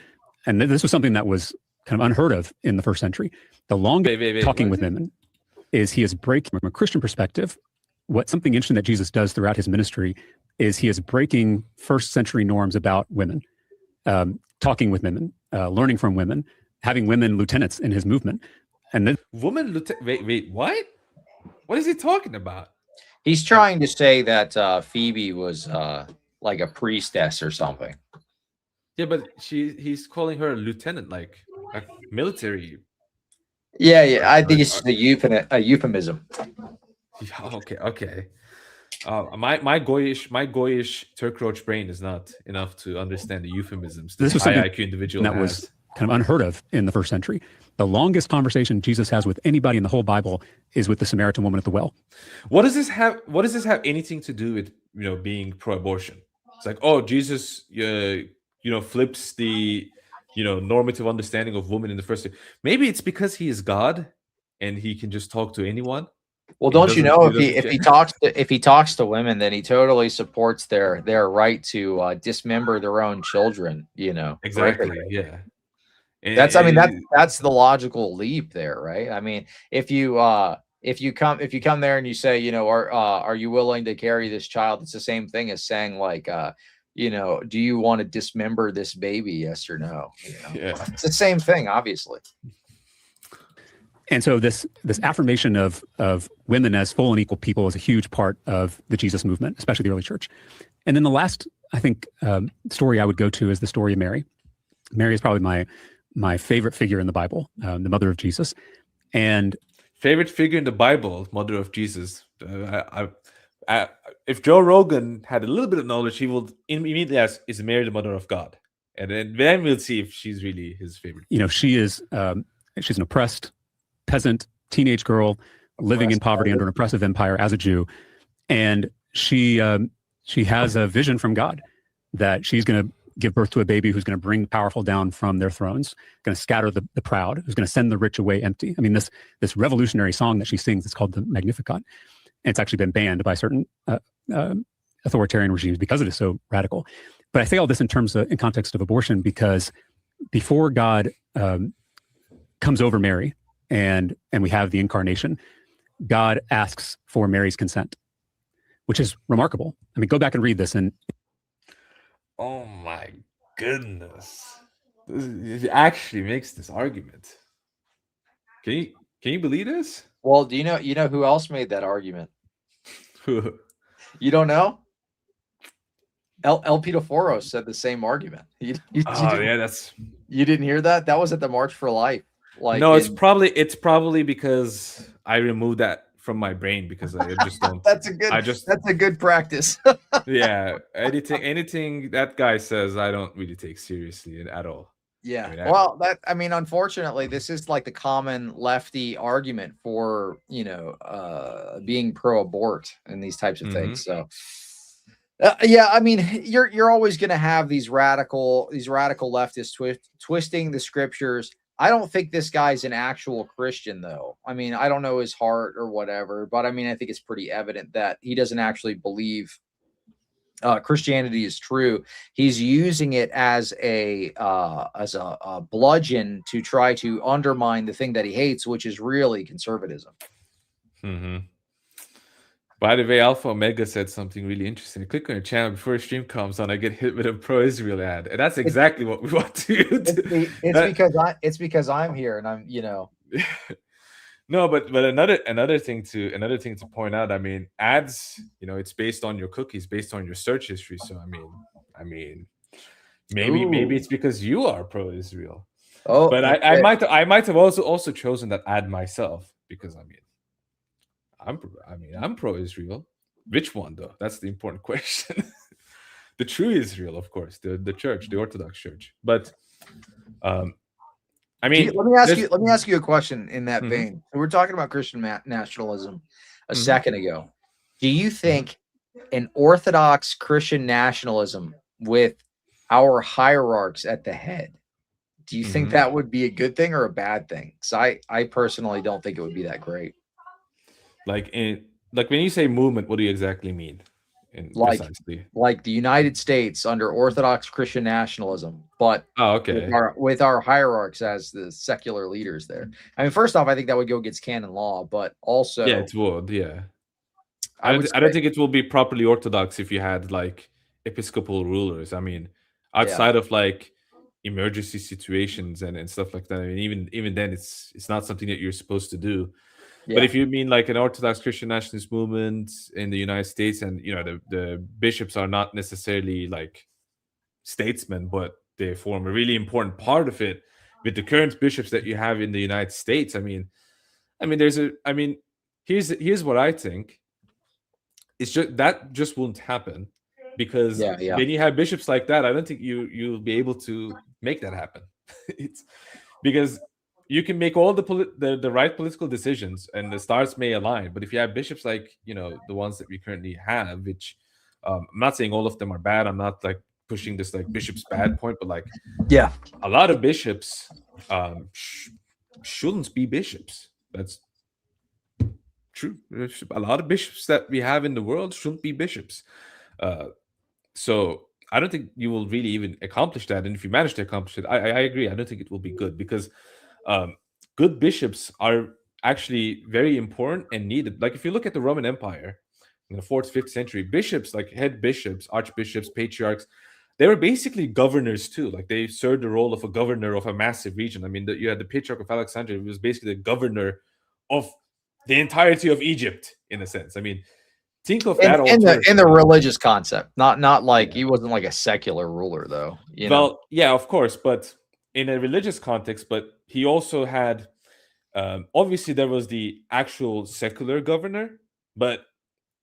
And this was something that was kind of unheard of in the first century. The longest talking with women is he is breaking, from a Christian perspective, something interesting that Jesus does throughout his ministry is he is breaking first century norms about women, talking with women, learning from women, having women lieutenants in his movement. And then woman lieutenant, wait, what? What is he talking about? He's trying to say that Phoebe was like a priestess or something. Yeah, but he's calling her a lieutenant, like a military. Yeah. I think it's just a euphemism. Yeah, okay. My goyish Turk-roach brain is not enough to understand the euphemisms. This was high something IQ individual that was kind of unheard of in the first century. The longest conversation Jesus has with anybody in the whole Bible is with the Samaritan woman at the well. What does this have anything to do with being pro-abortion? It's like, oh, Jesus, flips the normative understanding of women in the first. Maybe it's because he is God and he can just talk to anyone. Well, don't you know if he talks to women, then he totally supports their right to dismember their own children. Exactly. Yeah. That's the logical leap there, right? I mean, if you come there and you say, are you willing to carry this child? It's the same thing as saying like, do you want to dismember this baby? Yes or no? Yeah. It's the same thing, obviously. And so this affirmation of women as full and equal people is a huge part of the Jesus movement, especially the early church. And then the last, I think, story I would go to is the story of Mary. Mary is probably my favorite figure in the Bible, the mother of Jesus. And favorite figure in the Bible, mother of Jesus. If Joe Rogan had a little bit of knowledge, he will immediately ask, "Is Mary the mother of God?" And then we'll see if she's really his favorite. She is. She's an oppressed peasant teenage girl living in poverty under an oppressive empire as a Jew, and she has a vision from God that she's going to give birth to a baby who's going to bring the powerful down from their thrones, going to scatter the proud, who's going to send the rich away empty. I mean, this revolutionary song that she sings, it's called the Magnificat. And it's actually been banned by certain authoritarian regimes because it is so radical. But I say all this in context of abortion because before God comes over Mary and we have the incarnation, God asks for Mary's consent, which is remarkable. I mean, go back and read this and. Oh my goodness! It actually makes this argument. Can you believe this? Well, do you know who else made that argument? Who? You don't know? El Pitaforos said the same argument. You didn't hear that? That was at the March for Life. No, it's probably because I removed that from my brain because I just don't. That's a good practice. Yeah, anything that guy says, I don't really take seriously at all. Yeah, unfortunately, this is like the common lefty argument for being pro-abort and these types of things. So, you're always going to have these radical leftists twisting the scriptures. I don't think this guy's an actual Christian, though. I mean, I don't know his heart or whatever, but I think it's pretty evident that he doesn't actually believe Christianity is true. He's using it as a bludgeon to try to undermine the thing that he hates, which is really conservatism. Mm-hmm. By the way, Alpha Omega said something really interesting. Click on your channel before a stream comes on. I get hit with a pro-Israel ad, and that's exactly what we want to do. It's because I'm here, and I'm No, but another thing to point out. I mean, ads. It's based on your cookies, based on your search history. So I mean, maybe it's because you are pro-Israel. Oh, but I might have also chosen that ad myself because I'm pro-Israel. Which one, though? That's the important question. The true Israel, of course, the church, the Orthodox Church. But I mean, let me ask you a question in that vein. We're talking about Christian nationalism a second ago. Do you think an Orthodox Christian nationalism with our hierarchs at the head, do you think that would be a good thing or a bad thing? Because I personally don't think it would be that great. Like when you say movement, what do you exactly mean? Like the United States under Orthodox Christian nationalism, but with our hierarchs as the secular leaders there. I mean, first off, I think that would go against canon law, but also it would. Yeah, I don't think it will be properly Orthodox if you had like episcopal rulers. I mean, outside of like emergency situations and stuff like that. I mean, even then, it's not something that you're supposed to do. But if you mean like an Orthodox Christian nationalist movement in the United States, and the bishops are not necessarily like statesmen, but they form a really important part of it. With the current bishops that you have in the United States, I mean, here's what I think. It's just won't happen because when you have bishops like that, I don't think you'll be able to make that happen. It's because you can make all the right political decisions and the stars may align, but if you have bishops like the ones that we currently have, which I'm not saying all of them are bad, I'm not like pushing this like bishops bad point, but like a lot of bishops shouldn't be bishops. That's true. A lot of bishops that we have in the world shouldn't be bishops. So I don't think you will really even accomplish that, and if you manage to accomplish it, I agree, I don't think it will be good, because good bishops are actually very important and needed. Like if you look at the Roman Empire in the 4th, 5th century, bishops, like head bishops, archbishops, patriarchs, they were basically governors too. Like they served the role of a governor of a massive region. I mean, you had the Patriarch of Alexandria, who was basically the governor of the entirety of Egypt, in a sense. I mean, think of that in the religious concept, not like he wasn't like a secular ruler though. Well, yeah, of course, but in a religious context. But he also had, obviously, there was the actual secular governor, but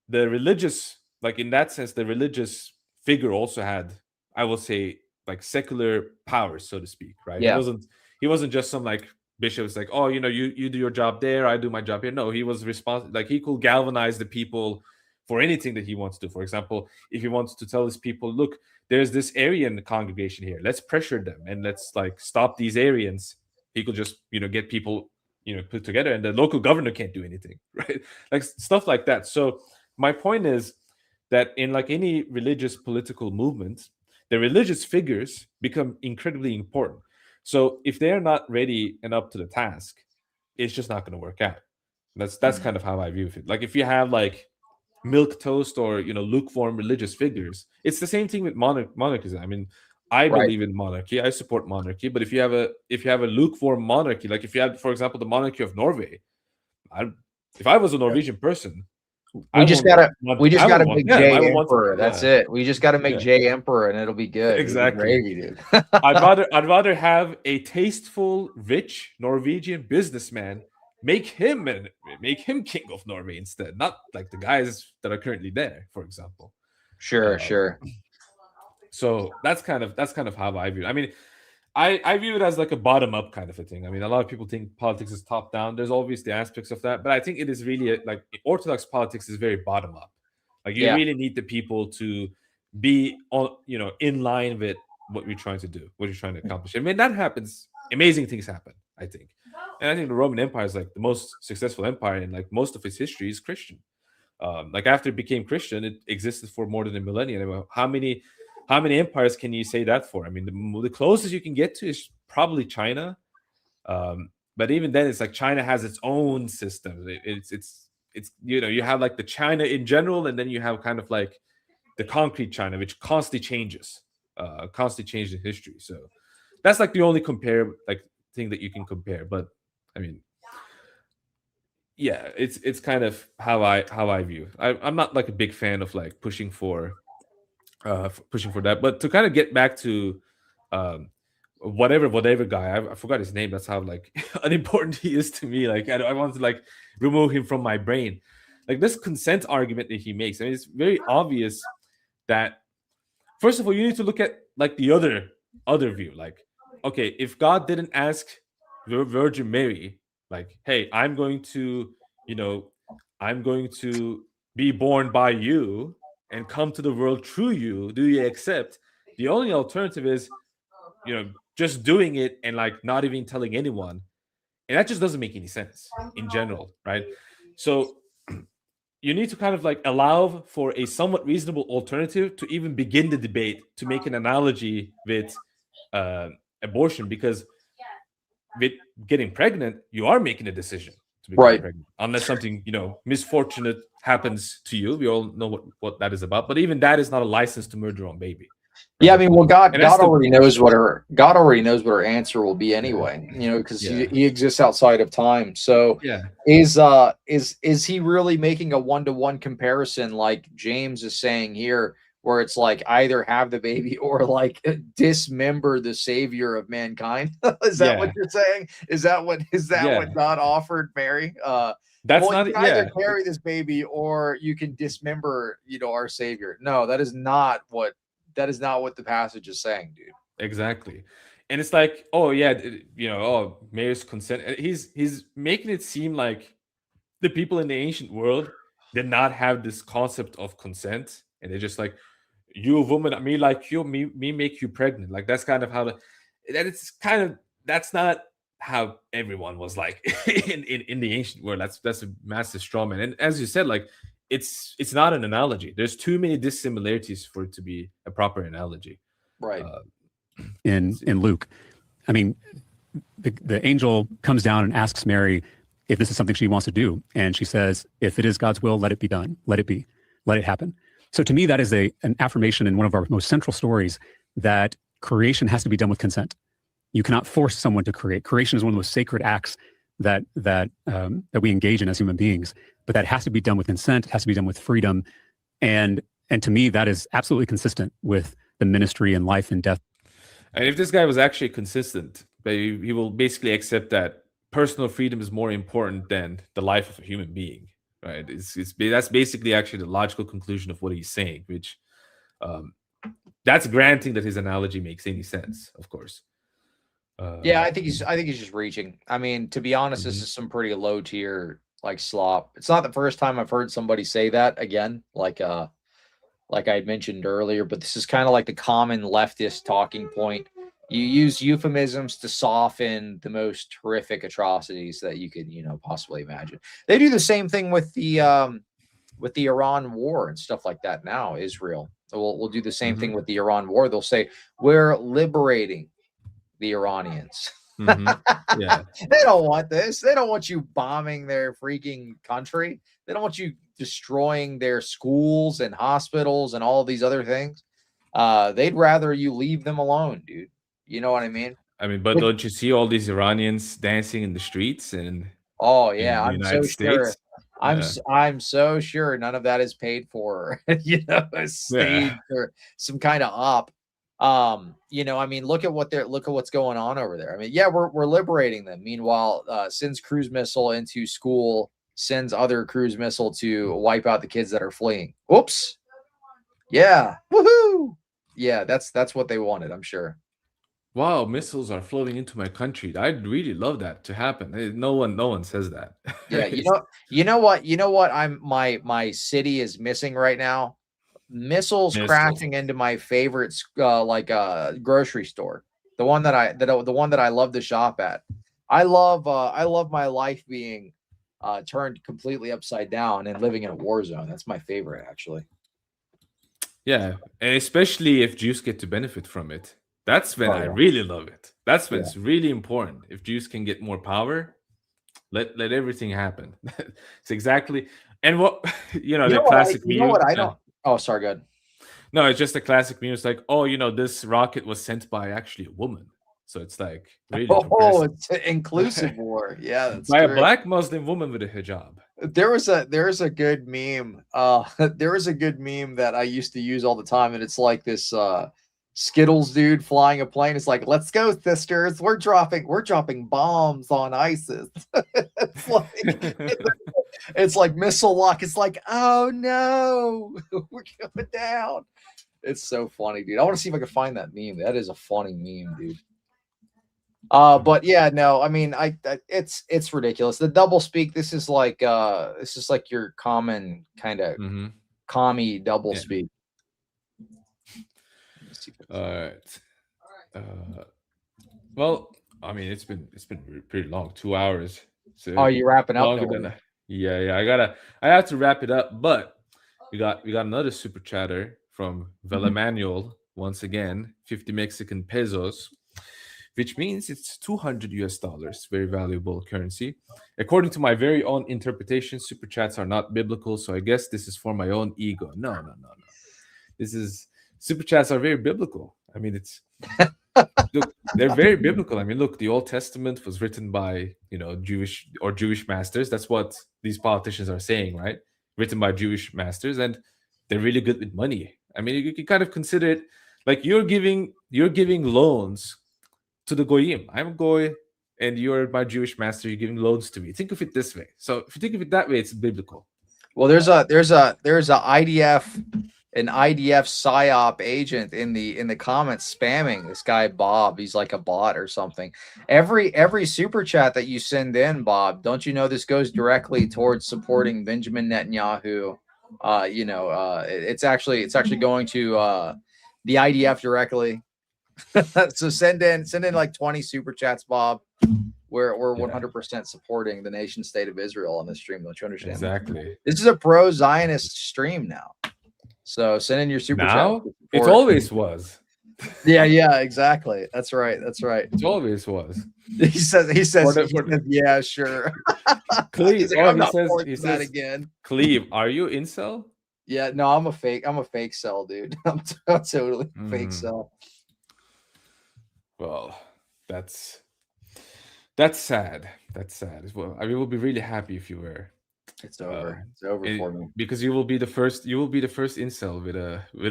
the religious, like in that sense, the religious figure also had, I will say, like secular powers, so to speak, right? Yeah. He wasn't just some like bishop. It's like, oh, you do your job there, I do my job here. No, he was responsible. Like he could galvanize the people for anything that he wants to do. For example, if he wants to tell his people, look, there's this Aryan congregation here, let's pressure them and let's like stop these Aryans, he could just get people put together, and the local governor can't do anything, right? Like stuff like that. So my point is that in like any religious political movement, the religious figures become incredibly important. So if they're not ready and up to the task, it's just not going to work out. That's kind of how I view it. Like if you have like milk toast or lukewarm religious figures, it's the same thing with monarchism. I mean, I believe in monarchy, I support monarchy, but if you have a lukewarm monarchy, like if you have, for example, the monarchy of Norway, if I was a Norwegian person, we just gotta make Jay emperor. That's it. We just gotta make Jay emperor, and it'll be good. Exactly. Gravy, dude. I'd rather have a tasteful, rich Norwegian businessman make him king of Norway instead, not like the guys that are currently there, for example. Sure. So that's kind of how I view it. I mean, I view it as like a bottom-up kind of a thing. I mean, a lot of people think politics is top-down. There's obviously aspects of that, but I think it is really like Orthodox politics is very bottom-up. Like you really need the people to be on, in line with what you're trying to do, what you're trying to accomplish. And when that happens, amazing things happen, I think. And I think the Roman Empire is like the most successful empire in like most of its history is Christian. Like after it became Christian, it existed for more than a millennium. How many empires can you say that for? I mean, the closest you can get to is probably China, but even then, it's like China has its own system. It's you have like the China in general, and then you have kind of like the concrete China, which constantly changes in history. So that's like the only thing that you can compare. But I mean, yeah, it's kind of how I view. I'm not like a big fan of like pushing for that, but to kind of get back to whatever guy, I forgot his name. That's how like unimportant he is to me. Like I want to like remove him from my brain. like this consent argument that he makes. I mean, it's very obvious that first of all, you need to look at like the other view. Like, okay, if God didn't ask the Virgin Mary, like, hey, I'm going to be born by you and come to the world through you, do you accept? The only alternative is, just doing it and like not even telling anyone. And that just doesn't make any sense in general, right? So you need to kind of like allow for a somewhat reasonable alternative to even begin the debate, to make an analogy with abortion, because with getting pregnant, you are making a decision to become pregnant, unless something misfortunate happens to you. We all know what that is about, but even that is not a license to murder your own baby. Yeah, I mean, well, God already knows what her answer will be anyway. Because he exists outside of time. So is he really making a 1-to-1 comparison, like James is saying here, where it's like either have the baby or like dismember the savior of mankind? Is that what you're saying? Is that what God offered Mary? That's well, not. You can either carry this baby or you can dismember, our savior. No, that is not what the passage is saying, dude. Exactly. And it's like, oh yeah, Mary's consent. He's making it seem like the people in the ancient world did not have this concept of consent, and they're just like, you a woman, me like you, me make you pregnant. Like that's kind of how that's not how everyone was like in the ancient world. That's a massive straw man. And as you said, like it's not an analogy. There's too many dissimilarities for it to be a proper analogy. Right. In Luke, I mean, the angel comes down and asks Mary if this is something she wants to do, and she says, "If it is God's will, let it be done. Let it be. Let it happen." So to me, that is an affirmation in one of our most central stories that creation has to be done with consent. You cannot force someone to create. Creation is one of the most sacred acts that we engage in as human beings, but that has to be done with consent. It has to be done with freedom, and to me, that is absolutely consistent with the ministry and life and death. And if this guy was actually consistent, he will basically accept that personal freedom is more important than the life of a human being, right? That's basically actually the logical conclusion of what he's saying, which that's granting that his analogy makes any sense, of course. Yeah, I think he's just reaching. I mean, to be honest, this is some pretty low tier like slop. It's not the first time I've heard somebody say that again, like I mentioned earlier, but this is kind of like the common leftist talking point. You use euphemisms to soften the most horrific atrocities that you could, possibly imagine. They do the same thing with the Iran war and stuff like that now. Israel will do the same thing with the Iran war. They'll say, we're liberating the Iranians. Yeah. They don't want this. They don't want you bombing their freaking country. They don't want you destroying their schools and hospitals and all these other things. They'd rather you leave them alone, dude. You know what I mean? I mean, but don't you see all these Iranians dancing in the streets and I'm so sure. I'm so sure none of that is paid for, a stage or some kind of op. I mean, look at what's going on over there. I mean, yeah, we're liberating them. Meanwhile, sends cruise missile into school, sends other cruise missile to wipe out the kids that are fleeing. Oops. Yeah. Woohoo. Yeah, that's what they wanted, I'm sure. Wow, missiles are floating into my country. I'd really love that to happen. No one says that. Yeah, you know what my city is missing right now? Missiles crashing into my favorite grocery store. The one that I love to shop at. I love my life being turned completely upside down and living in a war zone. That's my favorite, actually. Yeah, and especially if Jews get to benefit from it. That's when I really love it. That's when it's really important. If Jews can get more power, let everything happen. It's exactly, and classic meme. Oh, sorry, go ahead. No, it's just a classic meme. It's like, this rocket was sent by actually a woman. So it's like really it's an inclusive war. Yeah, that's by a black Muslim woman with a hijab. There's a good meme. There is a good meme that I used to use all the time, and it's like this Skittles dude flying a plane is like, let's go, sisters. We're dropping bombs on ISIS. It's like missile lock. It's like, oh no, we're going down. It's so funny, dude. I want to see if I can find that meme. That is a funny meme, dude. But yeah, no, I mean, it's ridiculous. The double speak. This is like your common kind of commie double speak. All right. Well, I mean, it's been pretty long, 2 hours. So oh, you wrapping up? Yeah. I have to wrap it up, but we got another super chatter from Velemanuel once again, 50 Mexican pesos, which means it's $200 US, very valuable currency. According to my very own interpretation, super chats are not biblical, so I guess this is for my own ego. No. Super chats are very biblical. I mean, look, they're very biblical. I mean, look, the Old Testament was written by, Jewish masters. That's what these politicians are saying, right? Written by Jewish masters, and they're really good with money. I mean, you can kind of consider it like you're giving loans to the Goyim. I'm a Goy, and you're my Jewish master. You're giving loans to me. Think of it this way. So if you think of it that way, it's biblical. Well, there's a an IDF psyop agent in the comments spamming this guy Bob. He's like a bot or something. Every super chat that you send in, Bob, don't you know this goes directly towards supporting Benjamin Netanyahu? It's actually going to the IDF directly. So send in like 20 super chats, Bob. We're 100% supporting the nation state of Israel on this stream. Don't you understand? Exactly. This is a pro-Zionist stream now. So send in your super chat. It always was. Yeah, exactly. That's right. It always was. He says, yeah, sure. Cleve, he says again. Cleve, are you incel? Yeah, no, I'm a fake cell, dude. I'm totally fake cell. Well, that's sad. That's sad. Well, I mean, we'll be really happy if you were. It's over. It's over for me. Because you will be the first incel with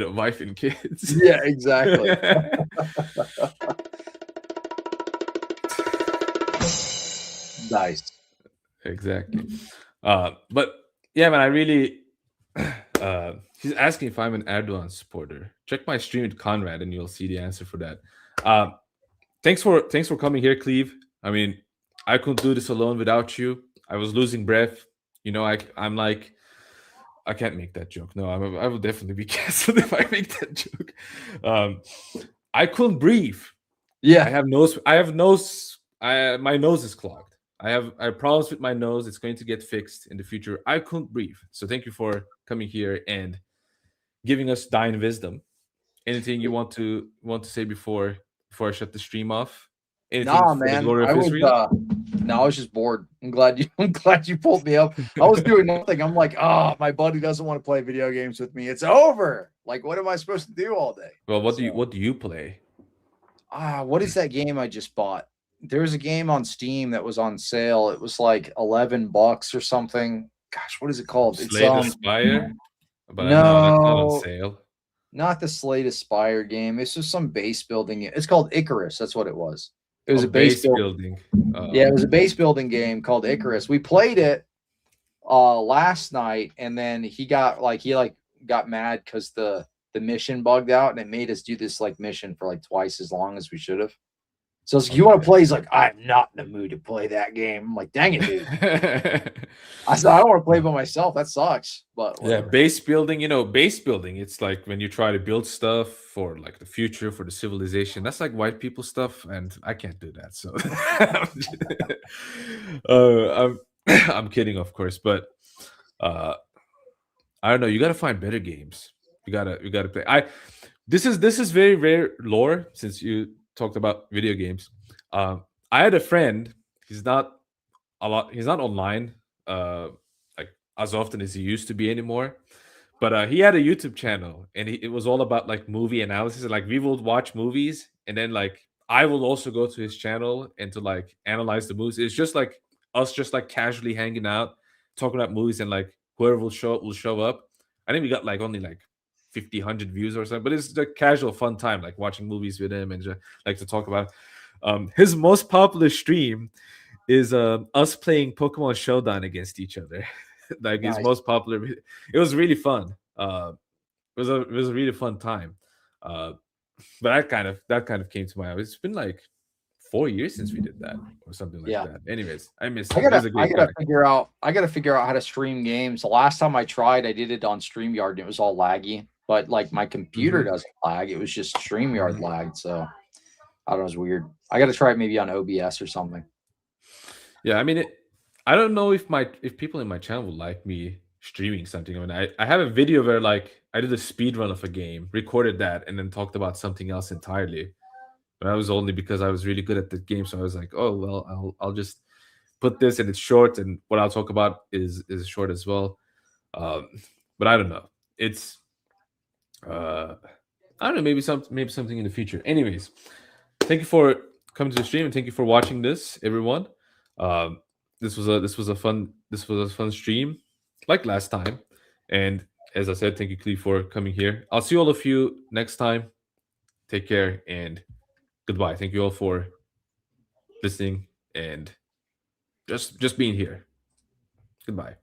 a wife and kids. Yeah, exactly. Nice. Exactly. But yeah, man, I really he's asking if I'm an Erdogan supporter. Check my stream with Conrad and you'll see the answer for that. Thanks for coming here, Cleve. I mean, I couldn't do this alone without you. I was losing breath. I'm like, I can't make that joke. No, I will definitely be canceled if I make that joke. I couldn't breathe. Yeah, I have nose. My nose is clogged. I have problems with my nose. It's going to get fixed in the future. I couldn't breathe. So thank you for coming here and giving us dying wisdom. Anything you want to say before I shut the stream off? Anything nah, man. I was just bored. I'm glad you pulled me up. I was doing nothing. I'm like, my buddy doesn't want to play video games with me. It's over. Like, what am I supposed to do all day? Well, what do you play? What is that game I just bought? There was a game on Steam that was on sale. It was like $11 or something. Gosh, what is it called? Slay the Spire? But no, that's not on sale. Not the Slay the Spire game. It's just some base building. It's called Icarus. That's what it was. It was a base building. Yeah, it was a base building game called Icarus. We played it last night, and then he got mad because the mission bugged out, and it made us do this mission for twice as long as we should have. So it's like, you want to play? He's like, I'm not in the mood to play that game. I'm like, dang it, dude. I said, I don't want to play by myself. That sucks. But whatever. Yeah, base building, it's like when you try to build stuff for the future, for the civilization. That's like white people stuff, and I can't do that. So I'm kidding, of course, but I don't know. You got to find better games. You gotta play. This is very rare lore, since you talked about video games. I had a friend. He's not online as often as he used to be anymore, but he had a YouTube channel, and it was all about movie analysis. We will watch movies, and then I will also go to his channel and to analyze the movies. It's just us casually hanging out, talking about movies, and whoever will show up. I think we got only 50, 100 views or something. But it's a casual, fun time, like watching movies with him and just like to talk about. His most popular stream is us playing Pokemon Showdown against each other. Like his most popular. It was really fun. It was a really fun time. But that kind of came to mind. It's been like 4 years since we did that or something like that. Anyways, I miss him. I gotta figure out how to stream games. The last time I tried, I did it on StreamYard and it was all laggy. But like my computer doesn't lag. It was just StreamYard lagged. So I don't know, it was weird. I gotta try it maybe on OBS or something. Yeah, I mean I don't know if people in my channel would like me streaming something. I mean, I have a video where like I did a speed run of a game, recorded that, and then talked about something else entirely. But that was only because I was really good at the game. So I was like, oh well, I'll just put this, and it's short, and what I'll talk about is short as well. But I don't know. It's I don't know, maybe something in the future. Anyways, thank you for coming to the stream and thank you for watching this, everyone. This was a fun stream, like last time. And as I said, thank you, Cleve, for coming here. I'll see all of you next time. Take care and goodbye. Thank you all for listening and just being here. Goodbye.